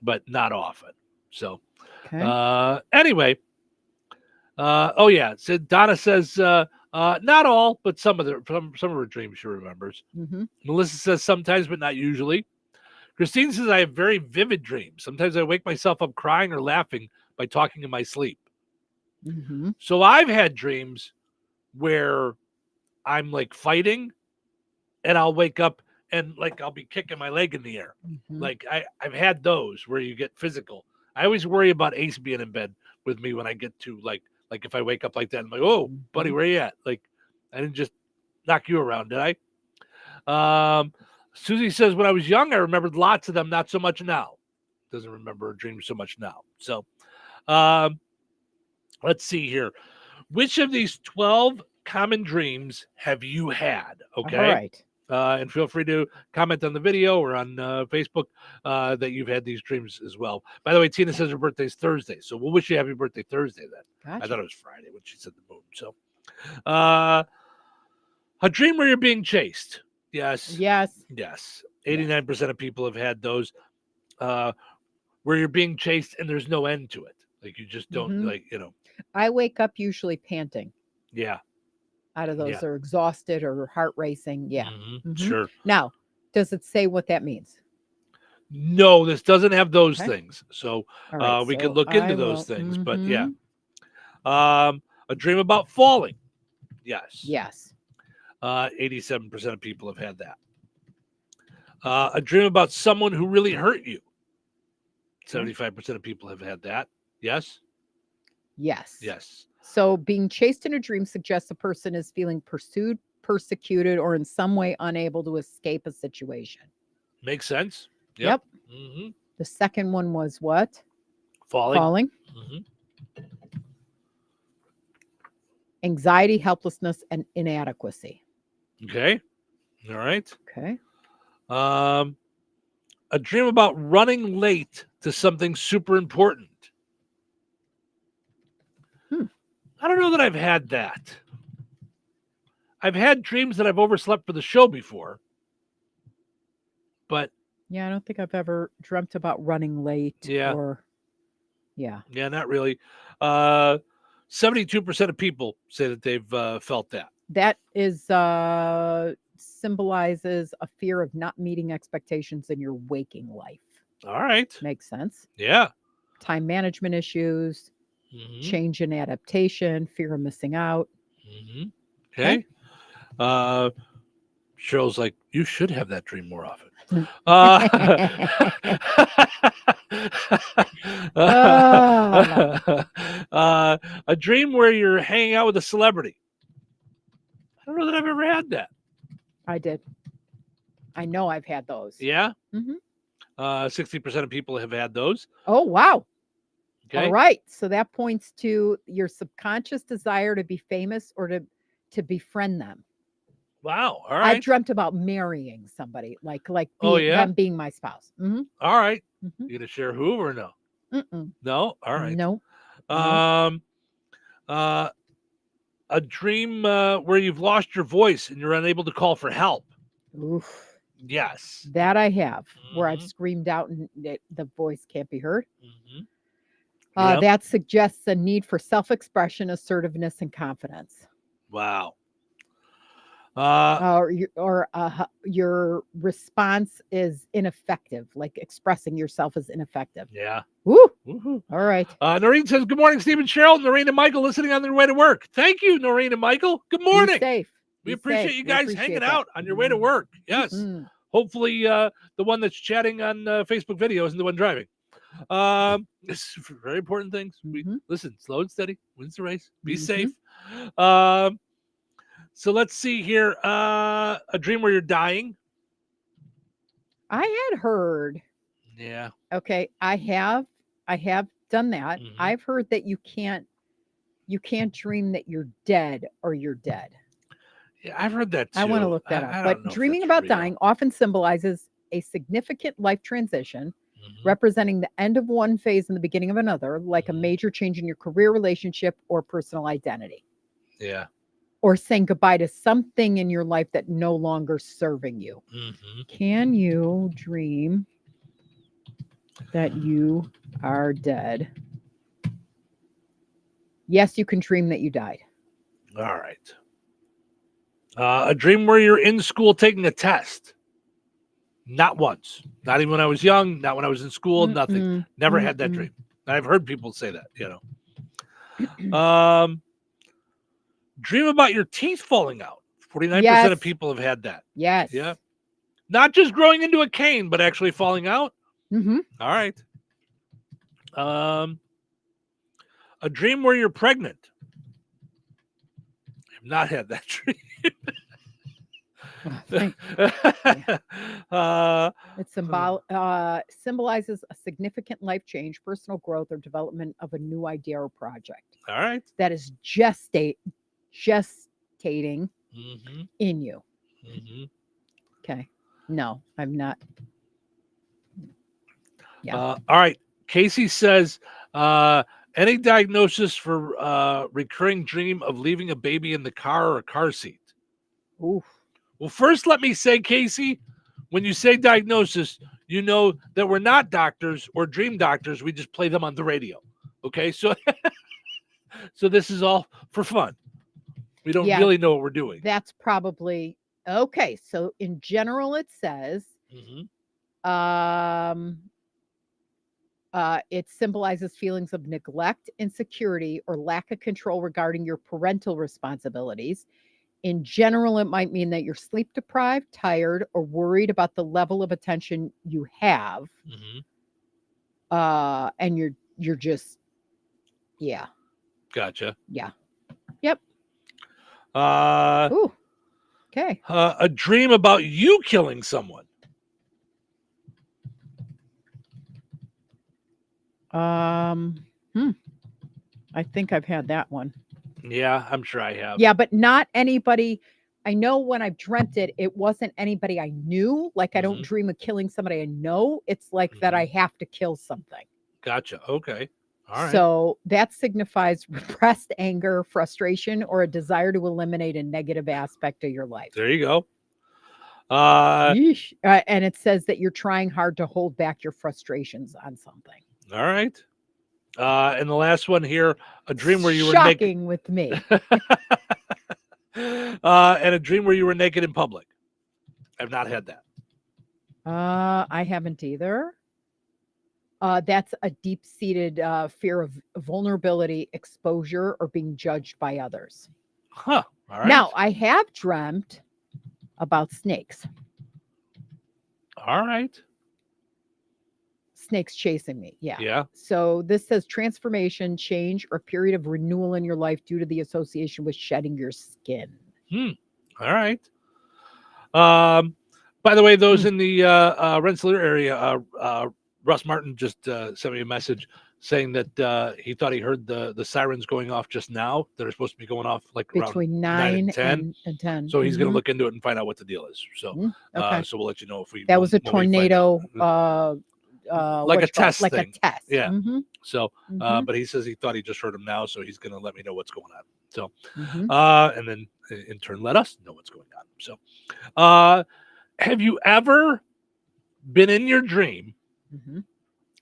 Speaker 12: but not often. So anyway. Oh yeah. So Donna says Not all, but some of her dreams she remembers.
Speaker 1: Mm-hmm.
Speaker 12: Melissa says sometimes, but not usually. Christine says I have very vivid dreams. Sometimes I wake myself up crying or laughing by talking in my sleep.
Speaker 1: Mm-hmm.
Speaker 12: So I've had dreams where I'm like fighting, and I'll wake up and like I'll be kicking my leg in the air.
Speaker 1: Mm-hmm.
Speaker 12: Like I've had those where you get physical. I always worry about Ace being in bed with me when I get to like if I wake up like that, I'm like, oh, buddy, where you at? Like, I didn't just knock you around, did I? Susie says, when I was young, I remembered lots of them, not so much now. Doesn't remember her dreams so much now. So let's see here. Which of these 12 common dreams have you had? Okay.
Speaker 1: All right.
Speaker 12: And feel free to comment on the video or on Facebook that you've had these dreams as well. By the way, Tina says her birthday's Thursday, so we'll wish you happy birthday Thursday then.
Speaker 1: Gotcha.
Speaker 12: I thought it was Friday when she said the moon. So, a dream where you're being chased. Yes.
Speaker 1: Yes.
Speaker 12: Yes. 89% of people have had those where you're being chased and there's no end to it. Like you just don't
Speaker 1: I wake up usually panting.
Speaker 12: Yeah.
Speaker 1: Out of those are exhausted or heart racing. Yeah.
Speaker 12: Mm-hmm. Sure.
Speaker 1: Now, does it say what that means?
Speaker 12: No, this doesn't have those things. So
Speaker 1: right,
Speaker 12: we
Speaker 1: so
Speaker 12: could look into
Speaker 1: I
Speaker 12: those
Speaker 1: will-
Speaker 12: things. But yeah. A dream about falling. Yes.
Speaker 1: Yes.
Speaker 12: 87% of people have had that. A dream about someone who really hurt you. 75% of people have had that. Yes.
Speaker 1: Yes.
Speaker 12: Yes.
Speaker 1: So being chased in a dream suggests a person is feeling pursued, persecuted, or in some way unable to escape a situation.
Speaker 12: Makes sense.
Speaker 1: Yep.
Speaker 12: Mm-hmm.
Speaker 1: The second one was what?
Speaker 12: Falling.
Speaker 1: Mm-hmm. Anxiety, helplessness, and inadequacy.
Speaker 12: Okay. All right.
Speaker 1: Okay.
Speaker 12: A dream about running late to something super important. I don't know that I've had that. I've had dreams that I've overslept for the show before. But
Speaker 1: yeah, I don't think I've ever dreamt about running late.
Speaker 12: Yeah.
Speaker 1: Yeah,
Speaker 12: not really. 72% of people say that they've felt that.
Speaker 1: That is symbolizes a fear of not meeting expectations in your waking life.
Speaker 12: All right.
Speaker 1: Makes sense.
Speaker 12: Yeah.
Speaker 1: Time management issues, change in adaptation, fear of missing out.
Speaker 12: Okay. Cheryl's like, you should have that dream more often. A dream where you're hanging out with a celebrity. I don't know that I've ever had that.
Speaker 1: I did. I know I've had those.
Speaker 12: Yeah.
Speaker 1: Mm-hmm.
Speaker 12: 60% of people have had those.
Speaker 1: Oh, wow.
Speaker 12: Okay.
Speaker 1: All right. So that points to your subconscious desire to be famous or to befriend them.
Speaker 12: Wow. All right.
Speaker 1: I dreamt about marrying somebody, like them being my spouse. Mm-hmm.
Speaker 12: All right. You gonna share who or no?
Speaker 1: Mm-mm.
Speaker 12: No. All right.
Speaker 1: No.
Speaker 12: A dream where you've lost your voice and you're unable to call for help.
Speaker 1: Oof.
Speaker 12: Yes.
Speaker 1: That I have, where I've screamed out and the voice can't be heard. That suggests a need for self-expression, assertiveness, and confidence.
Speaker 12: Wow.
Speaker 1: Your response is ineffective, like expressing yourself is ineffective.
Speaker 12: Yeah.
Speaker 1: Woo.
Speaker 12: Woo-hoo.
Speaker 1: All right.
Speaker 12: Noreen says, good morning, Steve and Cheryl. Noreen and Michael listening on their way to work. Thank you, Noreen and Michael. Good morning.
Speaker 1: Be safe.
Speaker 12: We appreciate you guys hanging out on your way to work. Yes. Hopefully the one that's chatting on Facebook video isn't the one driving. It's very important things. Listen, slow and steady wins the race. Be safe. So let's see here. A dream where you're dying.
Speaker 1: I had heard.
Speaker 12: Yeah.
Speaker 1: Okay. I have done that. I've heard that you can't dream that you're dead or you're dead.
Speaker 12: Yeah, I've heard that too.
Speaker 1: I want to look that up.
Speaker 12: I don't
Speaker 1: But
Speaker 12: know if
Speaker 1: dreaming
Speaker 12: that's
Speaker 1: about
Speaker 12: real.
Speaker 1: dying often symbolizes a significant life transition, representing the end of one phase and the beginning of another, like a major change in your career, relationship, or personal identity.
Speaker 12: Yeah.
Speaker 1: Or saying goodbye to something in your life that no longer serving you. Can you dream that you are dead? Yes, you can dream that you died.
Speaker 12: All right. A dream where you're in school taking a test. Not once. Not even when I was young. Not when I was in school. Nothing. Never had that dream. I've heard people say that, Dream about your teeth falling out. 49% of people have had that.
Speaker 1: Yes.
Speaker 12: Yeah. Not just growing into a cane, but actually falling out.
Speaker 1: Mm-hmm.
Speaker 12: All right. A dream where you're pregnant. I've not had that dream.
Speaker 1: It symbolizes a significant life change, personal growth, or development of a new idea or project.
Speaker 12: All right.
Speaker 1: That is gestating
Speaker 12: Mm-hmm.
Speaker 1: in you.
Speaker 12: Mm-hmm.
Speaker 1: Okay. No, I'm not. Yeah.
Speaker 12: All right. Casey says, any diagnosis for recurring dream of leaving a baby in the car or a car seat?
Speaker 1: Oof.
Speaker 12: Well, first, let me say, Casey, when you say diagnosis, you know that we're not doctors or dream doctors. We just play them on the radio. Okay. So, so this is all for fun. We don't really know what we're doing.
Speaker 1: That's probably okay. So in general, it says, it symbolizes feelings of neglect, insecurity, or lack of control regarding your parental responsibilities. In general, it might mean that you're sleep deprived, tired, or worried about the level of attention you have. And you're just, yeah.
Speaker 12: Gotcha.
Speaker 1: Yeah. Yep.
Speaker 12: Ooh.
Speaker 1: Okay.
Speaker 12: A dream about you killing someone.
Speaker 1: I think I've had that one.
Speaker 12: Yeah, I'm sure I have.
Speaker 1: Yeah, but not anybody. I know when I've dreamt it, it wasn't anybody I knew. Like I don't dream of killing somebody I know. It's like that I have to kill something.
Speaker 12: Gotcha. Okay. All right.
Speaker 1: So that signifies repressed anger, frustration, or a desire to eliminate a negative aspect of your life.
Speaker 12: There you go.
Speaker 1: And it says that you're trying hard to hold back your frustrations on something.
Speaker 12: All right. And the last one here, a dream where you were
Speaker 1: shocking with me.
Speaker 12: And a dream where you were naked in public. I've not had that.
Speaker 1: I haven't either. That's a deep-seated fear of vulnerability, exposure, or being judged by others.
Speaker 12: Huh. All right.
Speaker 1: Now, I have dreamt about snakes.
Speaker 12: All right.
Speaker 1: Snakes chasing me. Yeah.
Speaker 12: Yeah.
Speaker 1: So this says transformation, change, or period of renewal in your life due to the association with shedding your skin.
Speaker 12: All right. By the way, those in the Rensselaer area, Russ Martin just sent me a message saying that he thought he heard the sirens going off just now. That are supposed to be going off like
Speaker 1: between
Speaker 12: around
Speaker 1: 9 and 10.
Speaker 12: So he's going to look into it and find out what the deal is. So,
Speaker 1: okay.
Speaker 12: So we'll let you know if we.
Speaker 1: That was a tornado.
Speaker 12: Like a test
Speaker 1: like
Speaker 12: thing.
Speaker 1: a test.
Speaker 12: Yeah. So, but he says he thought he just heard him now, so he's going to let me know what's going on. So, and then in turn, let us know what's going on. So, have you ever been in your dream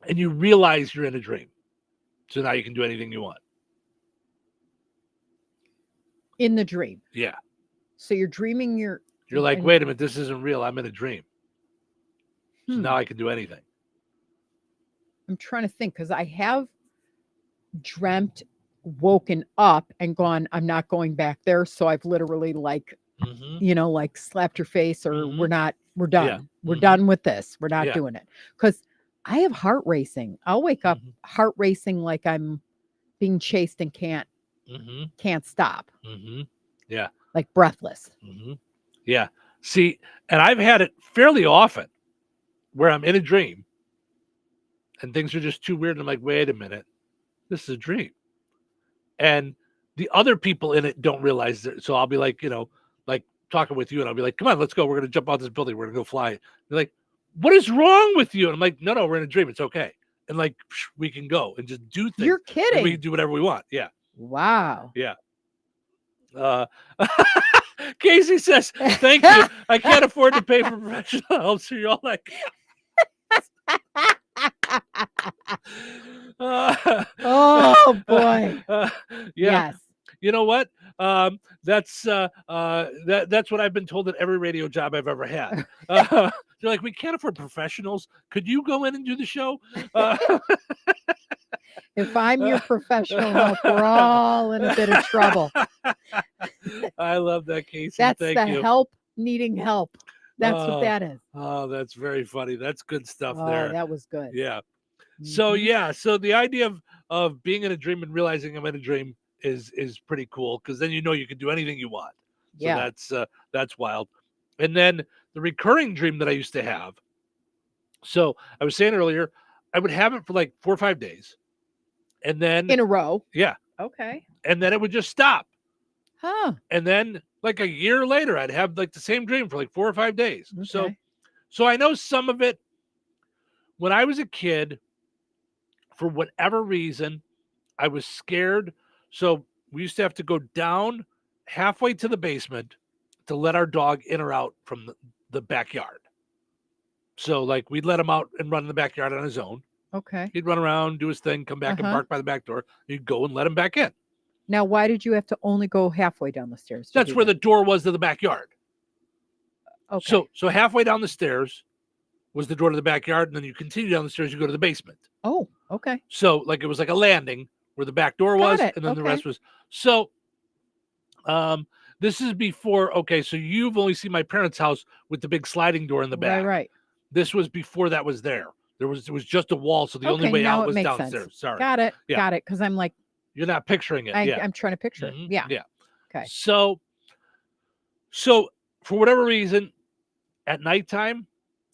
Speaker 12: and you realize you're in a dream? So now you can do anything you want.
Speaker 1: In the dream.
Speaker 12: Yeah.
Speaker 1: So you're dreaming
Speaker 12: You're like, wait a minute, this isn't real. I'm in a dream. So now I can do anything.
Speaker 1: I'm trying to think because I have dreamt, woken up and gone, I'm not going back there. So I've literally like, like slapped your face or we're done.
Speaker 12: Yeah.
Speaker 1: We're done with this. We're not doing it. Because I have heart racing. I'll wake up heart racing like I'm being chased and can't stop.
Speaker 12: Yeah.
Speaker 1: Like breathless.
Speaker 12: Yeah. See, and I've had it fairly often where I'm in a dream and things are just too weird. And I'm like, wait a minute, this is a dream. And the other people in it don't realize that. So I'll be like, like talking with you and I'll be like, come on, let's go. We're going to jump out this building. We're going to go fly. They're like, what is wrong with you? And I'm like, no, we're in a dream. It's okay. And like, we can go and just do things.
Speaker 1: You're kidding.
Speaker 12: We can do whatever we want. Yeah.
Speaker 1: Wow.
Speaker 12: Yeah. Casey says, thank you. I can't afford to pay for professional help. So you're all like,
Speaker 1: oh boy.
Speaker 12: Yeah.
Speaker 1: Yes.
Speaker 12: You know what? That's what I've been told at every radio job I've ever had. They're like, we can't afford professionals. Could you go in and do the show?
Speaker 1: If I'm your professional help, we're all in a bit of trouble.
Speaker 12: I love that, Casey.
Speaker 1: That's
Speaker 12: Thank
Speaker 1: the
Speaker 12: you.
Speaker 1: help needing help. That's what that is.
Speaker 12: Oh, that's very funny. That's good stuff
Speaker 1: Oh,
Speaker 12: there.
Speaker 1: that was good.
Speaker 12: Yeah. So so the idea of being in a dream and realizing I'm in a dream is pretty cool, because then you know you can do anything you want. So
Speaker 1: Yeah.
Speaker 12: that's wild. And then the recurring dream that I used to have. So I was saying earlier, I would have it for like 4 or 5 days. And then
Speaker 1: In a row.
Speaker 12: yeah.
Speaker 1: Okay.
Speaker 12: And then it would just stop.
Speaker 1: Huh.
Speaker 12: And then like a year later, I'd have like the same dream for like 4 or 5 days.
Speaker 1: Okay.
Speaker 12: So I know some of it. When I was a kid, for whatever reason, I was scared. So we used to have to go down halfway to the basement to let our dog in or out from the backyard. So like we'd let him out and run in the backyard on his own.
Speaker 1: Okay.
Speaker 12: He'd run around, do his thing, come back and bark by the back door. You'd go and let him back in.
Speaker 1: Now, why did you have to only go halfway down the stairs?
Speaker 12: That's where the door was to the backyard.
Speaker 1: Okay.
Speaker 12: So halfway down the stairs was the door to the backyard, and then you continue down the stairs, you go to the basement.
Speaker 1: Oh, okay.
Speaker 12: So like it was like a landing where the back door was,
Speaker 1: Got it.
Speaker 12: and then the
Speaker 1: Okay.
Speaker 12: rest was. So this is before, okay, so you've only seen my parents' house with the big sliding door in the back.
Speaker 1: Right.
Speaker 12: This was before that was there. It was just a wall, so the only
Speaker 1: Okay,
Speaker 12: way
Speaker 1: now
Speaker 12: out
Speaker 1: it
Speaker 12: was
Speaker 1: makes
Speaker 12: downstairs.
Speaker 1: sense.
Speaker 12: Sorry.
Speaker 1: Got it.
Speaker 12: Yeah.
Speaker 1: Got it. Because I'm like,
Speaker 12: You're not picturing it. Yeah.
Speaker 1: I'm trying to picture it.
Speaker 12: Mhm.
Speaker 1: Yeah.
Speaker 12: Yeah.
Speaker 1: Okay.
Speaker 12: So for whatever reason, at nighttime,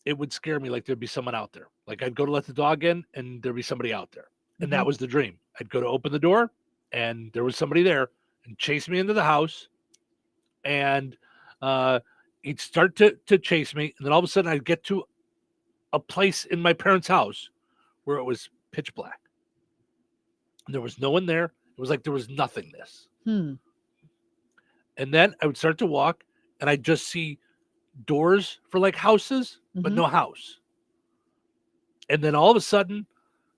Speaker 12: it would scare me like there'd be someone out there. Like I'd go to let the dog in and there'd be somebody out there. And that was the dream. I'd go to open the door and there was somebody there and chase me into the house. And he'd start to chase me. And then all of a sudden I'd get to a place in my parents' house where it was pitch black. And there was no one there. It was like there was nothingness.
Speaker 1: Hmm.
Speaker 12: And then I would start to walk and I'd just see doors for like houses, but no house. And then all of a sudden,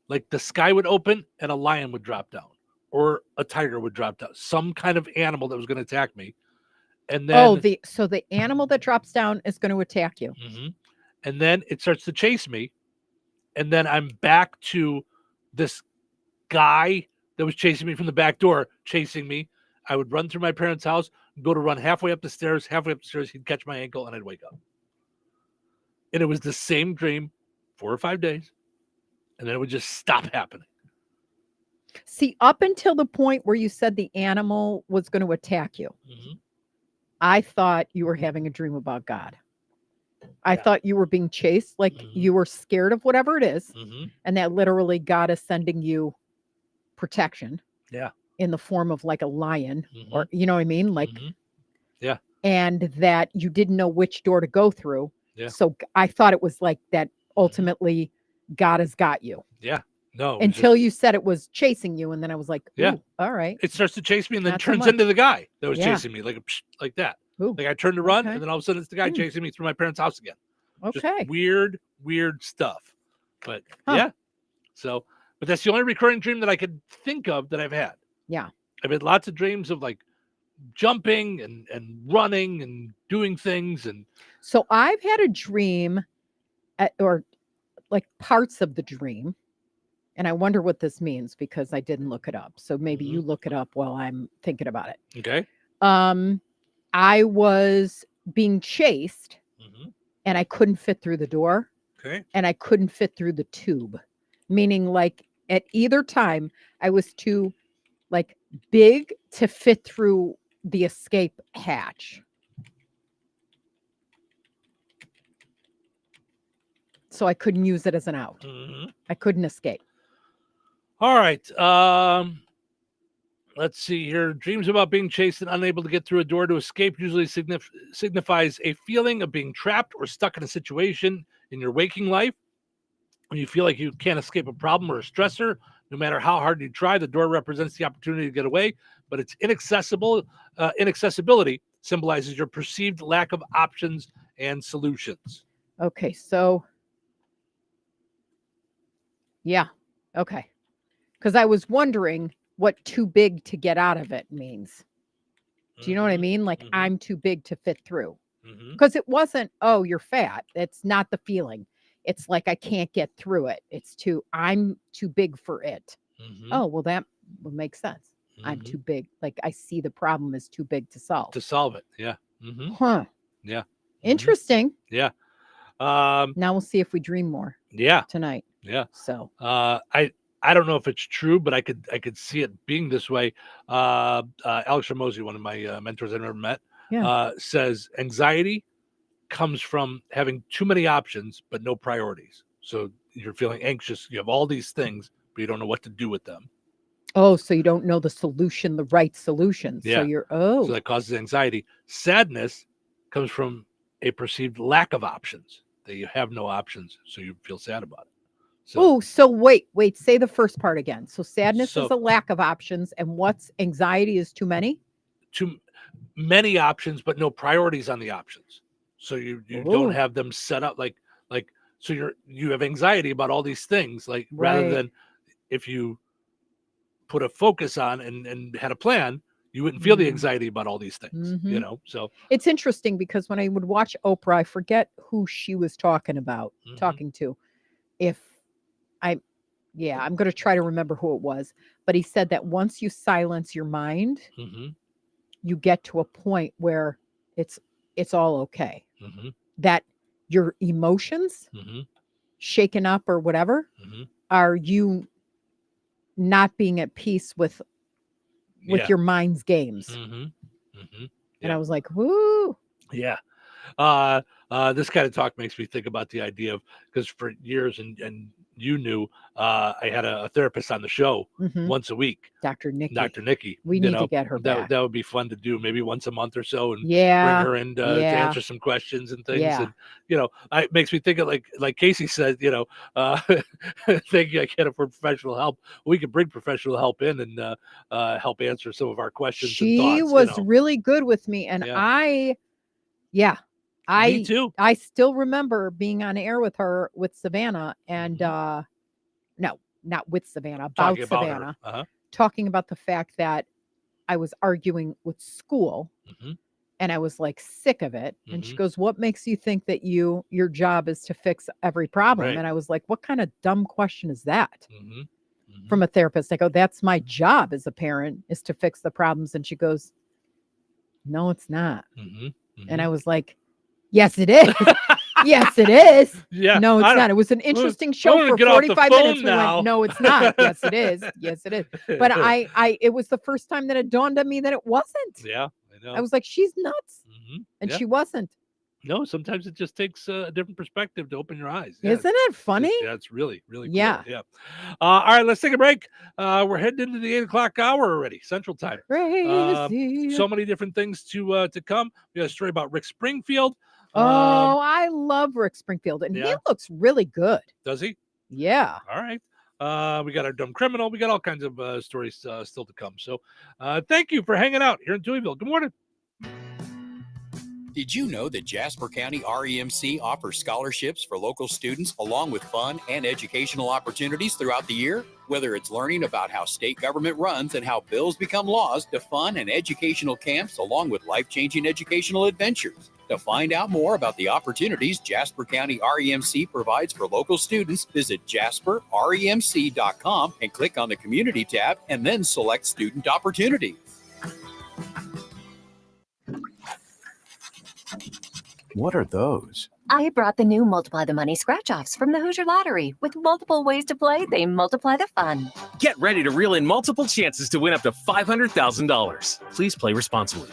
Speaker 12: like the sky would open and a lion would drop down or a tiger would drop down, some kind of animal that was going to attack me. And then
Speaker 1: so the animal that drops down is going to attack you.
Speaker 12: And then it starts to chase me. And then I'm back to this guy that was chasing me from the back door, chasing me. I would run through my parents' house, go to run halfway up the stairs. He'd catch my ankle and I'd wake up. And it was the same dream 4 or 5 days. And then it would just stop happening.
Speaker 1: See, up until the point where you said the animal was going to attack you, I thought you were having a dream about God. I thought you were being chased, like you were scared of whatever it is. And that literally God is sending you protection.
Speaker 12: Yeah.
Speaker 1: In the form of like a lion or, you know what I mean? Like,
Speaker 12: yeah.
Speaker 1: And that you didn't know which door to go through.
Speaker 12: Yeah.
Speaker 1: So I thought it was like that ultimately God has got you.
Speaker 12: Yeah. No.
Speaker 1: Until you said it was chasing you. And then I was like,
Speaker 12: yeah,
Speaker 1: all right.
Speaker 12: It starts to chase me and then
Speaker 1: Not so
Speaker 12: turns
Speaker 1: much.
Speaker 12: into the guy that was
Speaker 1: Yeah.
Speaker 12: chasing me like that.
Speaker 1: Ooh.
Speaker 12: Like I turned to run
Speaker 1: Okay.
Speaker 12: and then all of a sudden it's the guy chasing me through my parents' house again. Just
Speaker 1: Okay.
Speaker 12: weird stuff. But yeah. So, but that's the only recurring dream that I could think of that I've had.
Speaker 1: Yeah.
Speaker 12: I've had lots of dreams of like jumping and running and doing things. And
Speaker 1: So I've had a dream or like parts of the dream. And I wonder what this means because I didn't look it up. So maybe you look it up while I'm thinking about it.
Speaker 12: Okay.
Speaker 1: I was being chased and I couldn't fit through the door.
Speaker 12: Okay.
Speaker 1: And I couldn't fit through the tube, meaning like at either time I was too like big to fit through the escape hatch. So I couldn't use it as an out. I couldn't escape.
Speaker 12: All right. Let's see here. Dreams about being chased and unable to get through a door to escape usually signifies a feeling of being trapped or stuck in a situation in your waking life. When you feel like you can't escape a problem or a stressor, no matter how hard you try, the door represents the opportunity to get away, but its inaccessibility symbolizes your perceived lack of options and solutions.
Speaker 1: Okay, so yeah, okay. Because I was wondering what too big to get out of it means. Do you know what I mean? Like,
Speaker 12: Mm-hmm.
Speaker 1: I'm too big to fit through.
Speaker 12: Mm-hmm.
Speaker 1: Because it wasn't, oh, you're fat. It's not the feeling. It's like, I can't get through it. I'm too big for it.
Speaker 12: Mm-hmm.
Speaker 1: Oh, well, that would make sense. I'm
Speaker 12: Mm-hmm.
Speaker 1: too big. Like, I see the problem is too big to solve.
Speaker 12: To solve it. Yeah. Mm-hmm.
Speaker 1: Huh.
Speaker 12: Yeah. Mm-hmm.
Speaker 1: Interesting.
Speaker 12: Yeah.
Speaker 1: Now we'll see if we dream more
Speaker 12: Yeah.
Speaker 1: tonight.
Speaker 12: Yeah.
Speaker 1: So
Speaker 12: I don't know if it's true, but I could see it being this way. Alex Ramosi, one of my mentors I've never met, says anxiety comes from having too many options but no priorities. So you're feeling anxious. You have all these things, but you don't know what to do with them.
Speaker 1: Oh, so you don't know the right solution.
Speaker 12: Yeah.
Speaker 1: So
Speaker 12: So that causes anxiety. Sadness comes from a perceived lack of options, that you have no options, so you feel sad about it.
Speaker 1: So wait, say the first part again. So sadness
Speaker 12: So-
Speaker 1: is a lack of options, and what's anxiety is too many?
Speaker 12: Too many options, but no priorities on the options. So you don't have them set up like so you have anxiety about all these things, like rather
Speaker 1: Right.
Speaker 12: than if you put a focus on and had a plan, you wouldn't feel the anxiety about all these things, you know? So
Speaker 1: It's interesting because when I would watch Oprah, I forget who she was talking to. I'm going to try to remember who it was, but he said that once you silence your mind, you get to a point where it's all okay. That your emotions shaken up or whatever are you not being at peace with your mind's games. And I was like, whoo.
Speaker 12: Yeah. This kind of talk makes me think about the idea of, because for years and you knew, I had a therapist on the show once a week.
Speaker 1: Dr. Nikki.
Speaker 12: We
Speaker 1: need to get her back.
Speaker 12: That would be fun to do maybe once a month or so and bring her in to answer some questions and things.
Speaker 1: Yeah.
Speaker 12: And, it makes me think of like Casey said, thank you, I can't afford professional help. We could bring professional help in and help answer some of our questions and thoughts.
Speaker 1: She was really good with me. And
Speaker 12: me too.
Speaker 1: I still remember being on air with her with Savannah and no, not with Savannah, about Savannah, talking about the fact that I was arguing with school and I was like sick of it. And she goes, what makes you think that your job is to fix every problem?
Speaker 12: Right.
Speaker 1: And I was like, what kind of dumb question is that? From a therapist? I go, that's my job as a parent, is to fix the problems. And she goes, no, it's not. And I was like, yes, it is. Yes, it is.
Speaker 12: Yeah.
Speaker 1: No, it's not. It was an interesting show for 45 minutes. We went, no, it's not. Yes, it is. Yes, it is. But it was the first time that it dawned on me that it wasn't.
Speaker 12: Yeah, I know.
Speaker 1: I was like, she's nuts. And she wasn't.
Speaker 12: No, sometimes it just takes a different perspective to open your eyes.
Speaker 1: Isn't it funny?
Speaker 12: It's really, really cool.
Speaker 1: Yeah.
Speaker 12: Yeah. All right, let's take a break. We're heading into the 8:00 hour already, Central Time.
Speaker 1: Crazy.
Speaker 12: So many different things to come. We got a story about Rick Springfield.
Speaker 1: I love Rick Springfield, and he looks really good.
Speaker 12: Does he?
Speaker 1: Yeah.
Speaker 12: All right. We got our dumb criminal. We got all kinds of stories still to come. So thank you for hanging out here in Touhyville. Good morning.
Speaker 28: Did you know that Jasper County REMC offers scholarships for local students along with fun and educational opportunities throughout the year? Whether it's learning about how state government runs and how bills become laws, to fun and educational camps along with life-changing educational adventures. To find out more about the opportunities Jasper County REMC provides for local students, visit jasperremc.com and click on the Community tab and then select Student Opportunities.
Speaker 2: What are those?
Speaker 6: I brought the new Multiply the Money scratch-offs from the Hoosier Lottery. With multiple ways to play, they multiply the fun.
Speaker 13: Get ready to reel in multiple chances to win up to $500,000. Please play responsibly.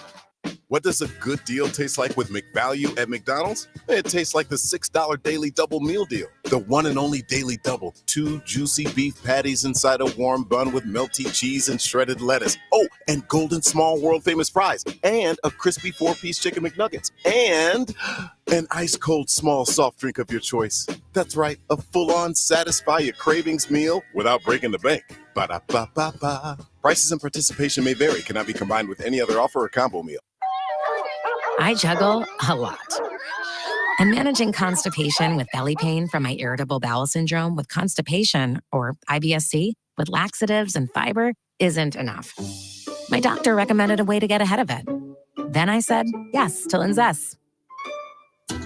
Speaker 20: What does a good deal taste like with McValue at McDonald's? It tastes like the $6 Daily Double Meal Deal. The one and only Daily Double. 2 juicy beef patties inside a warm bun with melty cheese and shredded lettuce. Oh, and golden small world-famous fries. And a crispy 4-piece chicken McNuggets. And an ice-cold small soft drink of your choice. That's right, a full-on satisfy your cravings meal without breaking the bank. Ba-da-ba-ba-ba. Prices and participation may vary. Cannot be combined with any other offer or combo meal.
Speaker 22: I juggle a lot. And managing constipation with belly pain from my irritable bowel syndrome with constipation, or IBS-C, with laxatives and fiber isn't enough. My doctor recommended a way to get ahead of it. Then I said yes to Linzess.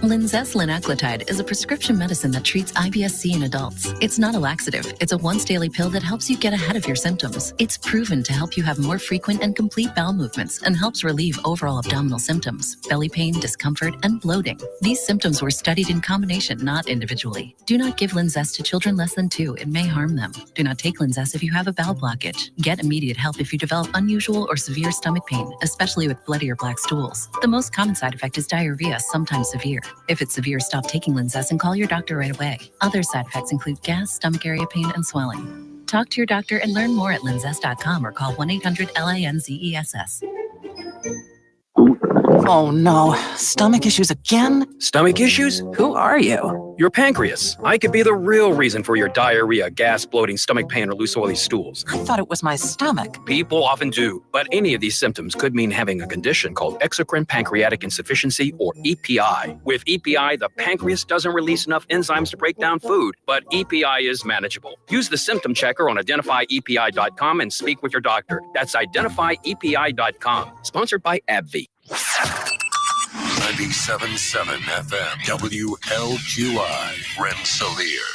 Speaker 4: Linzess linaclotide is a prescription medicine that treats IBS-C in adults. It's not a laxative. It's a once-daily pill that helps you get ahead of your symptoms. It's proven to help you have more frequent and complete bowel movements and helps relieve overall abdominal symptoms, belly pain, discomfort, and bloating. These symptoms were studied in combination, not individually. Do not give Linzess to children less than 2. It may harm them. Do not take Linzess if you have a bowel blockage. Get immediate help if you develop unusual or severe stomach pain, especially with bloody or black stools. The most common side effect is diarrhea, sometimes severe. If it's severe, stop taking Linzess and call your doctor right away. Other side effects include gas, stomach area pain, and swelling. Talk to your doctor and learn more at linzess.com or call 1-800-LINZESS.
Speaker 18: Oh no, stomach issues again?
Speaker 13: Stomach issues?
Speaker 18: Who are you?
Speaker 13: Your pancreas. I could be the real reason for your diarrhea, gas, bloating, stomach pain, or loose oily stools.
Speaker 18: I thought it was my stomach.
Speaker 13: People often do, but any of these symptoms could mean having a condition called exocrine pancreatic insufficiency, or EPI. With EPI, the pancreas doesn't release enough enzymes to break down food, but EPI is manageable. Use the symptom checker on identifyepi.com and speak with your doctor. That's identifyepi.com. Sponsored by AbbVie.
Speaker 19: 97.7 FM WLQI Rensselaer.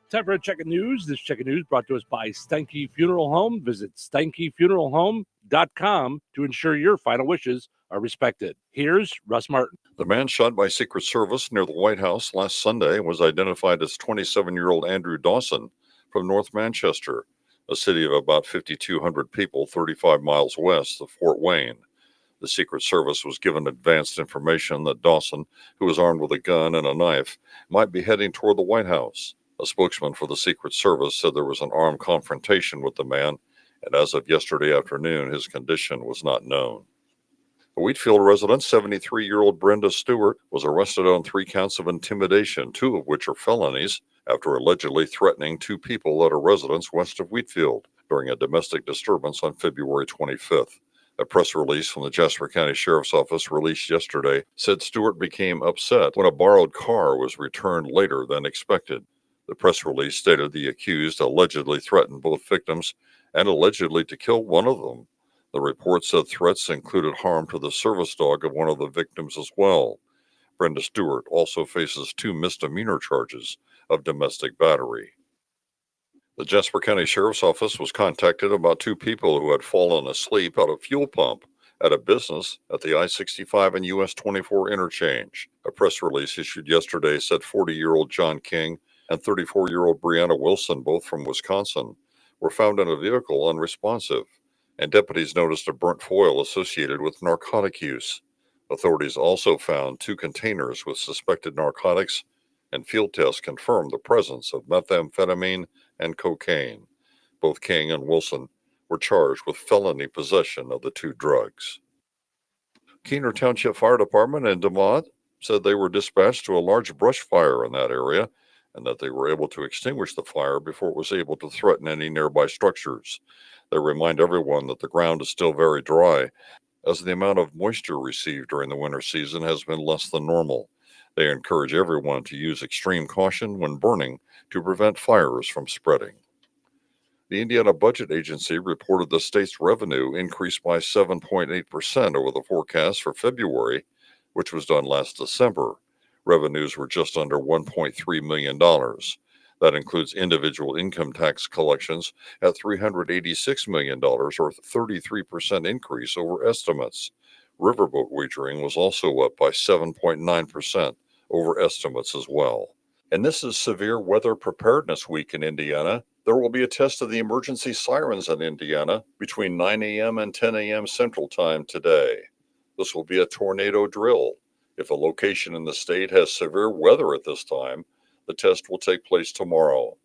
Speaker 12: Time for a check of news. This check of news brought to us by Steinke Funeral Home. Visit SteinkeFuneralHome.com to ensure your final wishes are respected. Here's Russ Martin.
Speaker 5: The man shot by Secret Service near the White House last Sunday was identified as 27-year-old Andrew Dawson from North Manchester, a city of about 5,200 people 35 miles west of Fort Wayne. The Secret Service was given advanced information that Dawson, who was armed with a gun and a knife, might be heading toward the White House. A spokesman for the Secret Service said there was an armed confrontation with the man, and as of yesterday afternoon, his condition was not known. A Wheatfield resident, 73-year-old Brenda Stewart, was arrested on 3 counts of intimidation, 2 of which are felonies, after allegedly threatening 2 people at a residence west of Wheatfield during a domestic disturbance on February 25th. A press release from the Jasper County Sheriff's Office released yesterday said Stewart became upset when a borrowed car was returned later than expected. The press release stated the accused allegedly threatened both victims and allegedly to kill one of them. The report said threats included harm to the service dog of one of the victims as well. Brenda Stewart also faces 2 misdemeanor charges of domestic battery. The Jasper County Sheriff's Office was contacted about 2 people who had fallen asleep at a fuel pump at a business at the I-65 and US 24 interchange. A press release issued yesterday said 40-year-old John King and 34-year-old Brianna Wilson, both from Wisconsin, were found in a vehicle unresponsive, and deputies noticed a burnt foil associated with narcotic use. Authorities also found 2 containers with suspected narcotics, and field tests confirmed the presence of methamphetamine and cocaine. Both King and Wilson were charged with felony possession of the 2 drugs. Keener Township Fire Department in DeMont said they were dispatched to a large brush fire in that area and that they were able to extinguish the fire before it was able to threaten any nearby structures. They remind everyone that the ground is still very dry, as the amount of moisture received during the winter season has been less than normal. They encourage everyone to use extreme caution when burning to prevent fires from spreading. The Indiana Budget Agency reported the state's revenue increased by 7.8% over the forecast for February, which was done last December. Revenues were just under $1.3 million. That includes individual income tax collections at $386 million, or 33% increase over estimates. Riverboat wagering was also up by 7.9% over estimates as well. And this is Severe Weather Preparedness Week in Indiana. There will be a test of the emergency sirens in Indiana between 9 a.m. and 10 a.m. Central Time today. This will be a tornado drill. If a location in the state has severe weather at this time, the test will take place tomorrow.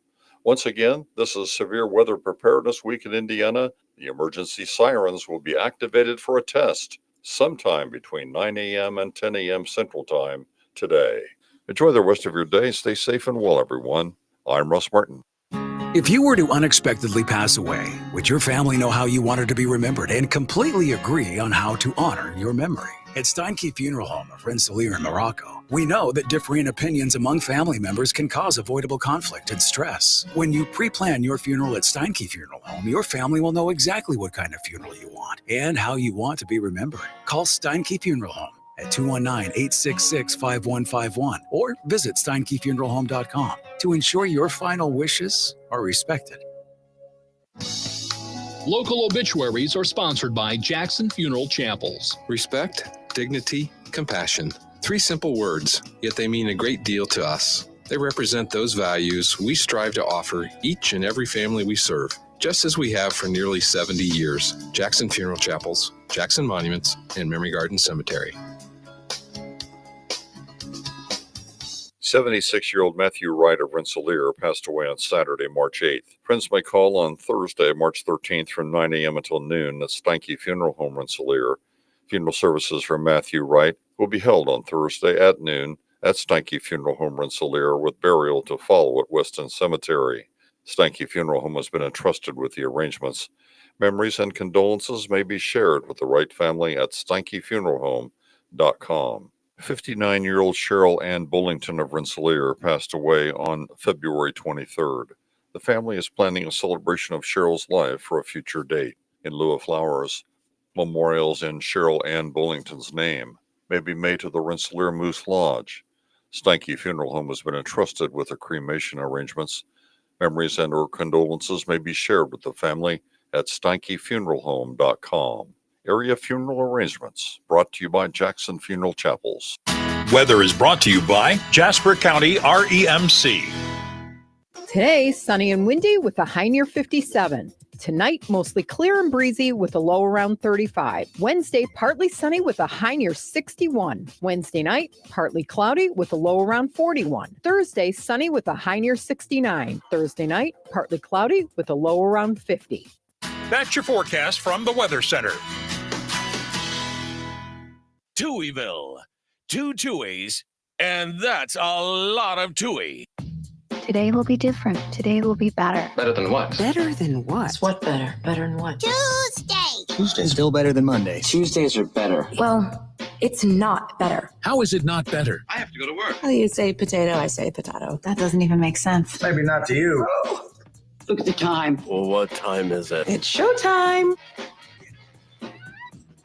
Speaker 5: Once again, this is Severe Weather Preparedness Week in Indiana. The emergency sirens will be activated for a test sometime between 9 a.m. and 10 a.m. Central Time today. Enjoy the rest of your day. Stay safe and well, everyone. I'm Russ Martin.
Speaker 9: If you were to unexpectedly pass away, would your family know how you wanted to be remembered and completely agree on how to honor your memory? At Steinke Funeral Home of Rensselaer in Morocco, we know that differing opinions among family members can cause avoidable conflict and stress. When you pre-plan your funeral at Steinke Funeral Home, your family will know exactly what kind of funeral you want and how you want to be remembered. Call Steinke Funeral Home at 219-866-5151 or visit steinkefuneralhome.com to ensure your final wishes are respected.
Speaker 14: Local obituaries are sponsored by Jackson Funeral Chapels.
Speaker 3: Respect, dignity, compassion. 3 simple words, yet they mean a great deal to us. They represent those values we strive to offer each and every family we serve, just as we have for nearly 70 years. Jackson Funeral Chapels, Jackson Monuments, and Memory Garden Cemetery.
Speaker 5: 76-year-old Matthew Wright of Rensselaer passed away on Saturday, March 8th. Friends may call on Thursday, March 13th from 9 a.m. until noon at Steinke Funeral Home, Rensselaer. Funeral services for Matthew Wright will be held on Thursday at noon at Steinke Funeral Home, Rensselaer, with burial to follow at Weston Cemetery. Steinke Funeral Home has been entrusted with the arrangements. Memories and condolences may be shared with the Wright family at steinkefuneralhome.com. 59-year-old Cheryl Ann Bullington of Rensselaer passed away on February 23rd. The family is planning a celebration of Cheryl's life for a future date. In lieu of flowers, memorials in Cheryl Ann Bullington's name may be made to the Rensselaer Moose Lodge. Steinke Funeral Home has been entrusted with the cremation arrangements. Memories and or condolences may be shared with the family at steinkefuneralhome.com. Area funeral arrangements brought to you by Jackson Funeral Chapels.
Speaker 7: Weather is brought to you by Jasper County REMC.
Speaker 1: Today, sunny and windy with a high near 57. Tonight, mostly clear and breezy with a low around 35. Wednesday, partly sunny with a high near 61. Wednesday night, partly cloudy with a low around 41. Thursday, sunny with a high near 69. Thursday night, partly cloudy with a low around 50.
Speaker 7: That's your forecast from the Weather Center. Touhyville. 2 Touhies, and that's a lot of Touhy.
Speaker 10: Today will be different. Today will be better.
Speaker 23: Better than what?
Speaker 18: Better than what?
Speaker 21: What better? Better than what? Tuesday!
Speaker 16: Tuesday's still better than Monday.
Speaker 23: Tuesdays are better.
Speaker 10: Well, it's not better.
Speaker 9: How is it not better?
Speaker 23: I have to go to work.
Speaker 10: Well, you say potato, I say potato. That doesn't even make sense.
Speaker 16: Maybe not to you.
Speaker 21: Look at the time.
Speaker 23: Well, what time is it?
Speaker 10: It's showtime.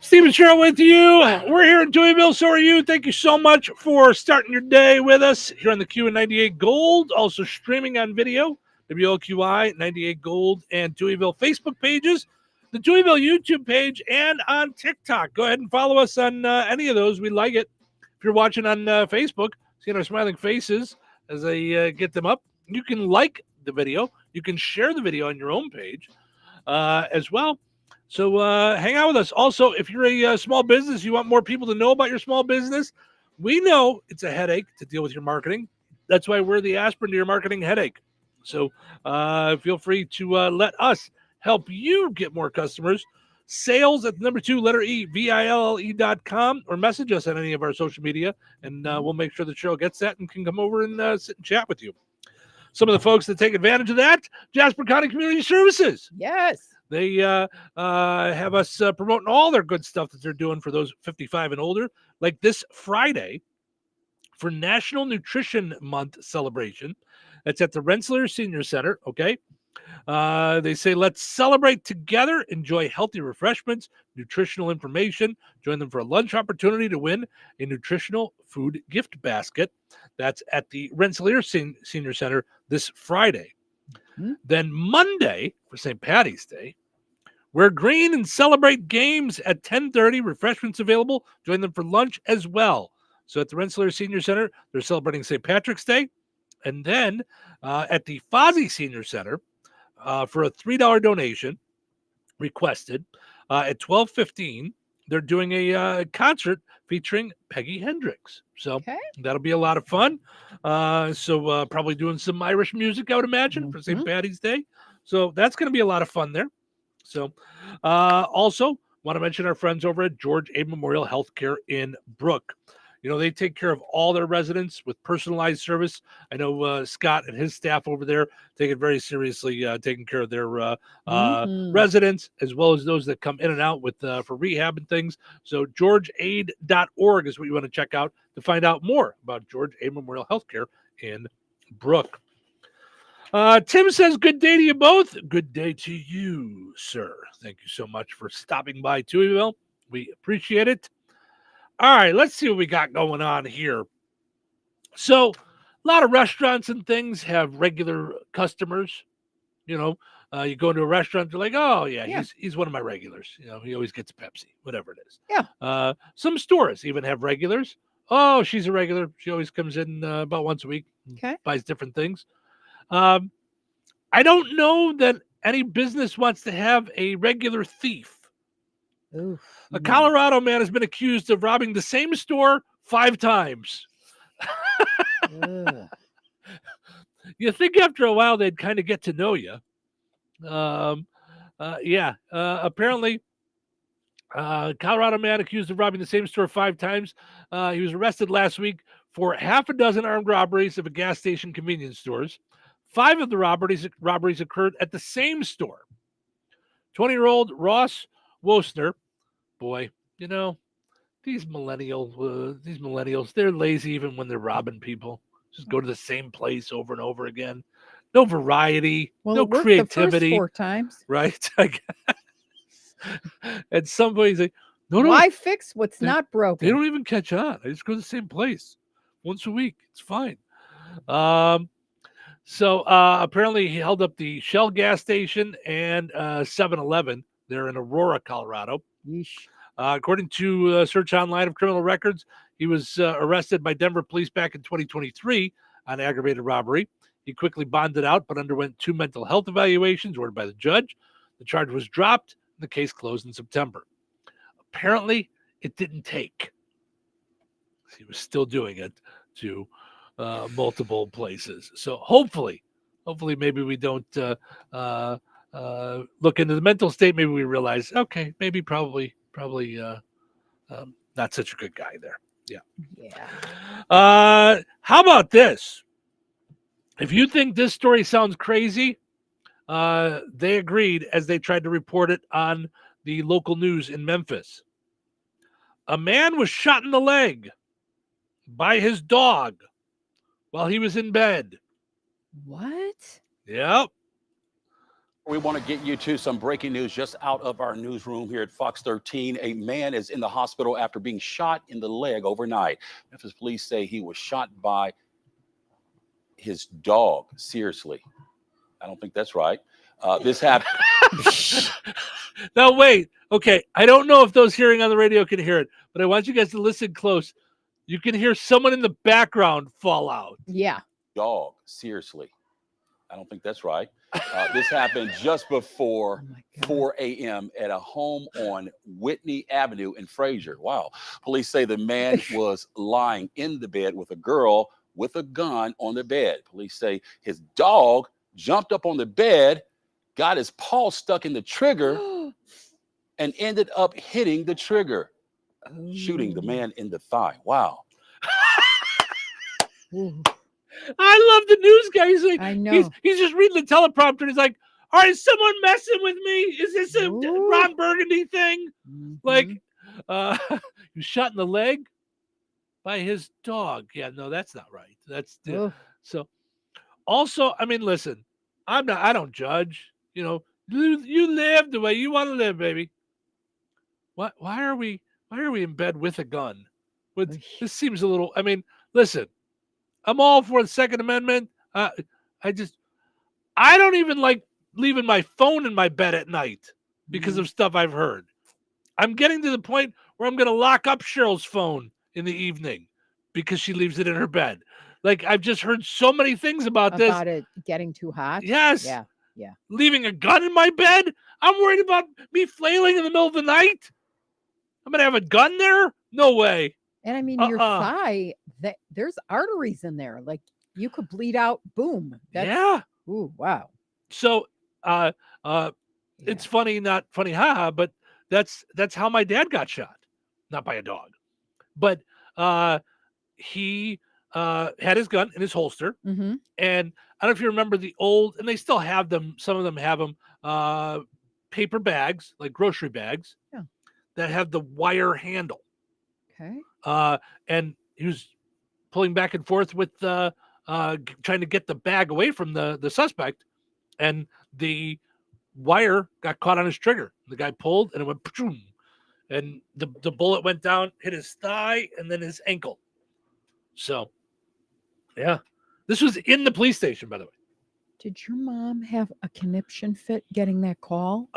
Speaker 12: Steve and Cheryl with you. We're here in Touhyville. So are you. Thank you so much for starting your day with us here on the Q98 Gold. Also streaming on video, WLQI, 98 Gold, and Touhyville Facebook pages, the Touhyville YouTube page, and on TikTok. Go ahead and follow us on any of those. We like it. If you're watching on Facebook, seeing our smiling faces as I get them up, you can like the video. You can share the video on your own page as well. So hang out with us. Also, if you're a small business, you want more people to know about your small business, we know it's a headache to deal with your marketing. That's why we're the aspirin to your marketing headache. So feel free to let us help you get more customers. Sales at the number 2, letter E, VILLE.com, or message us on any of our social media, and we'll make sure the show gets that and can come over and sit and chat with you. Some of the folks that take advantage of that, Jasper County Community Services.
Speaker 1: Yes.
Speaker 12: They have us promoting all their good stuff that they're doing for those 55 and older. Like this Friday for National Nutrition Month celebration. That's at the Rensselaer Senior Center, okay? They say, let's celebrate together, enjoy healthy refreshments, nutritional information, join them for a lunch opportunity to win a nutritional food gift basket. That's at the Rensselaer Senior Center this Friday. Mm-hmm. Then Monday, for St. Patty's Day, wear green and celebrate games at 10:30. Refreshments available. Join them for lunch as well. So at the Rensselaer Senior Center, they're celebrating St. Patrick's Day. And then at the Fozzie Senior Center, for a $3 donation requested at 12:15, they're doing a concert featuring Peggy Hendricks. So that'll be a lot of fun. So probably doing some Irish music, I would imagine, for St. Patty's Day. So that's going to be a lot of fun there. So also want to mention our friends over at George A. Memorial Healthcare in Brook. They take care of all their residents with personalized service. I know Scott and his staff over there take it very seriously, taking care of their residents, as well as those that come in and out with for rehab and things. So georgeaid.org is what you want to check out to find out more about George A. Memorial Healthcare in Brook. Tim says, good day to you both. Good day to you, sir. Thank you so much for stopping by Touhyville. We appreciate it. All right, let's see what we got going on here. So a lot of restaurants and things have regular customers. You go into a restaurant, they're like, oh, yeah. He's one of my regulars. He always gets Pepsi, whatever it is.
Speaker 1: Yeah.
Speaker 12: Some stores even have regulars. Oh, she's a regular. She always comes in about once a week, buys different things. I don't know that any business wants to have a regular thief.
Speaker 1: Oof.
Speaker 12: A Colorado man has been accused of robbing the same store 5 times. You think after a while they'd kind of get to know you. Apparently, Colorado man accused of robbing the same store 5 times. He was arrested last week for half a dozen armed robberies of a gas station convenience stores. 5 of the robberies occurred at the same store. 20-year-old Ross Wosner, boy, these millennials, they're lazy even when they're robbing people. Just go to the same place over and over again. No variety, no creativity.
Speaker 1: The first 4 times,
Speaker 12: right? I guess. At some point, he's like, no.
Speaker 1: Why fix what's not broken?
Speaker 12: They don't even catch on. I just go to the same place once a week. It's fine. So apparently he held up the Shell gas station and 7-Eleven. They're in Aurora, Colorado. According to search online of criminal records, he was arrested by Denver police back in 2023 on aggravated robbery. He quickly bonded out, but underwent 2 mental health evaluations ordered by the judge. The charge was dropped, and the case closed in September. Apparently, it didn't take. He was still doing it to multiple places. So hopefully maybe we don't look into the mental state. Maybe we realize, okay, maybe probably not such a good guy there. Yeah. How about this? If you think this story sounds crazy, they agreed as they tried to report it on the local news in Memphis. A man was shot in the leg by his dog while he was in bed.
Speaker 1: What?
Speaker 12: Yep.
Speaker 8: We want to get you to some breaking news just out of our newsroom here at Fox 13. A man is in the hospital after being shot in the leg overnight. Memphis police say he was shot by his dog. Seriously. I don't think that's right. This happened.
Speaker 12: Now, wait. Okay. I don't know if those hearing on the radio can hear it, but I want you guys to listen close. You can hear someone in the background fall out.
Speaker 1: Yeah.
Speaker 8: Dog. Seriously. I don't think that's right. This happened just before 4 a.m. at a home on Whitney Avenue in Fraser. Wow. Police say the man was lying in the bed with a girl with a gun on the bed. Police say his dog jumped up on the bed, got his paw stuck in the trigger, and ended up hitting the trigger, shooting the man in the thigh. Wow.
Speaker 12: I love the news guy. He's like,
Speaker 1: I know.
Speaker 12: He's just reading the teleprompter. And he's like, all right, is someone messing with me? Is this a Ron Burgundy thing?
Speaker 1: Mm-hmm.
Speaker 12: Like, he was shot in the leg by his dog. Yeah, no, that's not right. That's so. Also, I mean, listen, I don't judge. You live the way you want to live, baby. Why are we in bed with a gun? This seems a little. I mean, listen. I'm all for the Second Amendment. I don't even like leaving my phone in my bed at night because of stuff I've heard. I'm getting to the point where I'm going to lock up Cheryl's phone in the evening because she leaves it in her bed. Like, I've just heard so many things about this.
Speaker 1: About it getting too hot?
Speaker 12: Yes.
Speaker 1: Yeah.
Speaker 12: Leaving a gun in my bed? I'm worried about me flailing in the middle of the night? I'm going to have a gun there? No way.
Speaker 1: And I mean, your thigh, there's arteries in there. Like, you could bleed out. Boom. Ooh, wow.
Speaker 12: So, it's funny, not funny, haha, but that's how my dad got shot. Not by a dog. But he had his gun in his holster.
Speaker 1: Mm-hmm.
Speaker 12: And I don't know if you remember the old, and they still have them. Some of them have them, paper bags, like grocery bags, that have the wire handle.
Speaker 1: Okay.
Speaker 12: And he was pulling back and forth with trying to get the bag away from the suspect, and the wire got caught on his trigger. The guy pulled, and it went, and the bullet went down, hit his thigh, and then his ankle. So, yeah, this was in the police station, by the way.
Speaker 1: Did your mom have a conniption fit getting that call?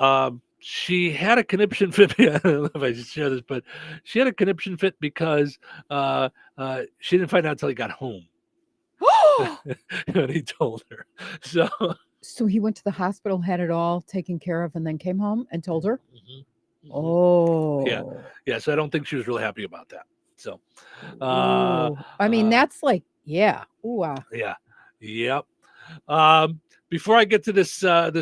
Speaker 12: She had a conniption fit. I don't know if I should share this, but she had a conniption fit because she didn't find out until he got home. And he told her.
Speaker 1: So he went to the hospital, had it all taken care of, and then came home and told her? Mm-hmm. Oh.
Speaker 12: Yeah. So I don't think she was really happy about that. So,
Speaker 1: I mean, that's like, yeah. Ooh,
Speaker 12: yeah. Yep. Before I get to this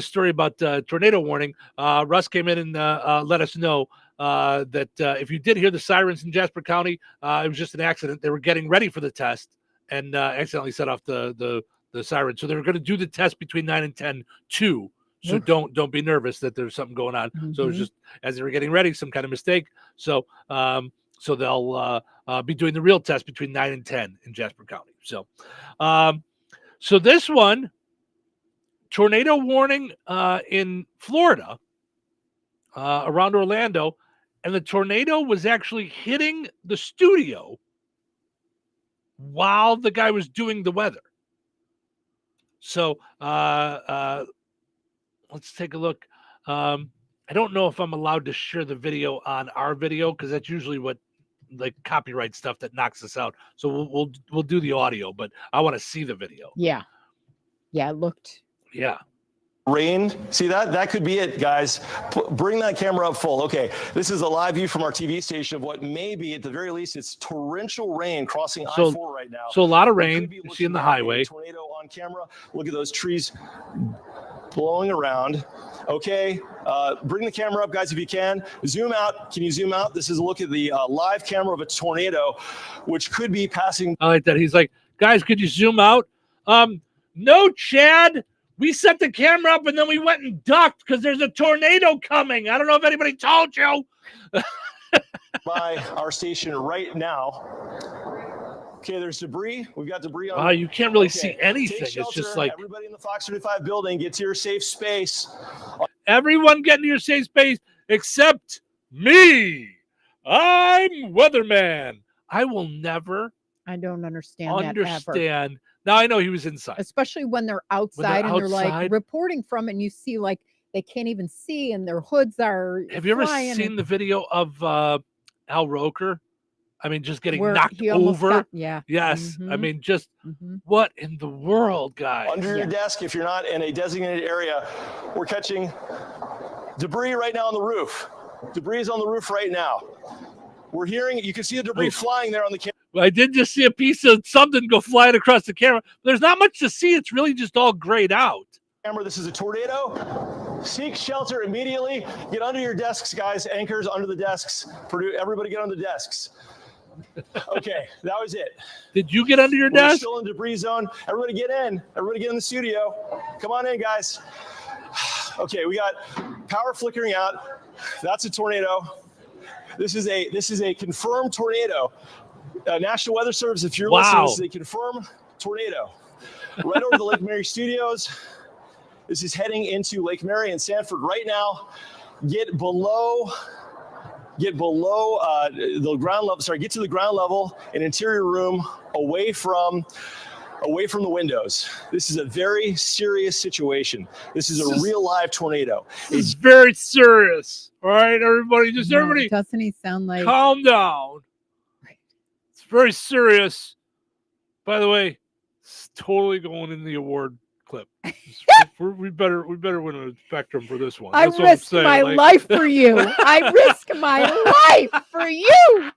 Speaker 12: story about tornado warning, Russ came in and let us know that if you did hear the sirens in Jasper County, it was just an accident. They were getting ready for the test and accidentally set off the siren. So they were going to do the test between 9 and 10 too. So don't be nervous that there's something going on. Mm-hmm. So it was just as they were getting ready, some kind of mistake. So they'll be doing the real test between 9 and 10 in Jasper County. So this one, tornado warning in Florida, around Orlando, and the tornado was actually hitting the studio while the guy was doing the weather. So let's take a look. I don't know if I'm allowed to share the video on our video because that's usually what like copyright stuff that knocks us out. So we'll do the audio, but I want to see the video.
Speaker 1: Yeah, it looked.
Speaker 12: Yeah.
Speaker 11: Rain, see that? That could be it, guys. Bring that camera up full. Okay, this is a live view from our TV station of what may be, at the very least, it's torrential rain crossing I-4 right now.
Speaker 12: So a lot of rain. You see in the highway.
Speaker 11: Tornado on camera. Look at those trees blowing around. Okay, bring the camera up, guys, if you can. Zoom out. Can you zoom out? This is a look at the live camera of a tornado, which could be passing.
Speaker 12: I like that. He's like, guys, could you zoom out? No, Chad. We set the camera up and then we went and ducked because there's a tornado coming. I don't know if anybody told you.
Speaker 11: By our station right now. Okay, there's debris. We've got debris on.
Speaker 12: Wow, you can't really see anything. It's just like
Speaker 11: everybody in the Fox 35 building, get to your safe space.
Speaker 12: Everyone get into your safe space except me. I'm Weatherman. I will never.
Speaker 1: I don't understand that ever.
Speaker 12: Now I know he was inside.
Speaker 1: Especially when they're outside and they're like reporting from it and you see like they can't even see and their hoods are.
Speaker 12: Have you ever seen the video of Al Roker? I mean, just getting knocked over.
Speaker 1: Yeah.
Speaker 12: Yes. I mean, just what in the world, guys?
Speaker 11: Under your desk, if you're not in a designated area, we're catching debris right now on the roof. Debris is on the roof right now. We're hearing, you can see the debris flying there on the camera.
Speaker 12: I did just see a piece of something go flying across the camera. There's not much to see. It's really just all grayed out.
Speaker 11: This is a tornado. Seek shelter immediately. Get under your desks, guys. Anchors under the desks. Everybody get on the desks. Okay, that was it.
Speaker 12: Did you get under your desk?
Speaker 11: We're still in the debris zone. Everybody get in. Everybody get in the studio. Come on in, guys. Okay, we got power flickering out. That's a tornado. This is a confirmed tornado. National Weather Service, if you're listening, this is a confirmed tornado. Right over the Lake Mary studios. This is heading into Lake Mary and Sanford right now. Get below the ground level. Sorry, get to the ground level, an interior room away from the windows. This is a very serious situation. This is a real live tornado.
Speaker 12: It's very serious. All right, everybody, everybody.
Speaker 1: Doesn't he sound like?
Speaker 12: Calm down. It's very serious. By the way, it's totally going in the award clip. we better win a Spectrum for this one.
Speaker 1: That's I risk my life for you. I risk my life for you.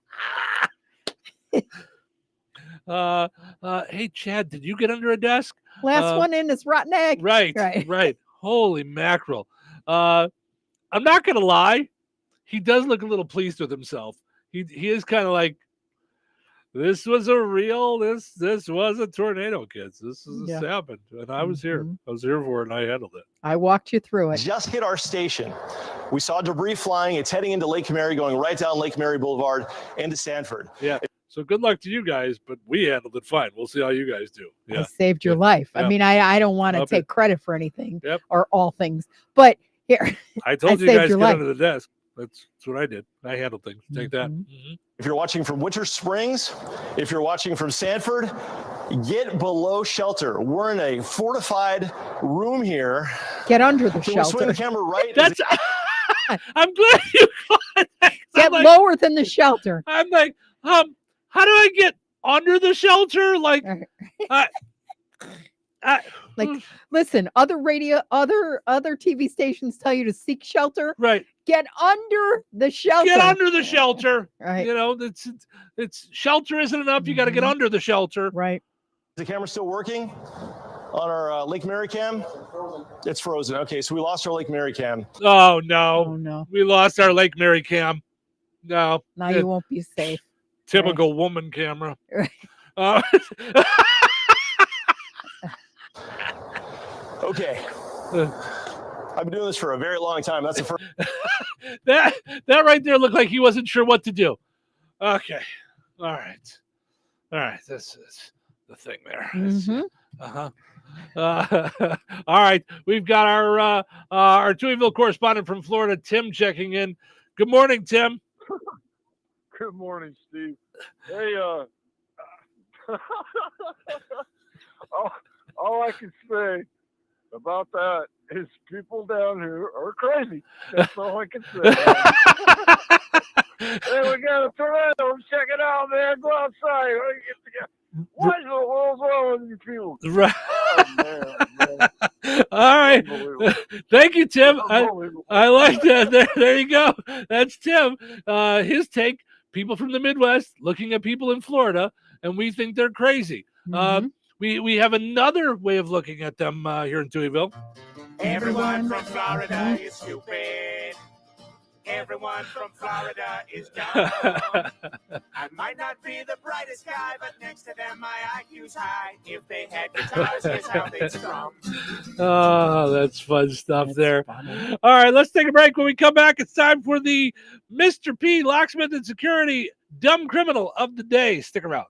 Speaker 12: Hey Chad, did you get under a desk?
Speaker 1: Last one in is rotten egg.
Speaker 12: Right. Holy mackerel. I'm not gonna lie, he does look a little pleased with himself. He is kind of like, This was a real. This was a tornado, kids. This happened, and I was here. I was here for it, and I handled it.
Speaker 1: I walked you through it.
Speaker 11: Just hit our station. We saw debris flying. It's heading into Lake Mary, going right down Lake Mary Boulevard into Sanford.
Speaker 12: Yeah. So good luck to you guys, but we handled it fine. We'll see how you guys do. Yeah.
Speaker 1: I saved your life.
Speaker 12: Yeah.
Speaker 1: I mean, I don't want to take credit for anything or all things, but here.
Speaker 12: I told you guys to get under the desk. That's what I did. I handled things. Take that. Mm-hmm.
Speaker 11: If you're watching from Winter Springs, if you're watching from Sanford, get below shelter. We're in a fortified room here.
Speaker 1: Get under the
Speaker 11: Can
Speaker 1: shelter.
Speaker 11: we swing the camera right?
Speaker 12: That's. I'm glad you caught that.
Speaker 1: Get lower than the shelter.
Speaker 12: I'm like, how do I get under the shelter? Like,
Speaker 1: listen, other TV stations tell you to seek shelter.
Speaker 12: Right.
Speaker 1: Get under the shelter.
Speaker 12: Get under the shelter.
Speaker 1: Right.
Speaker 12: You know, it's shelter isn't enough. You got to get under the shelter.
Speaker 1: Right.
Speaker 11: Is the camera still working on our Lake Mary cam? It's frozen. Okay, so we lost our Lake Mary cam.
Speaker 12: Oh no.
Speaker 1: Oh no.
Speaker 12: We lost our Lake Mary cam. No.
Speaker 1: Now you won't be safe.
Speaker 12: Typical woman camera.
Speaker 1: Right.
Speaker 11: Okay. I've been doing this for a very long time. That's the first.
Speaker 12: that right there looked like he wasn't sure what to do. Okay. All right. This is the thing there.
Speaker 1: Mm-hmm.
Speaker 12: All right. We've got our Touhyville correspondent from Florida, Tim, checking in. Good morning, Tim.
Speaker 2: Good morning, Steve. Hey, all I can say about that is people down here are crazy. That's all I can say. Hey, we got a tornado. Check it out, man. Go outside. What in the world's wrong with you people?
Speaker 12: Right.
Speaker 2: Oh, man.
Speaker 12: All right. Thank you, Tim. I like that. There you go. That's Tim. His take, people from the Midwest looking at people in Florida, and we think they're crazy.
Speaker 1: Mm-hmm.
Speaker 12: We have another way of looking at them here in Touhyville.
Speaker 15: Everyone from Florida is stupid. Everyone from Florida is dumb. I might not be the brightest guy, but next to them my IQ's high. If they had guitars, here's how they'd strum.
Speaker 12: Oh, that's fun stuff there. Funny. All right, let's take a break. When we come back, it's time for the Mr. P Locksmith and Security Dumb Criminal of the Day. Stick around.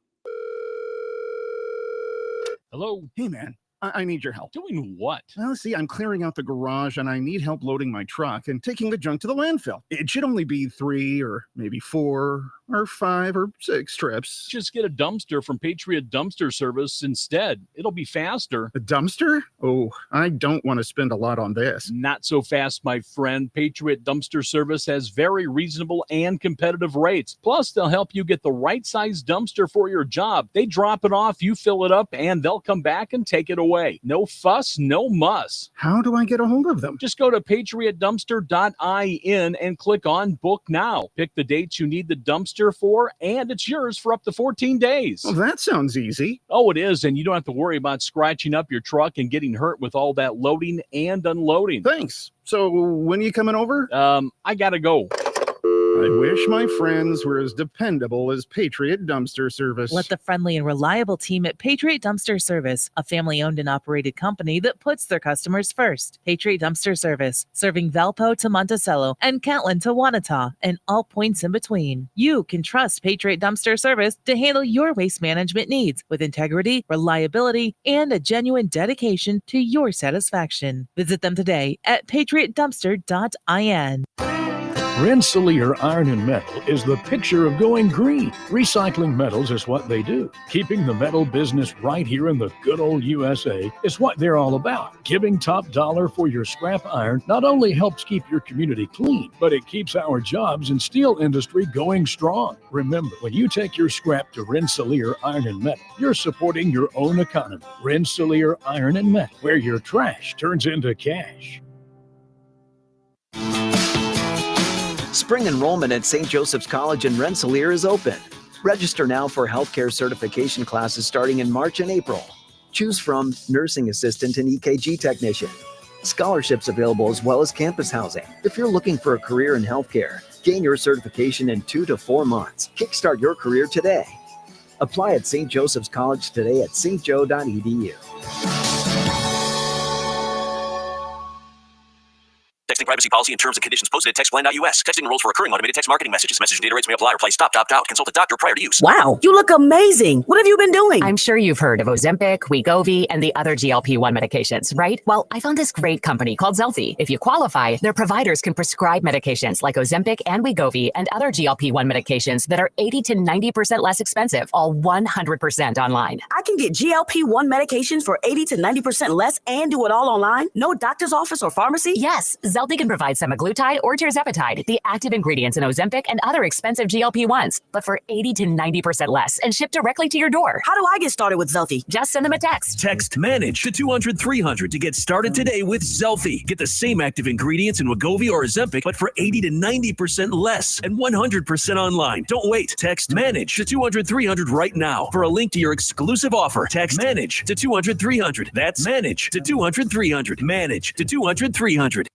Speaker 17: Hello. Hey, man. I need your help.
Speaker 14: Doing what?
Speaker 17: Well, see, I'm clearing out the garage and I need help loading my truck and taking the junk to the landfill. It should only be 3 or maybe 4 or 5 or 6 trips.
Speaker 14: Just get a dumpster from Patriot Dumpster Service instead. It'll be faster.
Speaker 17: A dumpster? Oh, I don't want to spend a lot on this.
Speaker 14: Not so fast, my friend. Patriot Dumpster Service has very reasonable and competitive rates. Plus, they'll help you get the right size dumpster for your job. They drop it off, you fill it up, and they'll come back and take it away. No fuss, no muss.
Speaker 17: How do I get a hold of them?
Speaker 14: Just go to patriotdumpster.in and click on Book Now. Pick the dates you need the dumpster for, and it's yours for up to 14 days.
Speaker 17: Well, that sounds easy.
Speaker 14: Oh, it is, and you don't have to worry about scratching up your truck and getting hurt with all that loading and unloading.
Speaker 17: Thanks. So when are you coming over?
Speaker 14: I gotta go.
Speaker 17: I wish my friends were as dependable as Patriot Dumpster Service.
Speaker 24: Let the friendly and reliable team at Patriot Dumpster Service, a family-owned and operated company that puts their customers first. Patriot Dumpster Service, serving Valpo to Monticello and Catlin to Wanata and all points in between. You can trust Patriot Dumpster Service to handle your waste management needs with integrity, reliability, and a genuine dedication to your satisfaction. Visit them today at patriotdumpster.in.
Speaker 14: Rensselaer Iron and Metal is the picture of going green. Recycling metals is what they do. Keeping the metal business right here in the good old USA is what they're all about. Giving top dollar for your scrap iron not only helps keep your community clean, but it keeps our jobs and steel industry going strong. Remember, when you take your scrap to Rensselaer Iron and Metal, you're supporting your own economy. Rensselaer Iron and Metal, where your trash turns into cash.
Speaker 25: Spring enrollment at St. Joseph's College in Rensselaer is open. Register now for healthcare certification classes starting in March and April. Choose from nursing assistant and EKG technician. Scholarships available as well as campus housing. If you're looking for a career in healthcare, gain your certification in 2 to 4 months. Kickstart your career today. Apply at St. Joseph's College today at stjo.edu.
Speaker 4: Texting privacy policy and terms and conditions posted at textplan.us. Texting enrolls for recurring automated text marketing messages. Message data rates may apply. Reply stop, opt out. Consult a doctor prior to use.
Speaker 6: Wow, you look amazing. What have you been doing?
Speaker 13: I'm sure you've heard of Ozempic, Wegovy, and the other GLP-1 medications, right? Well, I found this great company called Zelfie. If you qualify, their providers can prescribe medications like Ozempic and Wegovy and other GLP-1 medications that are 80 to 90% less expensive, all 100% online.
Speaker 6: I can get GLP-1 medications for 80 to 90% less and do it all online? No doctor's office or pharmacy?
Speaker 13: Yes, Zelfie can provide semaglutide or tirzepatide, the active ingredients in Ozempic and other expensive GLP-1s, but for 80 to 90% less and shipped directly to your door.
Speaker 6: How do I get started with Zelfie?
Speaker 13: Just send them a text.
Speaker 20: Text MANAGE to 200-300 to get started today with Zelfie. Get the same active ingredients in Wegovy or Ozempic, but for 80 to 90% less and 100% online. Don't wait. Text MANAGE to 200-300 right now for a link to your exclusive offer. Text MANAGE to 200-300. That's MANAGE to 200-300. MANAGE to 200-300.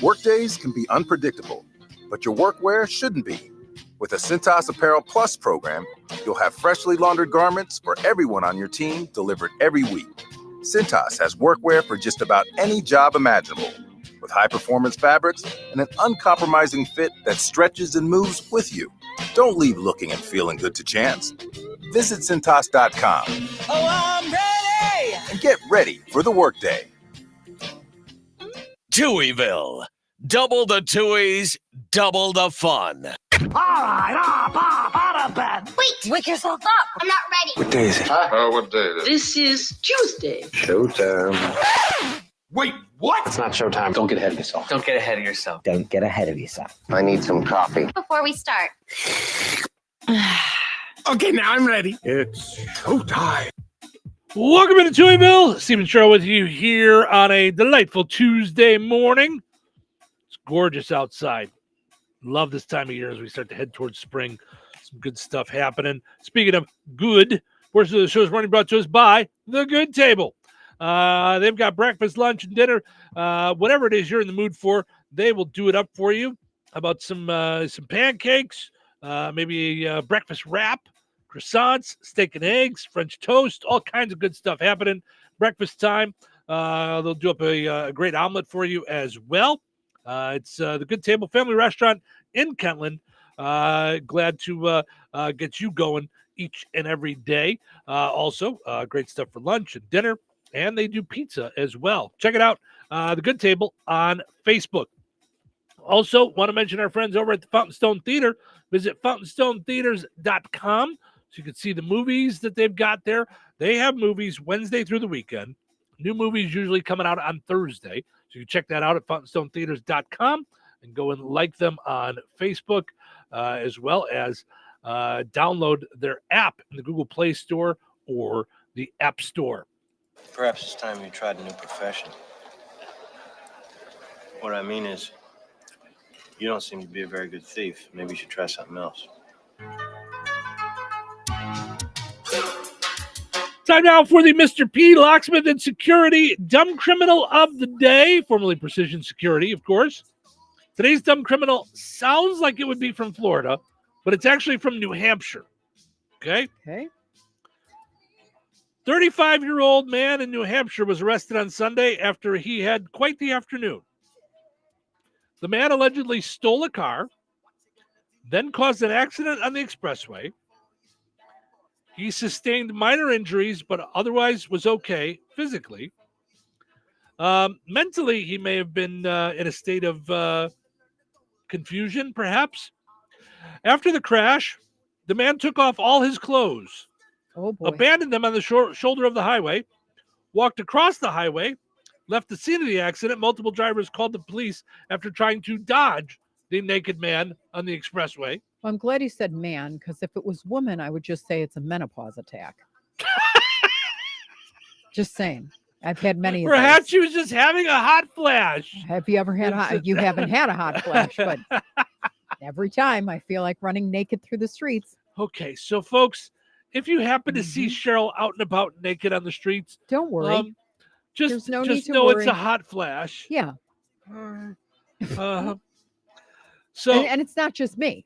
Speaker 22: Workdays can be unpredictable, but your workwear shouldn't be. With a Cintas Apparel Plus program, you'll have freshly laundered garments for everyone on your team delivered every week. Cintas has workwear for just about any job imaginable, with high-performance fabrics and an uncompromising fit that stretches and moves with you. Don't leave looking and feeling good to chance. Visit Cintas.com.
Speaker 6: Oh, I'm ready!
Speaker 22: And get ready for the workday.
Speaker 7: Touhyville. Double the Touhies, double the fun.
Speaker 15: All right, out of bed.
Speaker 21: Wait, wake yourself up. I'm not ready.
Speaker 22: What day is it? What day is it?
Speaker 21: This is Tuesday.
Speaker 22: Showtime.
Speaker 15: Wait, what?
Speaker 23: It's not showtime. Don't get ahead of yourself.
Speaker 26: Don't get ahead of yourself. Don't get ahead of yourself.
Speaker 23: I need some coffee.
Speaker 21: Before we start.
Speaker 15: Okay, now I'm ready. It's showtime.
Speaker 12: Welcome into Touhyville. Stephen Sherrill with you here on a delightful Tuesday morning. It's gorgeous outside. Love this time of year as we start to head towards spring. Some good stuff happening. Speaking of good, portion of the show is running brought to us by The Good Table. They've got breakfast, lunch, and dinner. Whatever it is you're in the mood for, they will do it up for you. How about some pancakes, maybe a breakfast wrap, croissants, steak and eggs, French toast, all kinds of good stuff happening. Breakfast time. They'll do up a great omelet for you as well. It's the Good Table Family Restaurant in Kentland. Glad to get you going each and every day. Also, great stuff for lunch and dinner, and they do pizza as well. Check it out, The Good Table on Facebook. Also, want to mention our friends over at the Fountain Stone Theater. Visit fountainstonetheaters.com so you can see the movies that they've got there. They have movies Wednesday through the weekend. New movies usually coming out on Thursday. So you can check that out at fountainstonetheaters.com and go and like them on Facebook, as well as download their app in the Google Play Store or the App Store.
Speaker 23: Perhaps it's time you tried a new profession. What I mean is, you don't seem to be a very good thief. Maybe you should try something else.
Speaker 12: Time now for the Mr. P Locksmith and Security Dumb Criminal of the Day, formerly Precision Security, of course. Today's dumb criminal sounds like it would be from Florida, but it's actually from New Hampshire. Okay? 35-year-old man in New Hampshire was arrested on Sunday after he had quite the afternoon. The man allegedly stole a car, then caused an accident on the expressway. He sustained minor injuries, but otherwise was okay physically. Mentally, he may have been in a state of confusion, perhaps. After the crash, the man took off all his clothes, abandoned them on the shoulder of the highway, walked across the highway, left the scene of the accident. Multiple drivers called the police after trying to dodge the naked man on the expressway.
Speaker 1: Well, I'm glad he said man, because if it was woman, I would just say it's a menopause attack. Just saying. I've had many.
Speaker 12: Perhaps she was just having a hot flash.
Speaker 1: Have you ever had you haven't had a hot flash, but every time I feel like running naked through the streets.
Speaker 12: Okay, so folks, if you happen to see Cheryl out and about naked on the streets,
Speaker 1: don't worry.
Speaker 12: Just
Speaker 1: no need to
Speaker 12: know
Speaker 1: worry.
Speaker 12: It's a hot flash.
Speaker 1: Yeah.
Speaker 12: So
Speaker 1: and it's not just me.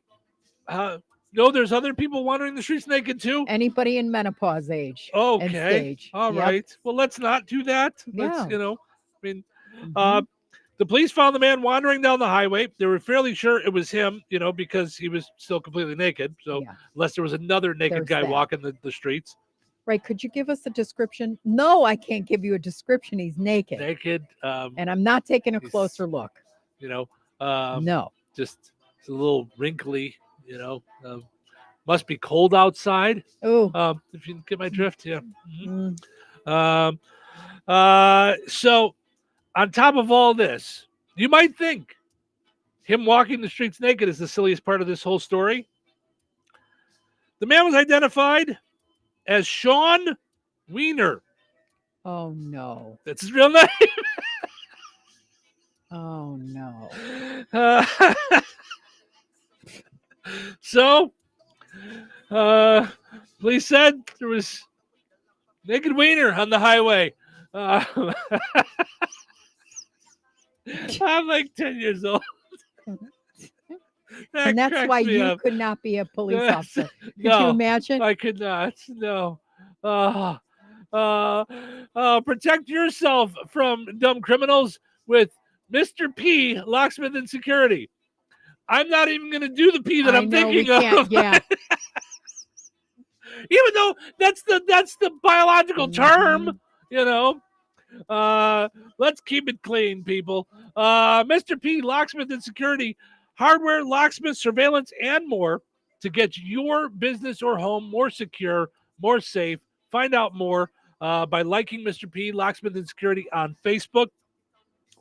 Speaker 12: No, there's other people wandering the streets naked too.
Speaker 1: Anybody in menopause age. And
Speaker 12: Okay.
Speaker 1: stage.
Speaker 12: All
Speaker 1: Yep.
Speaker 12: right. Well, let's not do that. Let's,
Speaker 1: Yeah.
Speaker 12: I mean, the police found the man wandering down the highway. They were fairly sure it was him, because he was still completely naked. So unless there was another naked
Speaker 1: There's
Speaker 12: guy
Speaker 1: that.
Speaker 12: walking the streets.
Speaker 1: Right. Could you give us a description? No, I can't give you a description. He's naked.
Speaker 12: Naked.
Speaker 1: And I'm not taking a closer look.
Speaker 12: No. Just it's a little wrinkly, must be cold outside.
Speaker 1: Oh.
Speaker 12: If you get my drift, yeah. So on top of all this, you might think him walking the streets naked is the silliest part of this whole story. The man was identified as Sean Wiener.
Speaker 1: Oh, no.
Speaker 12: That's his real name.
Speaker 1: Oh, no.
Speaker 12: So, police said there was naked wiener on the highway. I'm like 10 years old.
Speaker 1: And that's why you could not be a police officer. Could you imagine?
Speaker 12: I could not. No. Protect yourself from dumb criminals with Mr. P, locksmith and security. I'm not even going to do the P that I'm thinking of.
Speaker 1: Yeah.
Speaker 12: Even though that's the biological term, let's keep it clean, people. Mr. P, locksmith and security, hardware, locksmith, surveillance, and more to get your business or home more secure, more safe. Find out more by liking Mr. P, locksmith and security on Facebook.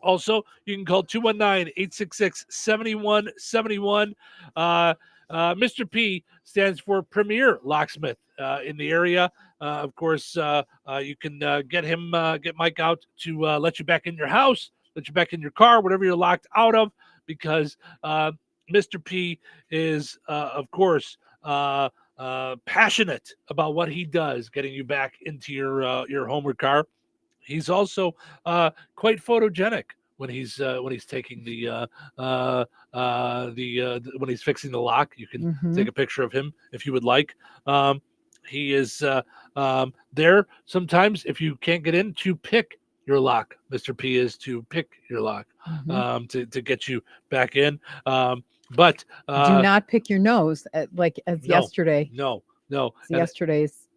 Speaker 12: Also, you can call 219-866-7171. Mr. P stands for Premier Locksmith in the area. Of course, you can get Mike out to let you back in your house, let you back in your car, whatever you're locked out of, because Mr. P is, of course, passionate about what he does, getting you back into your home or car. He's also quite photogenic when he's taking when he's fixing the lock. You can take a picture of him if you would like. He is there sometimes if you can't get in to pick your lock. Mr. P is to pick your lock to get you back in. But
Speaker 1: do not pick your nose yesterday.
Speaker 12: No.
Speaker 1: Yesterday's.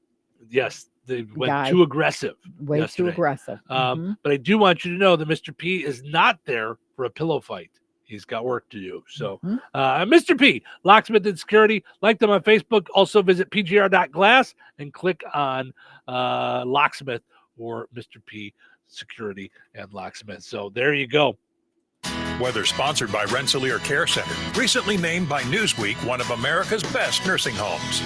Speaker 12: Yes. They went too aggressive.
Speaker 1: Way too aggressive.
Speaker 12: But I do want you to know that Mr. P is not there for a pillow fight. He's got work to do. So, Mr. P, locksmith and security, like them on Facebook. Also visit pgr.glass and click on locksmith or Mr. P, security and locksmith. So there you go.
Speaker 3: Weather sponsored by Rensselaer Care Center, recently named by Newsweek one of America's best nursing homes.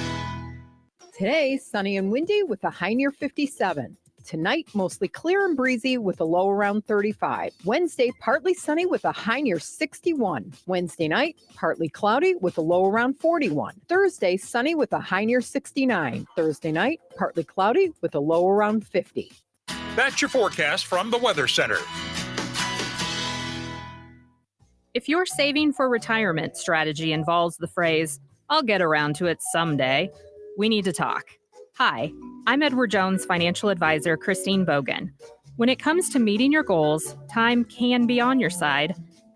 Speaker 1: Today, sunny and windy with a high near 57. Tonight, mostly clear and breezy with a low around 35. Wednesday, partly sunny with a high near 61. Wednesday night, partly cloudy with a low around 41. Thursday, sunny with a high near 69. Thursday night, partly cloudy with a low around 50.
Speaker 3: That's your forecast from the Weather Center.
Speaker 5: If your saving for retirement strategy involves the phrase, "I'll get around to it someday," we need to talk. Hi, I'm Edward Jones financial advisor Christine Bogan. When it comes to meeting your goals, time can be on your side,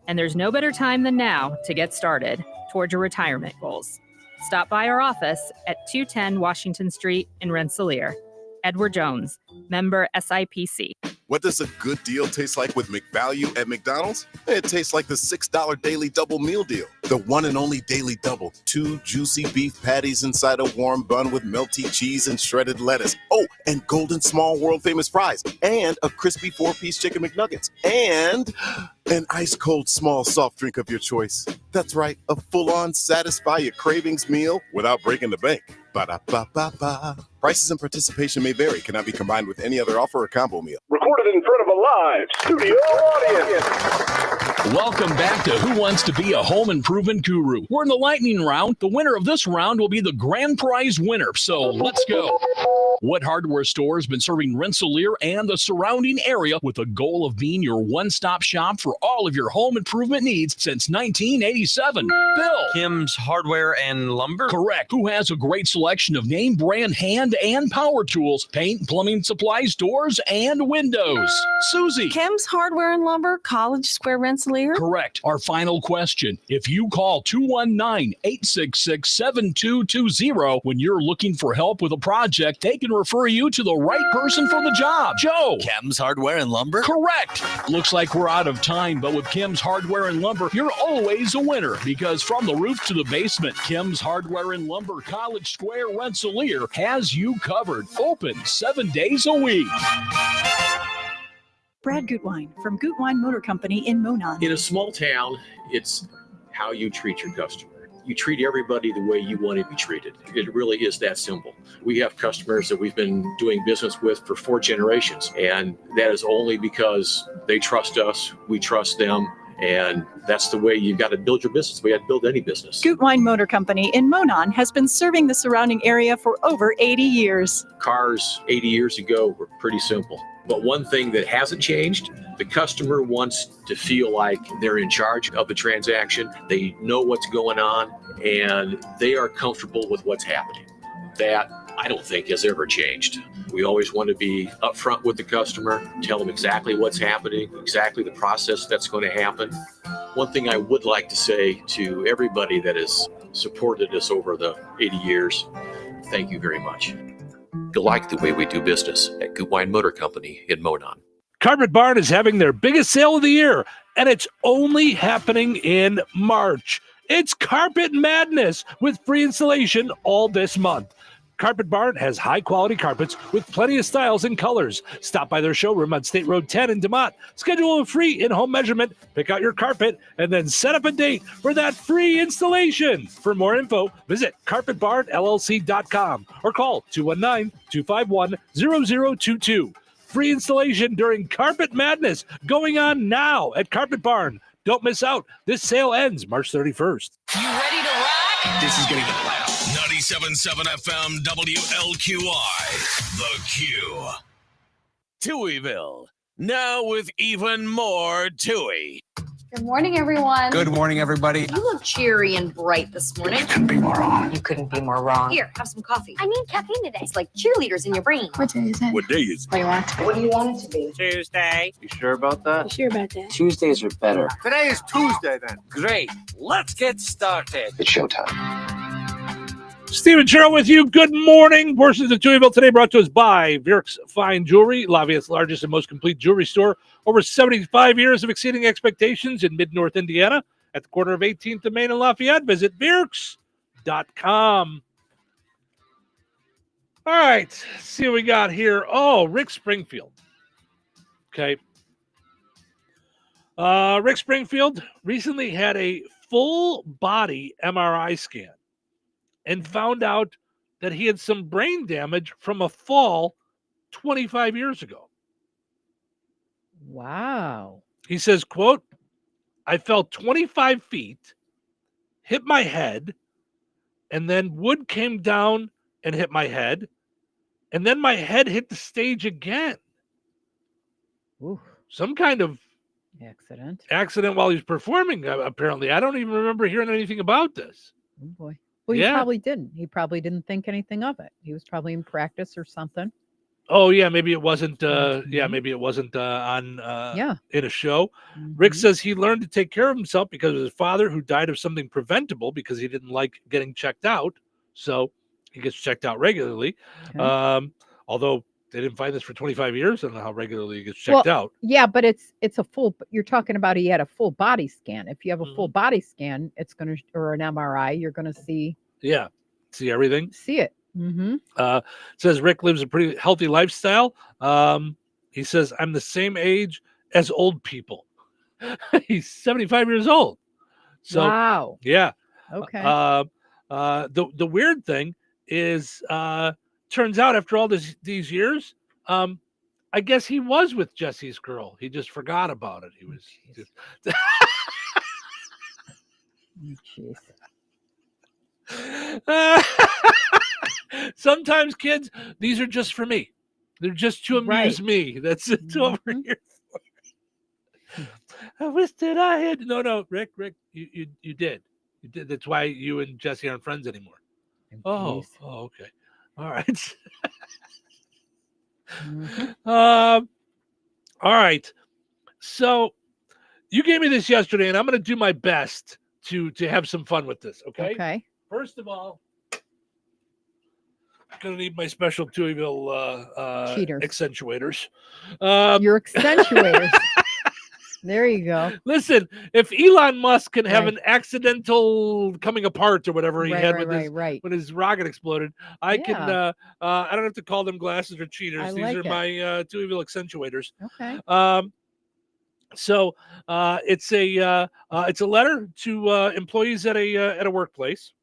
Speaker 5: and there's no better time than now to get started toward your retirement goals. Stop by our office at 210 Washington Street in Rensselaer. Edward Jones, member SIPC.
Speaker 9: What does a good deal taste like with McValue at McDonald's? It tastes like the $6 daily double meal deal. The one and only daily double. 2 juicy beef patties inside a warm bun with melty cheese and shredded lettuce. Oh, and golden small world famous fries. And a crispy 4-piece chicken McNuggets. And an ice cold small soft drink of your choice. That's right, a full-on satisfy your cravings meal without breaking the bank. Ba-da-ba-ba-ba. Prices and participation may vary. Cannot be combined with any other offer or combo meal.
Speaker 2: Recorded in front of a live studio audience.
Speaker 14: Welcome back to Who Wants to Be a Home Improvement Guru. We're in the lightning round. The winner of this round will be the grand prize winner. So let's go. What hardware store has been serving Rensselaer and the surrounding area with the goal of being your one-stop shop for all of your home improvement needs since 1987? Bill.
Speaker 8: Kim's Hardware and Lumber?
Speaker 14: Correct. Who has a great selection of name brand hand and power tools, paint, plumbing supplies, doors, and windows? Susie.
Speaker 10: Kim's Hardware and Lumber, College Square, Rensselaer?
Speaker 14: Correct. Our final question. If you call 219-866-7220 when you're looking for help with a project, they can refer you to the right person for the job. Joe.
Speaker 8: Kim's Hardware and Lumber?
Speaker 14: Correct. Looks like we're out of time, but with Kim's Hardware and Lumber, you're always a winner because from the roof to the basement, Kim's Hardware and Lumber, College Square, Rensselaer has you covered. Open 7 days a week.
Speaker 11: Brad Gutwein from Gutwein Motor Company in Monon.
Speaker 16: In a small town, it's how you treat your customer. You treat everybody the way you want to be treated. It really is that simple. We have customers that we've been doing business with for 4 generations, and that is only because they trust us, we trust them, and that's the way you got to build your business. We got to build any business.
Speaker 11: Gutwein Motor Company in Monon has been serving the surrounding area for over 80 years.
Speaker 16: Cars 80 years ago were pretty simple. But one thing that hasn't changed, the customer wants to feel like they're in charge of the transaction. They know what's going on and they are comfortable with what's happening. That I don't think has ever changed. We always want to be upfront with the customer, tell them exactly what's happening, exactly the process that's going to happen. One thing I would like to say to everybody that has supported us over the 80 years, thank you very much. You'll like the way we do business at Gutwein Motor Company in Monon.
Speaker 12: Carpet Barn is having their biggest sale of the year, and it's only happening in March. It's Carpet Madness with free installation all this month. Carpet Barn has high-quality carpets with plenty of styles and colors. Stop by their showroom on State Road 10 in DeMont. Schedule a free in-home measurement, pick out your carpet, and then set up a date for that free installation. For more info, visit carpetbarnllc.com or call 219-251-0022. Free installation during Carpet Madness going on now at Carpet Barn. Don't miss out. This sale ends March 31st.
Speaker 15: You ready to rock?
Speaker 7: This is going to get loud. 97.7 FM WLQI. The Q. Touhyville. Now with even more Touhy.
Speaker 21: Good morning, everyone.
Speaker 18: Good morning, everybody.
Speaker 21: You look cheery and bright this morning.
Speaker 18: You couldn't be more wrong.
Speaker 21: You couldn't be more wrong. Here, have some coffee. I need caffeine today. It's like cheerleaders in your brain. What day is it?
Speaker 18: What day is it?
Speaker 21: What do you want it to be? What do you want it to be?
Speaker 23: Tuesday. You sure about that?
Speaker 21: You sure about that?
Speaker 18: Tuesdays are better.
Speaker 23: Today is Tuesday, then.
Speaker 18: Great. Let's get started. It's showtime.
Speaker 12: Stephen Sherrill with you. Good morning. Portions of Touhyville today brought to us by Virk's Fine Jewelry, Lafayette's largest and most complete jewelry store. Over 75 years of exceeding expectations in Mid-North Indiana at the corner of 18th and Main and Lafayette. Visit Virks.com. All right. Let's see what we got here. Oh, Rick Springfield. Okay. Rick Springfield recently had a full body MRI scan and found out that he had some brain damage from a fall 25 years ago.
Speaker 1: Wow.
Speaker 12: He says, quote, I fell 25 feet, hit my head, and then wood came down and hit my head, and then my head hit the stage again.
Speaker 1: Ooh.
Speaker 12: Some kind of accident while he was performing, apparently. I don't even remember hearing anything about this.
Speaker 1: Oh boy. Well, he probably didn't. He probably didn't think anything of it. He was probably in practice or something.
Speaker 12: Oh yeah, maybe it wasn't. Maybe it wasn't on. In a show. Rick says he learned to take care of himself because of his father, who died of something preventable because he didn't like getting checked out. So he gets checked out regularly. Okay. Although they didn't find this for 25 years, I don't know how regularly he gets checked out.
Speaker 1: Yeah, but it's a full. You're talking about he had a full body scan. If you have a full body scan, it's going to, or an MRI, you're going to see.
Speaker 12: Yeah, see everything.
Speaker 1: See it. Mm-hmm.
Speaker 12: Says Rick lives a pretty healthy lifestyle. He says, I'm the same age as old people. He's 75 years old. So,
Speaker 1: wow.
Speaker 12: Yeah.
Speaker 1: Okay.
Speaker 12: The weird thing is, turns out after all these years, I guess he was with Jesse's girl. He just forgot about it. He was just
Speaker 1: Jeez.
Speaker 12: Sometimes, kids, these are just for me. They're just to amuse me. That's it over here. I wish that I had. No, Rick, you did. You did. That's why you and Jesse aren't friends anymore. Oh, okay. All right. All right. So you gave me this yesterday, and I'm going to do my best to have some fun with this. Okay.
Speaker 1: Okay.
Speaker 12: First of all, I'm going to need my special Touhyville
Speaker 1: Cheaters.
Speaker 12: accentuators.
Speaker 1: Your accentuators. There you go.
Speaker 12: Listen, if Elon Musk can have an accidental coming apart or whatever he had when his rocket exploded, I can. I don't have to call them glasses or cheaters. These are my Touhyville accentuators.
Speaker 1: Okay.
Speaker 12: So it's a letter to employees at a workplace.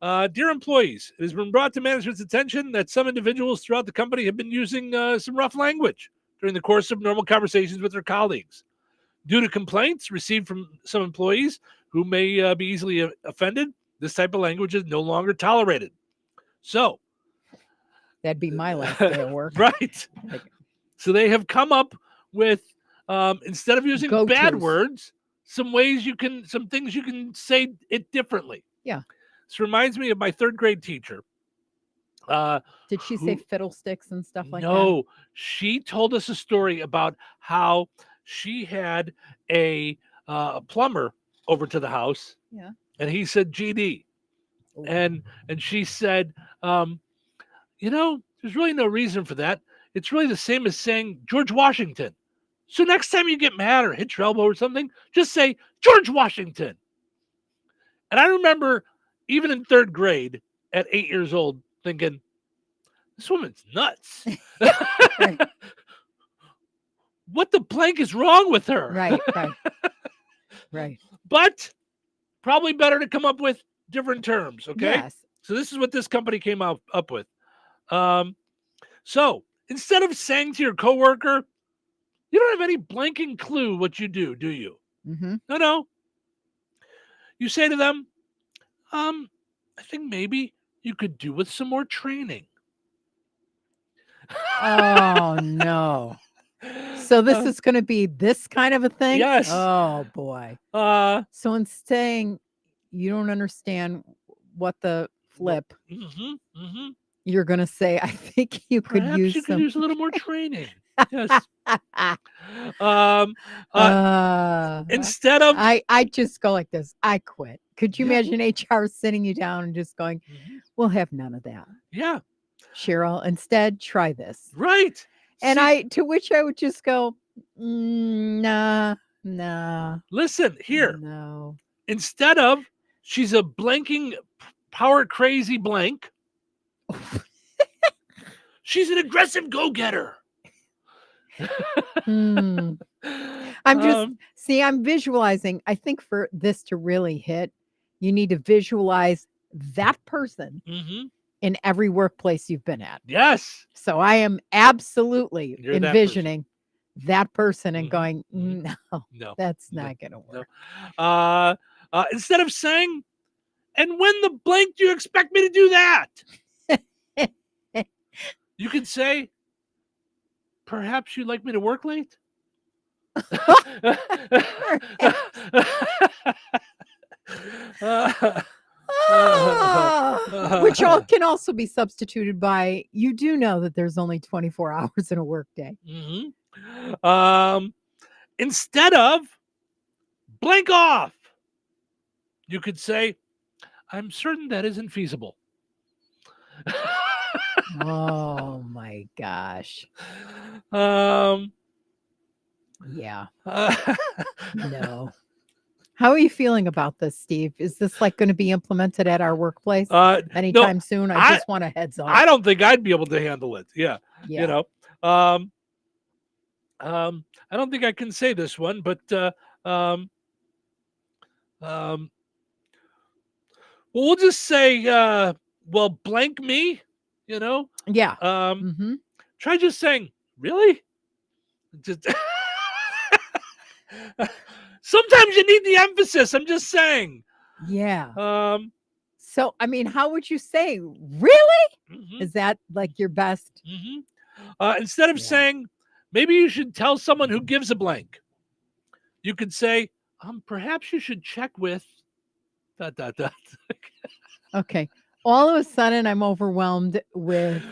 Speaker 12: Dear employees, it has been brought to management's attention that some individuals throughout the company have been using some rough language during the course of normal conversations with their colleagues. Due to complaints received from some employees who may be easily offended, this type of language is no longer tolerated. So
Speaker 1: that'd be my last day of work.
Speaker 12: Right. So they have come up with, instead of using bad words, some things you can say it differently.
Speaker 1: Yeah.
Speaker 12: This reminds me of my third grade teacher.
Speaker 1: Did she say fiddlesticks and stuff like that?
Speaker 12: No, she told us a story about how she had a plumber over to the house.
Speaker 1: Yeah.
Speaker 12: And he said GD. And she said, there's really no reason for that. It's really the same as saying George Washington. So next time you get mad or hit your elbow or something, just say George Washington. And I remember even in third grade at 8 years old thinking, this woman's nuts. What the blank is wrong with her?
Speaker 1: Right.
Speaker 12: But probably better to come up with different terms, okay?
Speaker 1: Yes.
Speaker 12: So this is what this company came up with. So instead of saying to your coworker, you don't have any blanking clue what you do you?
Speaker 1: Mm-hmm.
Speaker 12: No. You say to them, I think maybe you could do with some more training.
Speaker 1: Oh, no. So this is going to be this kind of a thing?
Speaker 12: Yes.
Speaker 1: Oh, boy. So in saying you don't understand what the flip, you're going to say, I think you could use
Speaker 12: you
Speaker 1: some...
Speaker 12: could use a little more training. Yes. Instead of...
Speaker 1: I just go like this. I quit. Could you imagine HR sitting you down and just going, we'll have none of that.
Speaker 12: Yeah.
Speaker 1: Cheryl, instead, try this.
Speaker 12: Right.
Speaker 1: And to which I would just go, nah.
Speaker 12: Listen, here.
Speaker 1: No.
Speaker 12: Instead of, she's a blanking, power crazy blank. She's an aggressive go-getter.
Speaker 1: I'm visualizing. I think for this to really hit, you need to visualize that person in every workplace you've been at.
Speaker 12: Yes.
Speaker 1: So I am absolutely envisioning that person and going, no, that's not going to work.
Speaker 12: No. Instead of saying, and when the blank do you expect me to do that? You could say, perhaps you'd like me to work late?
Speaker 1: Which can also be substituted by, you do know that there's only 24 hours in a workday.
Speaker 12: Instead of blank off, you could say, I'm certain that isn't feasible.
Speaker 1: Oh my gosh. Yeah. No. How are you feeling about this, Steve? Is this like going to be implemented at our workplace anytime soon? I just want a heads up.
Speaker 12: I don't think I'd be able to handle it. Yeah. You know, I don't think I can say this one, but well, we'll just say, well, blank me, you know?
Speaker 1: Yeah.
Speaker 12: Try just saying, really? Just Sometimes you need the emphasis. I'm just saying.
Speaker 1: Yeah. So, I mean, how would you say, really?
Speaker 12: Mm-hmm.
Speaker 1: Is that like your best?
Speaker 12: Mm-hmm. Instead of saying, maybe you should tell someone who gives a blank. You could say, perhaps you should check with ...
Speaker 1: Okay. All of a sudden, I'm overwhelmed with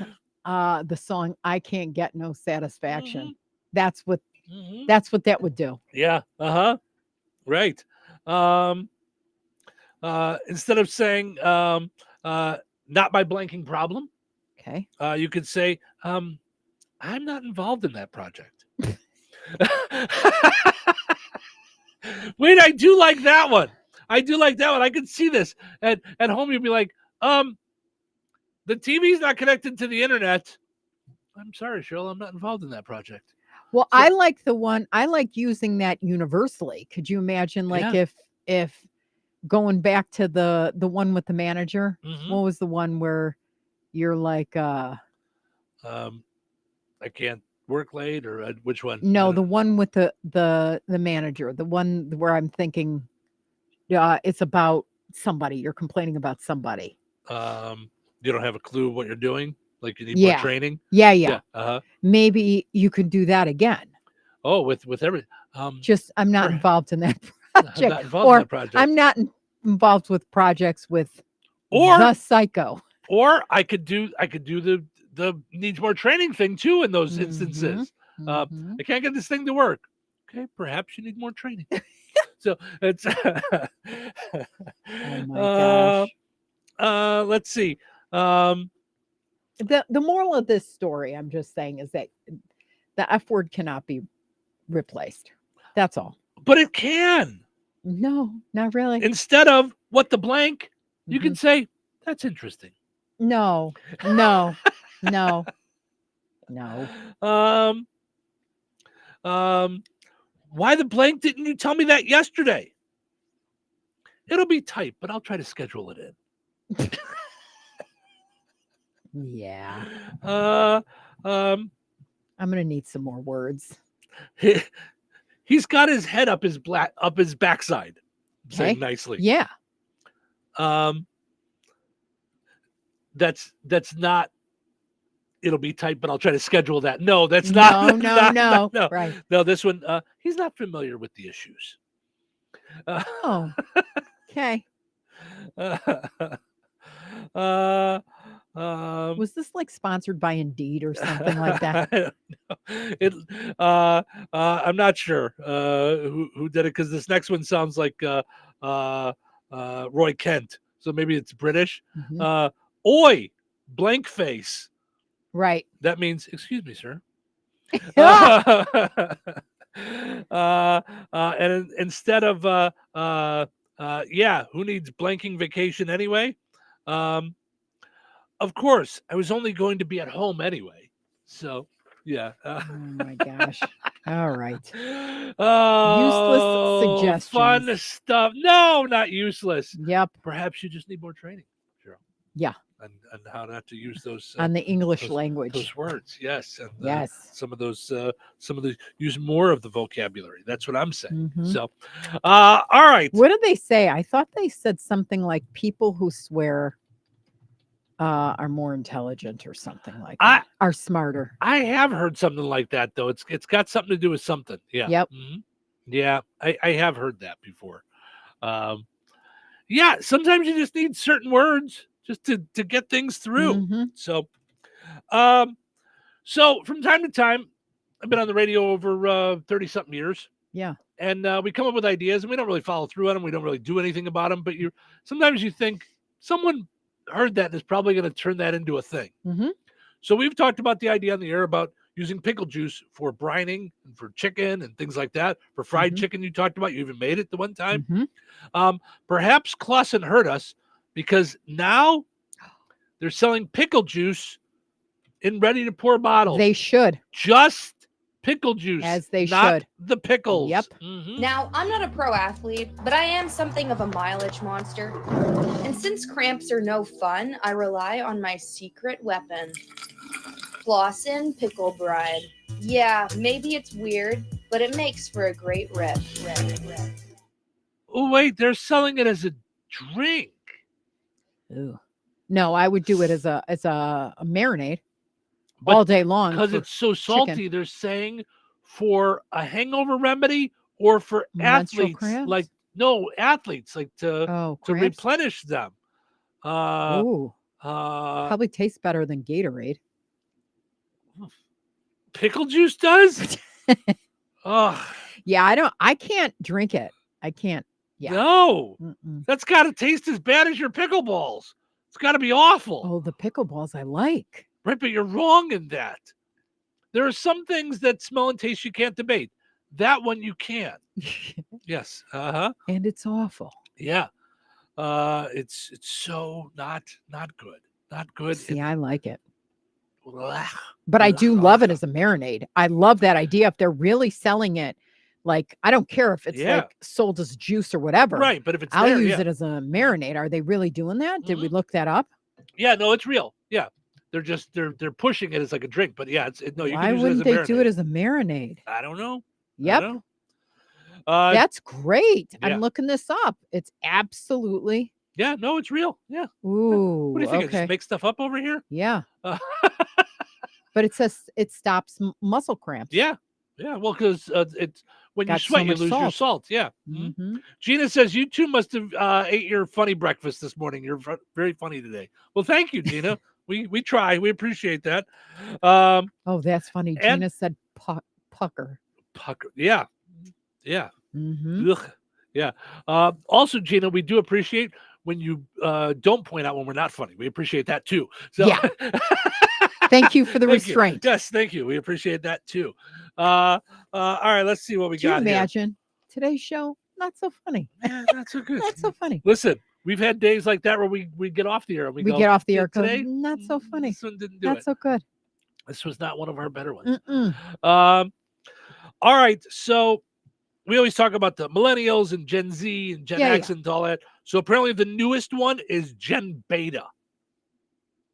Speaker 1: the song "I Can't Get No Satisfaction."
Speaker 12: Mm-hmm.
Speaker 1: That's what that would do.
Speaker 12: Yeah. Right. Instead of saying not my blanking problem,
Speaker 1: okay,
Speaker 12: you could say I'm not involved in that project. Wait, I do like that one. I could see this at home. You'd be like, the TV's not connected to the internet. I'm sorry, Cheryl, I'm not involved in that project.
Speaker 1: Well, I like using that universally. Could you imagine, like, if going back to the one with the manager, what was the one where you're like,
Speaker 12: I can't work late, or which one?
Speaker 1: No, the one with the manager, the one where I'm thinking, it's about somebody. You're complaining about somebody.
Speaker 12: You don't have a clue what you're doing. Like you need more training.
Speaker 1: Yeah.
Speaker 12: Uh-huh.
Speaker 1: Maybe you could do that again.
Speaker 12: Oh, with every
Speaker 1: just I'm not involved in that project.
Speaker 12: I'm not involved in that project.
Speaker 1: I'm not involved with projects with
Speaker 12: or
Speaker 1: the psycho.
Speaker 12: Or I could do the needs more training thing too in those instances. I can't get this thing to work. Okay, perhaps you need more training. So it's
Speaker 1: oh my
Speaker 12: gosh. Let's see.
Speaker 1: The moral of this story, I'm just saying, is that the F word cannot be replaced. That's all.
Speaker 12: But it can.
Speaker 1: No, not really.
Speaker 12: Instead of what the blank, you can say, that's interesting.
Speaker 1: No.
Speaker 12: Why the blank didn't you tell me that yesterday? It'll be tight, but I'll try to schedule it in.
Speaker 1: Yeah.
Speaker 12: I'm
Speaker 1: gonna need some more words.
Speaker 12: He's got his head up his backside. Okay. Saying nicely.
Speaker 1: Yeah.
Speaker 12: That's not. It'll be tight, but I'll try to schedule that. No, that's not.
Speaker 1: No. Right.
Speaker 12: No, this one. He's not familiar with the issues.
Speaker 1: Oh. Okay. Was this like sponsored by Indeed or something like that?
Speaker 12: I'm not sure who did it, because this next one sounds like Roy Kent, so maybe it's British. Oi, blank face.
Speaker 1: Right.
Speaker 12: That means, excuse me, sir. And instead of who needs blanking vacation anyway? Of course, I was only going to be at home anyway. So, yeah.
Speaker 1: Oh my gosh. All right.
Speaker 12: Oh,
Speaker 1: useless suggestions.
Speaker 12: Fun stuff. No, not useless.
Speaker 1: Yep.
Speaker 12: Perhaps you just need more training, Cheryl.
Speaker 1: Yeah.
Speaker 12: And how not to use those
Speaker 1: on the English language.
Speaker 12: Those words, yes. And,
Speaker 1: yes.
Speaker 12: Some of the use more of the vocabulary. That's what I'm saying. So, all right.
Speaker 1: What did they say? I thought they said something like people who swear are more intelligent or something like that. Are smarter.
Speaker 12: I have heard something like that, though. It's got something to do with something. Yeah.
Speaker 1: Yep.
Speaker 12: Yeah, I have heard that before. Yeah, sometimes you just need certain words just to get things through. So from time to time, I've been on the radio over 30-something years.
Speaker 1: Yeah.
Speaker 12: And we come up with ideas, and we don't really follow through on them. We don't really do anything about them. But sometimes you think someone heard that and is probably going to turn that into a thing. So we've talked about the idea on the air about using pickle juice for brining and for chicken and things like that. For fried chicken, you talked about. You even made it the one time. Perhaps Clausen heard us, because now they're selling pickle juice in ready-to-pour bottles.
Speaker 1: They should.
Speaker 12: Just pickle juice.
Speaker 1: As they
Speaker 12: not
Speaker 1: should.
Speaker 12: The pickles.
Speaker 1: Yep.
Speaker 21: Now, I'm not a pro athlete, but I am something of a mileage monster. And since cramps are no fun, I rely on my secret weapon. Clausen Pickle Bride. Yeah, maybe it's weird, but it makes for a great rep.
Speaker 12: Oh, wait, they're selling it as a drink.
Speaker 1: Ew. No, I would do it as a marinade all day long.
Speaker 12: Because it's so salty,
Speaker 1: chicken.
Speaker 12: they're saying for a hangover remedy or for
Speaker 1: Menstrual
Speaker 12: athletes.
Speaker 1: cramps?
Speaker 12: Like, no, athletes, like to
Speaker 1: cramps?
Speaker 12: replenish them.
Speaker 1: Ooh. Probably tastes better than Gatorade.
Speaker 12: Pickle juice does? Oh.
Speaker 1: Yeah, I can't drink it. I can't. Yeah.
Speaker 12: No. That's got to taste as bad as your pickleballs. It's got to be awful.
Speaker 1: Oh, the pickleballs I like.
Speaker 12: Right, but you're wrong in that. There are some things that smell and taste you can't debate. That one you can. Yes. Uh-huh.
Speaker 1: And it's awful.
Speaker 12: Yeah. It's so not good. Not good.
Speaker 1: See, I like it. But I do love it as a marinade. I love that idea. If they're really selling it, like, I don't care if it's like sold as juice or whatever.
Speaker 12: Right, but if it's
Speaker 1: I'll
Speaker 12: there,
Speaker 1: use it as a marinade. Are they really doing that? Did we look that up?
Speaker 12: Yeah, no, it's real. Yeah. They're just they're pushing it as like a drink, but yeah, no, you
Speaker 1: Why
Speaker 12: can use
Speaker 1: wouldn't
Speaker 12: it as a
Speaker 1: they
Speaker 12: marinade.
Speaker 1: do it as a marinade?
Speaker 12: I don't know.
Speaker 1: Yep.
Speaker 12: I don't know.
Speaker 1: That's great.
Speaker 12: yeah.
Speaker 1: I'm looking this up. It's absolutely.
Speaker 12: Yeah, no, it's real. Yeah.
Speaker 1: Ooh.
Speaker 12: What do you think? I
Speaker 1: Okay.
Speaker 12: just make stuff up over here?
Speaker 1: Yeah. But it says it stops muscle cramps.
Speaker 12: Yeah. Yeah. Well, because it's when you
Speaker 1: Got so
Speaker 12: sweat, you
Speaker 1: much
Speaker 12: lose your
Speaker 1: salt.
Speaker 12: salt. Yeah.
Speaker 1: Mhm.
Speaker 12: Gina says you two must have ate your funny breakfast this morning. You're very funny today. Well, thank you, Gina. we try. We appreciate that.
Speaker 1: Oh, that's funny.
Speaker 12: and-
Speaker 1: Gina said pucker.
Speaker 12: Pucker. Yeah. Yeah.
Speaker 1: Mm-hmm.
Speaker 12: Ugh. Yeah. Also, Gina, we do appreciate when you don't point out when we're not funny. We appreciate that too. So
Speaker 1: Yeah. Thank you for the
Speaker 12: Thank you.
Speaker 1: restraint.
Speaker 12: Yes, thank you. We appreciate that too. All right, let's see what we
Speaker 1: Do you
Speaker 12: got here.
Speaker 1: imagine today's show? Not so funny.
Speaker 12: Yeah, not so good.
Speaker 1: Not so funny.
Speaker 12: Listen, we've had days like that where we get off the air and we go,
Speaker 1: get off the
Speaker 12: "Yeah,
Speaker 1: air. Go,
Speaker 12: today.
Speaker 1: not so funny.
Speaker 12: This one didn't do
Speaker 1: Not
Speaker 12: it.
Speaker 1: so good.
Speaker 12: This was not one of our better ones.
Speaker 1: Mm-mm.
Speaker 12: All right, so we always talk about the millennials and Gen Z and Gen X and all that. So apparently the newest one is Gen Beta.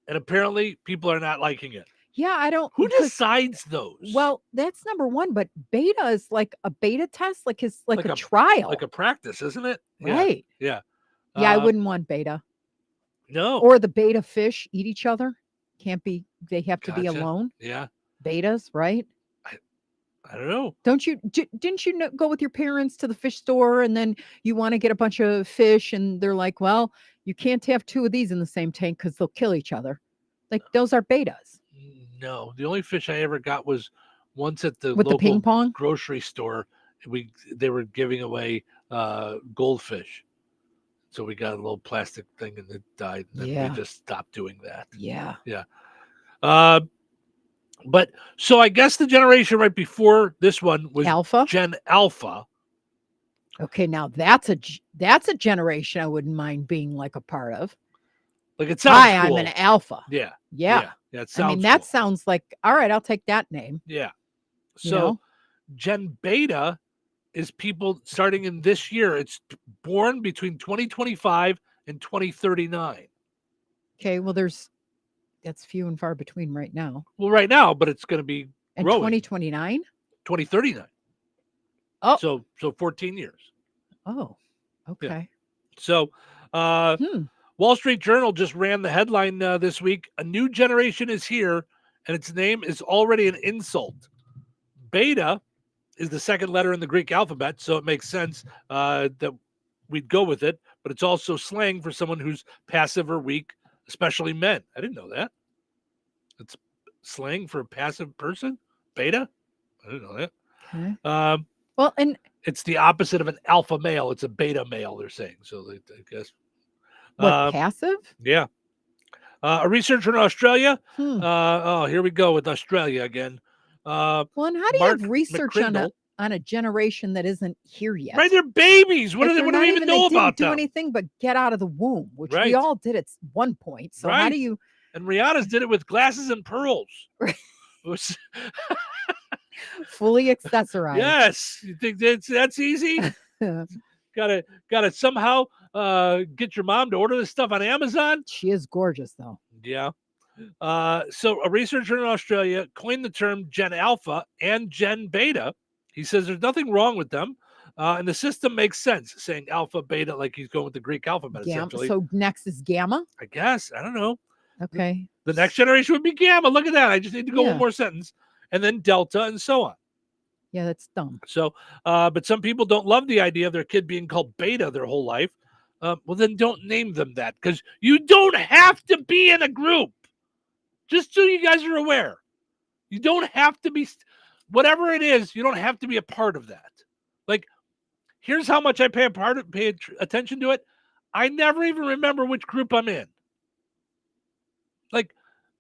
Speaker 12: And apparently people are not liking it.
Speaker 1: Yeah, I don't.
Speaker 12: Who
Speaker 1: because-
Speaker 12: decides those?
Speaker 1: Well, that's number one, but beta is like a beta test, like it's like a
Speaker 12: a
Speaker 1: trial.
Speaker 12: Like a practice, isn't it? Yeah,
Speaker 1: Right.
Speaker 12: Yeah.
Speaker 1: Yeah, I wouldn't want beta.
Speaker 12: No.
Speaker 1: Or the beta fish eat each other. Can't be, they have to be
Speaker 12: Gotcha.
Speaker 1: alone.
Speaker 12: Yeah.
Speaker 1: Betas, right?
Speaker 12: I don't know.
Speaker 1: Don't you, didn't you go with your parents to the fish store and then you want to get a bunch of fish and they're like, well, you can't have two of these in the same tank because they'll kill each other. Like those are betas.
Speaker 12: No. The only fish I ever got was once at the
Speaker 1: With the
Speaker 12: local
Speaker 1: ping pong?
Speaker 12: grocery store. They were giving away goldfish. So we got a little plastic thing and it died. And then
Speaker 1: Yeah.
Speaker 12: we just stopped doing that.
Speaker 1: Yeah.
Speaker 12: Yeah. But so I guess the generation right before this one was
Speaker 1: Alpha?
Speaker 12: Gen Alpha.
Speaker 1: Okay, now that's a generation I wouldn't mind being like a part of.
Speaker 12: Like it sounds
Speaker 1: Hi,
Speaker 12: cool.
Speaker 1: I'm an alpha.
Speaker 12: Yeah.
Speaker 1: Yeah.
Speaker 12: Yeah. It
Speaker 1: I
Speaker 12: sounds
Speaker 1: mean, that
Speaker 12: cool.
Speaker 1: sounds like, all right, I'll take that name.
Speaker 12: Yeah.
Speaker 1: You
Speaker 12: So
Speaker 1: know?
Speaker 12: Gen Beta is people starting in this year. It's born between 2025 and 2039.
Speaker 1: Okay, well, that's few and far between right now.
Speaker 12: Well, right now, but it's going to be
Speaker 1: And
Speaker 12: growing.
Speaker 1: 2029?
Speaker 12: 2039.
Speaker 1: Oh.
Speaker 12: So 14 years.
Speaker 1: Oh, okay.
Speaker 12: So Wall Street Journal just ran the headline this week. A new generation is here, and its name is already an insult. Beta is the second letter in the Greek alphabet, so it makes sense that we'd go with it. But it's also slang for someone who's passive or weak, especially men. I didn't know that. It's slang for a passive person? Beta? I didn't know that.
Speaker 1: Okay. Well, and
Speaker 12: it's the opposite of an alpha male. It's a beta male, they're saying. So I guess.
Speaker 1: what, passive?
Speaker 12: Yeah. A researcher in Australia.
Speaker 1: Hmm.
Speaker 12: Here we go with Australia again.
Speaker 1: Well, and how do you
Speaker 12: Mark
Speaker 1: have research on
Speaker 12: McCrindle.
Speaker 1: a generation that isn't here yet?
Speaker 12: Right, they're babies. What
Speaker 1: If
Speaker 12: do
Speaker 1: they're
Speaker 12: we
Speaker 1: not
Speaker 12: even know
Speaker 1: they
Speaker 12: about
Speaker 1: didn't do
Speaker 12: them?
Speaker 1: anything but get out of the womb, which
Speaker 12: Right.
Speaker 1: we all did at one point. So how
Speaker 12: Right.
Speaker 1: do you
Speaker 12: And Rihanna's did it with glasses and pearls. It was-
Speaker 1: fully accessorize?
Speaker 12: yes. You think that's easy? Gotta somehow get your mom to order this stuff on Amazon.
Speaker 1: She is gorgeous, though.
Speaker 12: Yeah. So a researcher in Australia coined the term Gen Alpha and Gen Beta. He says there's nothing wrong with them. And the system makes sense, saying alpha, beta, like he's going with the Greek alphabet, essentially.
Speaker 1: So next is gamma?
Speaker 12: I guess. I don't know.
Speaker 1: Okay.
Speaker 12: The next generation would be gamma. Look at that. I just need to go
Speaker 1: Yeah.
Speaker 12: one more sentence. And then delta and so on.
Speaker 1: Yeah, that's dumb.
Speaker 12: So, but some people don't love the idea of their kid being called beta their whole life. Well, then don't name them that, because you don't have to be in a group. Just so you guys are aware. You don't have to be, whatever it is, you don't have to be a part of that. Like, here's how much I pay attention to it. I never even remember which group I'm in. Like,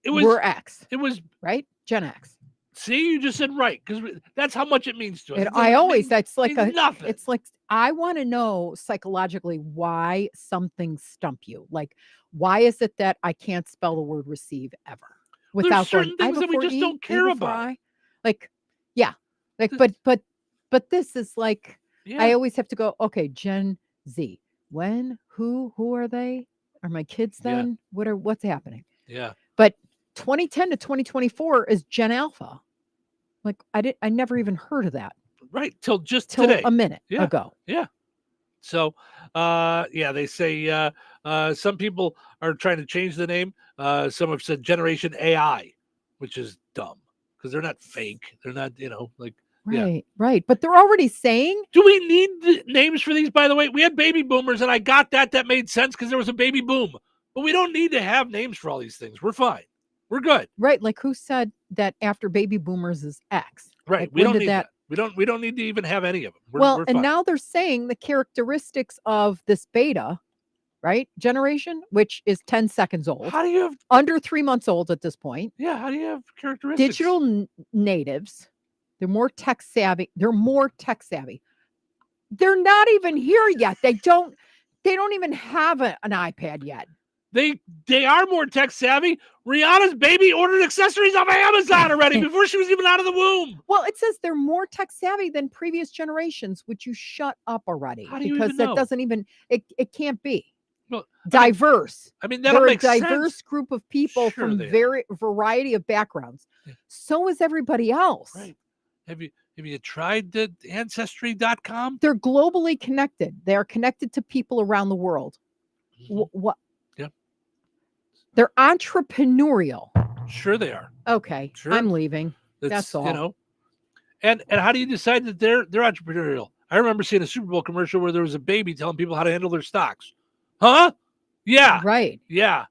Speaker 1: We're X.
Speaker 12: It was
Speaker 1: right, Gen X.
Speaker 12: See, you just said right, because that's how much it means to us.
Speaker 1: That's like
Speaker 12: nothing.
Speaker 1: It's like, I want to know psychologically why some things stump you. Like, why is it that I can't spell the word receive ever without
Speaker 12: There's certain
Speaker 1: going,
Speaker 12: things that we just don't care about.
Speaker 1: Like, yeah, like, but this is like, I always have to go, okay, Gen Z. When, who are they? Are my kids then? What's happening?
Speaker 12: Yeah.
Speaker 1: But 2010 to 2024 is Gen Alpha. Like, I never even heard of that.
Speaker 12: Right. Till today.
Speaker 1: A minute ago.
Speaker 12: Yeah. So, they say some people are trying to change the name. Some have said Generation AI, which is dumb because they're not fake. They're not, like.
Speaker 1: Right. But they're already saying.
Speaker 12: Do we need names for these, by the way? We had baby boomers, and I got that. That made sense because there was a baby boom. But we don't need to have names for all these things. We're fine. We're good.
Speaker 1: Right. Like, who said that after baby boomers is X?
Speaker 12: Right.
Speaker 1: Like,
Speaker 12: We don't need that. We don't need to even have any of them. We're
Speaker 1: and
Speaker 12: fine.
Speaker 1: now they're saying the characteristics of this beta, right, generation, which is 10 seconds old.
Speaker 12: How do you have
Speaker 1: under 3 months old at this point?
Speaker 12: Yeah. How do you have characteristics?
Speaker 1: Digital natives. They're more tech savvy. They're not even here yet. They don't even have an iPad yet.
Speaker 12: They are more tech savvy. Rihanna's baby ordered accessories off of Amazon already before she was even out of the womb.
Speaker 1: Well, it says they're more tech savvy than previous generations. Would you shut up already?
Speaker 12: How do you
Speaker 1: because
Speaker 12: even
Speaker 1: that
Speaker 12: know?
Speaker 1: doesn't even it can't be.
Speaker 12: Well,
Speaker 1: diverse.
Speaker 12: That'll
Speaker 1: They're
Speaker 12: make
Speaker 1: a diverse
Speaker 12: sense.
Speaker 1: group of people
Speaker 12: Sure
Speaker 1: from
Speaker 12: they
Speaker 1: variety of backgrounds. So is everybody else.
Speaker 12: Right. Have you tried the Ancestry.com?
Speaker 1: They're globally connected. They are connected to people around the world. What?
Speaker 12: Yeah.
Speaker 1: They're entrepreneurial.
Speaker 12: Sure they are.
Speaker 1: Okay.
Speaker 12: Sure.
Speaker 1: I'm leaving. That's all.
Speaker 12: And how do you decide that they're entrepreneurial? I remember seeing a Super Bowl commercial where there was a baby telling people how to handle their stocks. Huh? Yeah.
Speaker 1: Right.
Speaker 12: Yeah.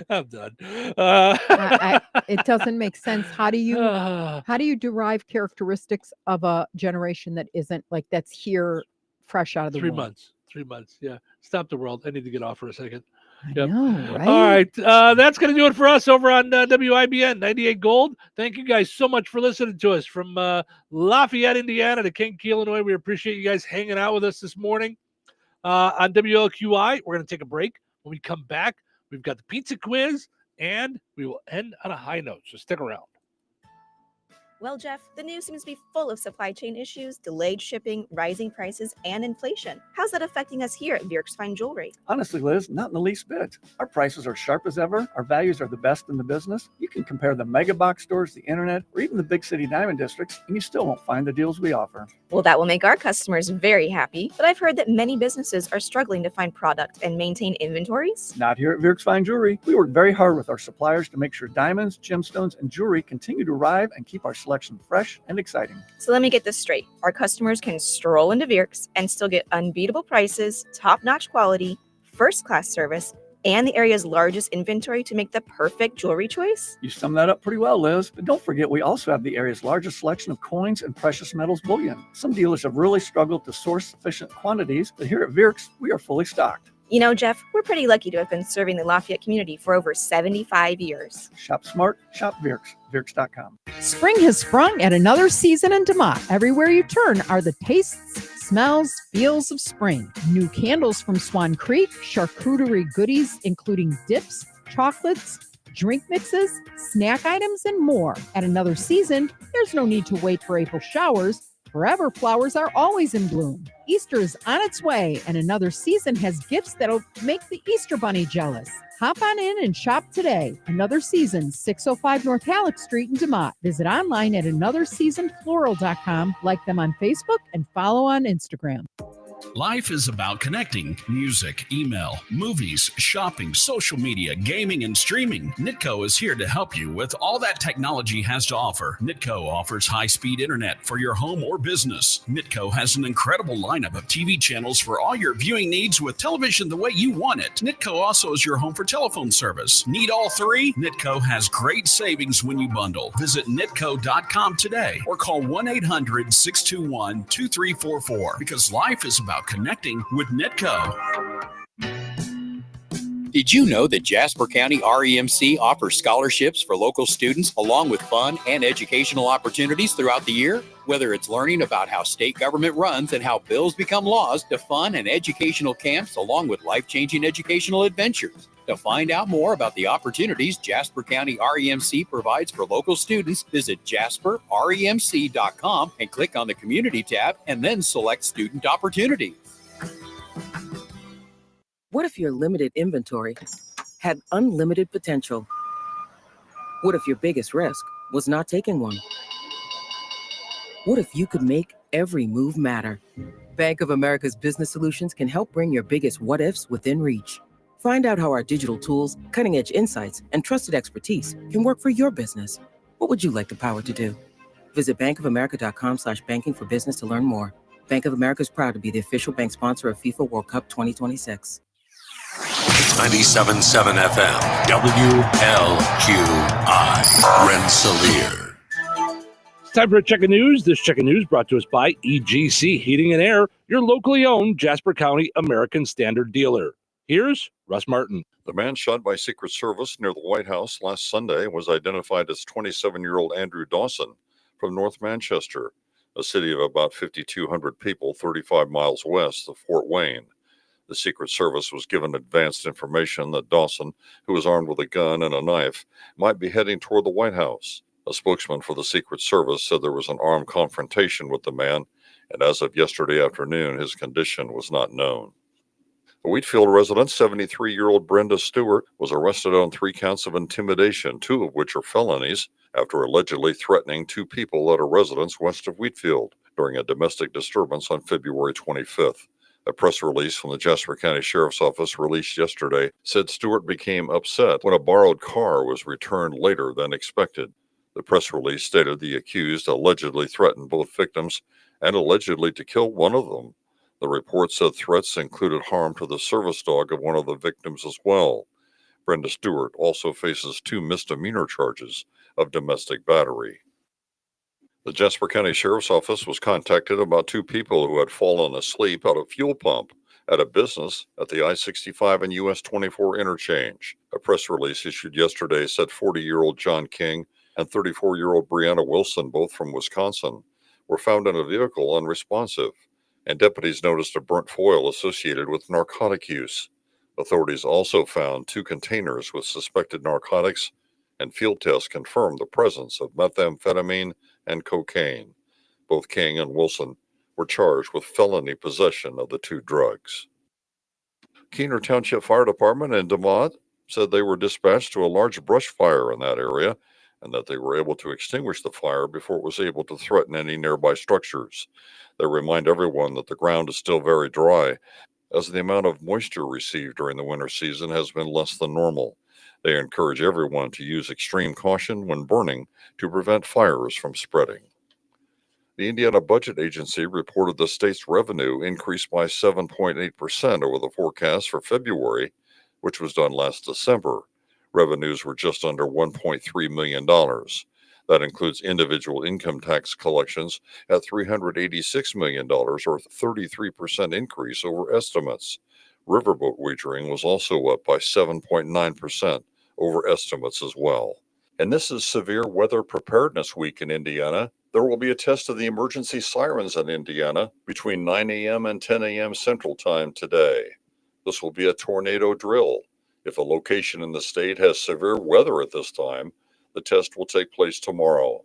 Speaker 12: I'm done.
Speaker 1: It doesn't make sense. How do you derive characteristics of a generation that isn't like that's here fresh out of the
Speaker 12: 3
Speaker 1: womb?
Speaker 12: months. 3 months. Yeah. Stop the world. I need to get off for a second.
Speaker 1: I know, right?
Speaker 12: All right. That's going to do it for us over on WIBN 98 Gold. Thank you guys so much for listening to us from Lafayette, Indiana to Kankakee, Illinois. We appreciate you guys hanging out with us this morning. On WLQI, we're going to take a break. When we come back, we've got the pizza quiz, and we will end on a high note. So stick around.
Speaker 4: Well, Jeff, the news seems to be full of supply chain issues, delayed shipping, rising prices, and inflation. How's that affecting us here at Bjerk's Fine Jewelry?
Speaker 13: Honestly, Liz, not in the least bit. Our prices are sharp as ever. Our values are the best in the business. You can compare the mega box stores, the internet, or even the big city diamond districts, and you still won't find the deals we offer.
Speaker 4: Well, that will make our customers very happy, but I've heard that many businesses are struggling to find product and maintain inventories.
Speaker 13: Not here at Bjerk's Fine Jewelry. We work very hard with our suppliers to make sure diamonds, gemstones, and jewelry continue to arrive and keep our selection fresh and exciting.
Speaker 4: So let me get this straight. Our customers can stroll into Bjerk's and still get unbeatable prices, top-notch quality, first-class service, and the area's largest inventory to make the perfect jewelry choice?
Speaker 13: You summed that up pretty well, Liz. But don't forget, we also have the area's largest selection of coins and precious metals bullion. Some dealers have really struggled to source sufficient quantities, but here at Bjerk's, we are fully stocked.
Speaker 4: You know, Jeff, we're pretty lucky to have been serving the Lafayette community for over 75 years.
Speaker 13: Shop smart, shop Bjerk's, Bjerk's.com.
Speaker 1: Spring has sprung at another season in DeMott. Everywhere you turn are the tastes, smells, feels of spring. New candles from Swan Creek, charcuterie goodies including dips, chocolates, drink mixes, snack items, and more. At another season, there's no need to wait for April showers. Forever flowers are always in bloom. Easter is on its way, and another season has gifts that'll make the Easter Bunny jealous. Hop on in and shop today. Another Season, 605 North Halleck Street in DeMotte. Visit online at anotherseasonfloral.com. Like them on Facebook and follow on Instagram.
Speaker 14: Life is about connecting. Music, email, movies, shopping, social media, gaming, and streaming. Nitco is here to help you with all that technology has to offer. Nitco offers high-speed internet for your home or business. Nitco has an incredible lineup of TV channels for all your viewing needs with television the way you want it. Nitco also is your home for telephone service. Need all three? Nitco has great savings when you bundle. Visit nitco.com today or call 1-800-621-2344 because life is about connecting with Nitco.
Speaker 6: Did you know that Jasper County REMC offers scholarships for local students along with fun and educational opportunities throughout the year? Whether it's learning about how state government runs and how bills become laws, to fun and educational camps along with life-changing educational adventures. To find out more about the opportunities Jasper County REMC provides for local students, visit jasperremc.com and click on the Community tab and then select Student Opportunities.
Speaker 17: What if your limited inventory had unlimited potential? What if your biggest risk was not taking one? What if you could make every move matter? Bank of America's Business Solutions can help bring your biggest what-ifs within reach. Find out how our digital tools, cutting-edge insights, and trusted expertise can work for your business. What would you like the power to do? Visit bankofamerica.com/banking for business to learn more. Bank of America is proud to be the official bank sponsor of FIFA World Cup 2026.
Speaker 3: 97.7 FM, WLQI, Rensselaer.
Speaker 12: It's time for a check of news. This check of news brought to us by EGC Heating and Air, your locally owned Jasper County American Standard dealer. Here's Russ Martin.
Speaker 19: The man shot by Secret Service near the White House last Sunday was identified as 27-year-old Andrew Dawson from North Manchester, a city of about 5,200 people 35 miles west of Fort Wayne. The Secret Service was given advanced information that Dawson, who was armed with a gun and a knife, might be heading toward the White House. A spokesman for the Secret Service said there was an armed confrontation with the man, and as of yesterday afternoon, his condition was not known. A Wheatfield resident, 73-year-old Brenda Stewart, was arrested on 3 counts of intimidation, 2 of which are felonies, after allegedly threatening 2 people at a residence west of Wheatfield during a domestic disturbance on February 25th. A press release from the Jasper County Sheriff's Office released yesterday said Stewart became upset when a borrowed car was returned later than expected. The press release stated the accused allegedly threatened both victims and allegedly to kill one of them. The report said threats included harm to the service dog of one of the victims as well. Brenda Stewart also faces 2 misdemeanor charges of domestic battery. The Jasper County Sheriff's Office was contacted about 2 people who had fallen asleep at a fuel pump at a business at the I-65 and US 24 interchange. A press release issued yesterday said 40-year-old John King and 34-year-old Brianna Wilson, both from Wisconsin, were found in a vehicle unresponsive, and deputies noticed a burnt foil associated with narcotic use. Authorities also found 2 containers with suspected narcotics, and field tests confirmed the presence of methamphetamine and cocaine. Both King and Wilson were charged with felony possession of the 2 drugs. Keener Township Fire Department in DeMotte said they were dispatched to a large brush fire in that area and that they were able to extinguish the fire before it was able to threaten any nearby structures. They remind everyone that the ground is still very dry, as the amount of moisture received during the winter season has been less than normal. They encourage everyone to use extreme caution when burning to prevent fires from spreading. The Indiana Budget Agency reported the state's revenue increased by 7.8% over the forecast for February, which was done last December. Revenues were just under $1.3 million. That includes individual income tax collections at $386 million, or 33% increase over estimates. Riverboat wagering was also up by 7.9% over estimates as well. And this is Severe Weather Preparedness Week in Indiana. There will be a test of the emergency sirens in Indiana between 9 a.m. and 10 a.m. Central Time today. This will be a tornado drill. If a location in the state has severe weather at this time, the test will take place tomorrow.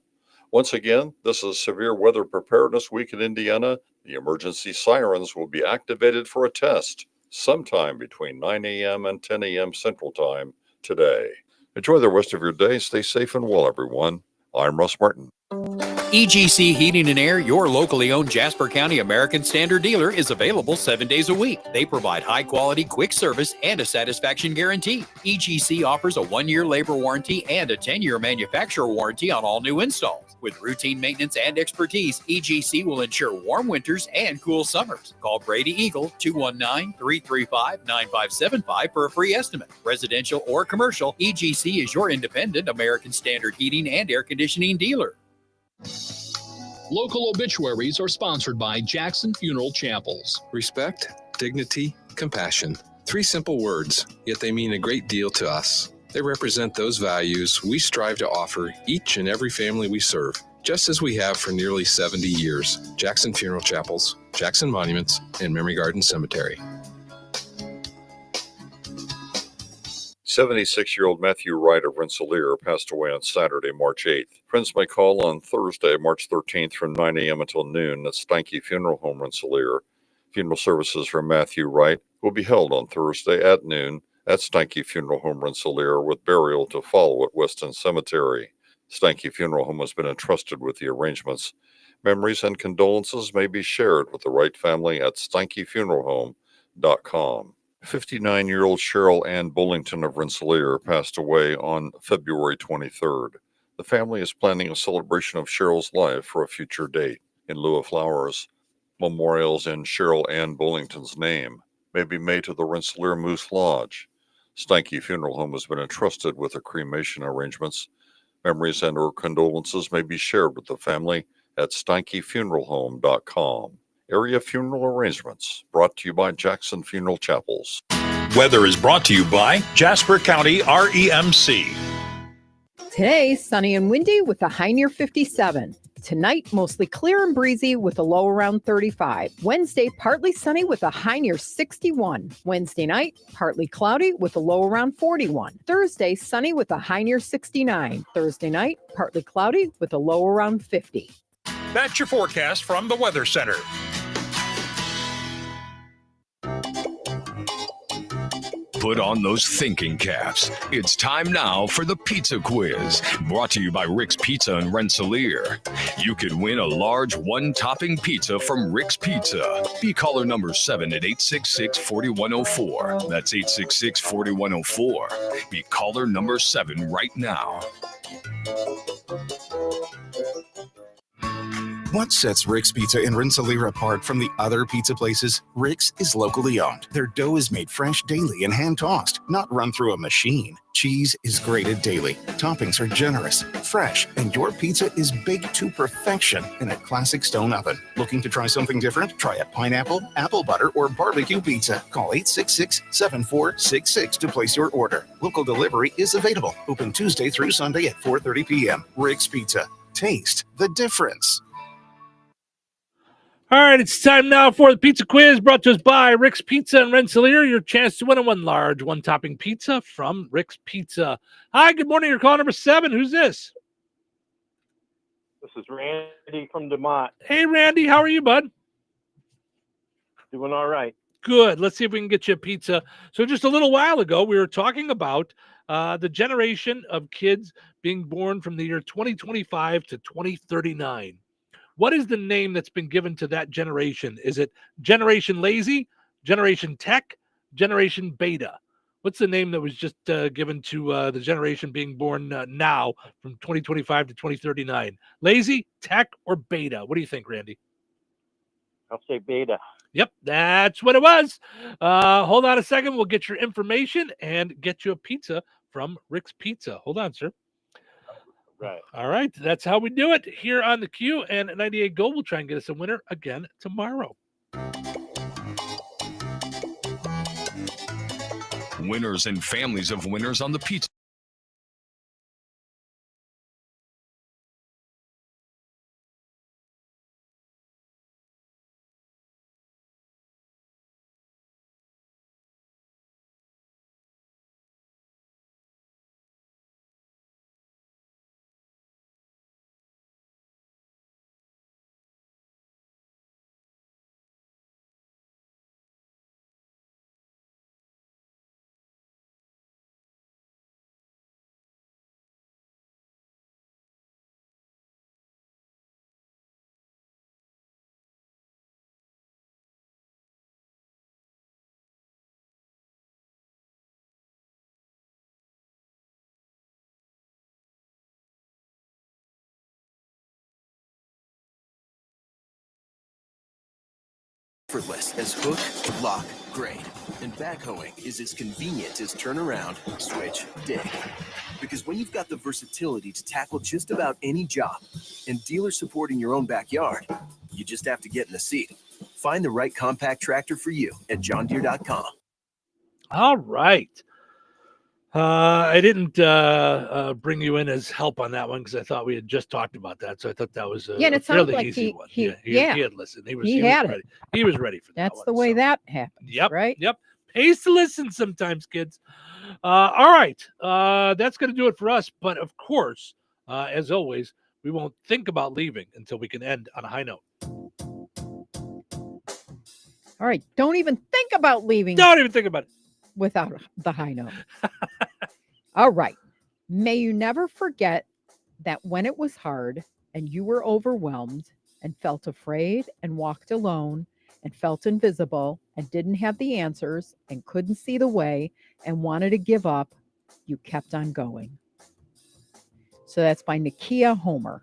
Speaker 19: Once again, this is Severe Weather Preparedness Week in Indiana. The emergency sirens will be activated for a test sometime between 9 a.m. and 10 a.m. Central Time today. Enjoy the rest of your day. Stay safe and well, everyone. I'm Russ Martin.
Speaker 6: EGC Heating and Air, your locally owned Jasper County American Standard dealer, is available 7 days a week. They provide high quality, quick service, and a satisfaction guarantee. EGC offers a 1-year labor warranty and a 10-year manufacturer warranty on all new installs. With routine maintenance and expertise, EGC will ensure warm winters and cool summers. Call Brady Eagle 219-335-9575 for a free estimate. Residential or commercial, EGC is your independent American Standard heating and air conditioning dealer.
Speaker 14: Local obituaries are sponsored by Jackson Funeral Chapels.
Speaker 5: Respect, dignity, compassion. 3 simple words, yet they mean a great deal to us. They represent those values we strive to offer each and every family we serve, just as we have for nearly 70 years. Jackson Funeral Chapels, Jackson Monuments, and Memory Garden Cemetery.
Speaker 19: 76-year-old Matthew Wright of Rensselaer passed away on Saturday, March 8th. Friends may call on Thursday, March 13th from 9 a.m. until noon at Steinke Funeral Home, Rensselaer. Funeral services for Matthew Wright will be held on Thursday at noon at Steinke Funeral Home, Rensselaer, with burial to follow at Weston Cemetery. Steinke Funeral Home has been entrusted with the arrangements. Memories and condolences may be shared with the Wright family at SteinkeFuneralHome.com. 59-year-old Cheryl Ann Bullington of Rensselaer passed away on February 23rd. The family is planning a celebration of Cheryl's life for a future date. In lieu of flowers, memorials in Cheryl Ann Bullington's name may be made to the Rensselaer Moose Lodge. Steinke Funeral Home has been entrusted with the cremation arrangements. Memories and or condolences may be shared with the family at SteinkeFuneralHome.com. Area funeral arrangements brought to you by Jackson Funeral Chapels.
Speaker 3: Weather is brought to you by Jasper County REMC.
Speaker 1: Today, sunny and windy with a high near 57. Tonight, mostly clear and breezy with a low around 35. Wednesday, partly sunny with a high near 61. Wednesday night, partly cloudy with a low around 41. Thursday, sunny with a high near 69. Thursday night, partly cloudy with a low around 50.
Speaker 3: That's your forecast from the Weather Center.
Speaker 7: Put on those thinking caps. It's time now for the Pizza Quiz, brought to you by Rick's Pizza in Rensselaer. You could win a large one-topping pizza from Rick's Pizza. Be caller number 7 at 866-4104. That's 866-4104. Be caller number 7 right now.
Speaker 20: What sets Rick's Pizza in Rensselaer apart from the other pizza places? Rick's is locally owned. Their dough is made fresh daily and hand-tossed, not run through a machine. Cheese is grated daily. Toppings are generous, fresh, and your pizza is baked to perfection in a classic stone oven. Looking to try something different? Try a pineapple, apple butter, or barbecue pizza. Call 866-7466 to place your order. Local delivery is available. Open Tuesday through Sunday at 4:30 p.m. Rick's Pizza. Taste the difference.
Speaker 12: All right, it's time now for the Pizza Quiz, brought to us by Rick's Pizza in Rensselaer. Your chance to win a one large, one-topping pizza from Rick's Pizza. Hi, good morning. You're calling number 7. Who's this?
Speaker 22: This is Randy from DeMont.
Speaker 12: Hey, Randy. How are you, bud?
Speaker 22: Doing all right.
Speaker 12: Good. Let's see if we can get you a pizza. So just a little while ago, we were talking about the generation of kids being born from the year 2025 to 2039. What is the name that's been given to that generation? Is it Generation Lazy, Generation Tech, Generation Beta? What's the name that was just given to the generation being born now from 2025 to 2039? Lazy, Tech, or Beta? What do you think, Randy?
Speaker 22: I'll say Beta.
Speaker 12: Yep, that's what it was. Hold on a second. We'll get your information and get you a pizza from Rick's Pizza. Hold on, sir.
Speaker 22: Right.
Speaker 12: All right. That's how we do it here on the Q. And 98 Gold will try and get us a winner again tomorrow.
Speaker 7: Winners and families of winners on the Pizza
Speaker 2: effortless as hook, lock, grade. And backhoeing is as convenient as turn around, switch, dig. Because when you've got the versatility to tackle just about any job and dealer support in your own backyard, you just have to get in the seat. Find the right compact tractor for you at johndeere.com.
Speaker 12: All right. I didn't bring you in as help on that one because I thought we had just talked about that. So I thought that was
Speaker 1: and
Speaker 12: a
Speaker 1: it sounded
Speaker 12: fairly
Speaker 1: like
Speaker 12: easy one. He had listened. He was
Speaker 1: had
Speaker 12: ready.
Speaker 1: it.
Speaker 12: He was ready for that.
Speaker 1: That's
Speaker 12: one,
Speaker 1: the way
Speaker 12: so.
Speaker 1: that happens.
Speaker 12: Yep.
Speaker 1: Right.
Speaker 12: Yep. Pays to listen sometimes, kids. All right. That's going to do it for us. But of course, as always, we won't think about leaving until we can end on a high note.
Speaker 1: All right. Don't even think about leaving.
Speaker 12: Don't even think about it.
Speaker 1: Without the high note. All right. May you never forget that when it was hard and you were overwhelmed and felt afraid and walked alone and felt invisible and didn't have the answers and couldn't see the way and wanted to give up, you kept on going. So that's by Nakia Homer.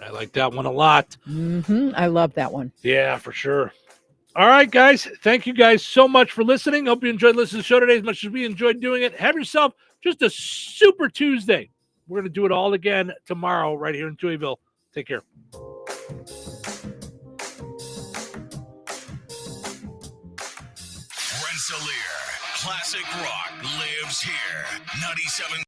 Speaker 12: I like that one a lot.
Speaker 1: I love that one.
Speaker 12: Yeah, for sure. All right, guys. Thank you guys so much for listening. Hope you enjoyed listening to the show today as much as we enjoyed doing it. Have yourself just a super Tuesday. We're going to do it all again tomorrow right here in Touhyville. Take care.
Speaker 7: Rensselaer, classic rock lives here. 97.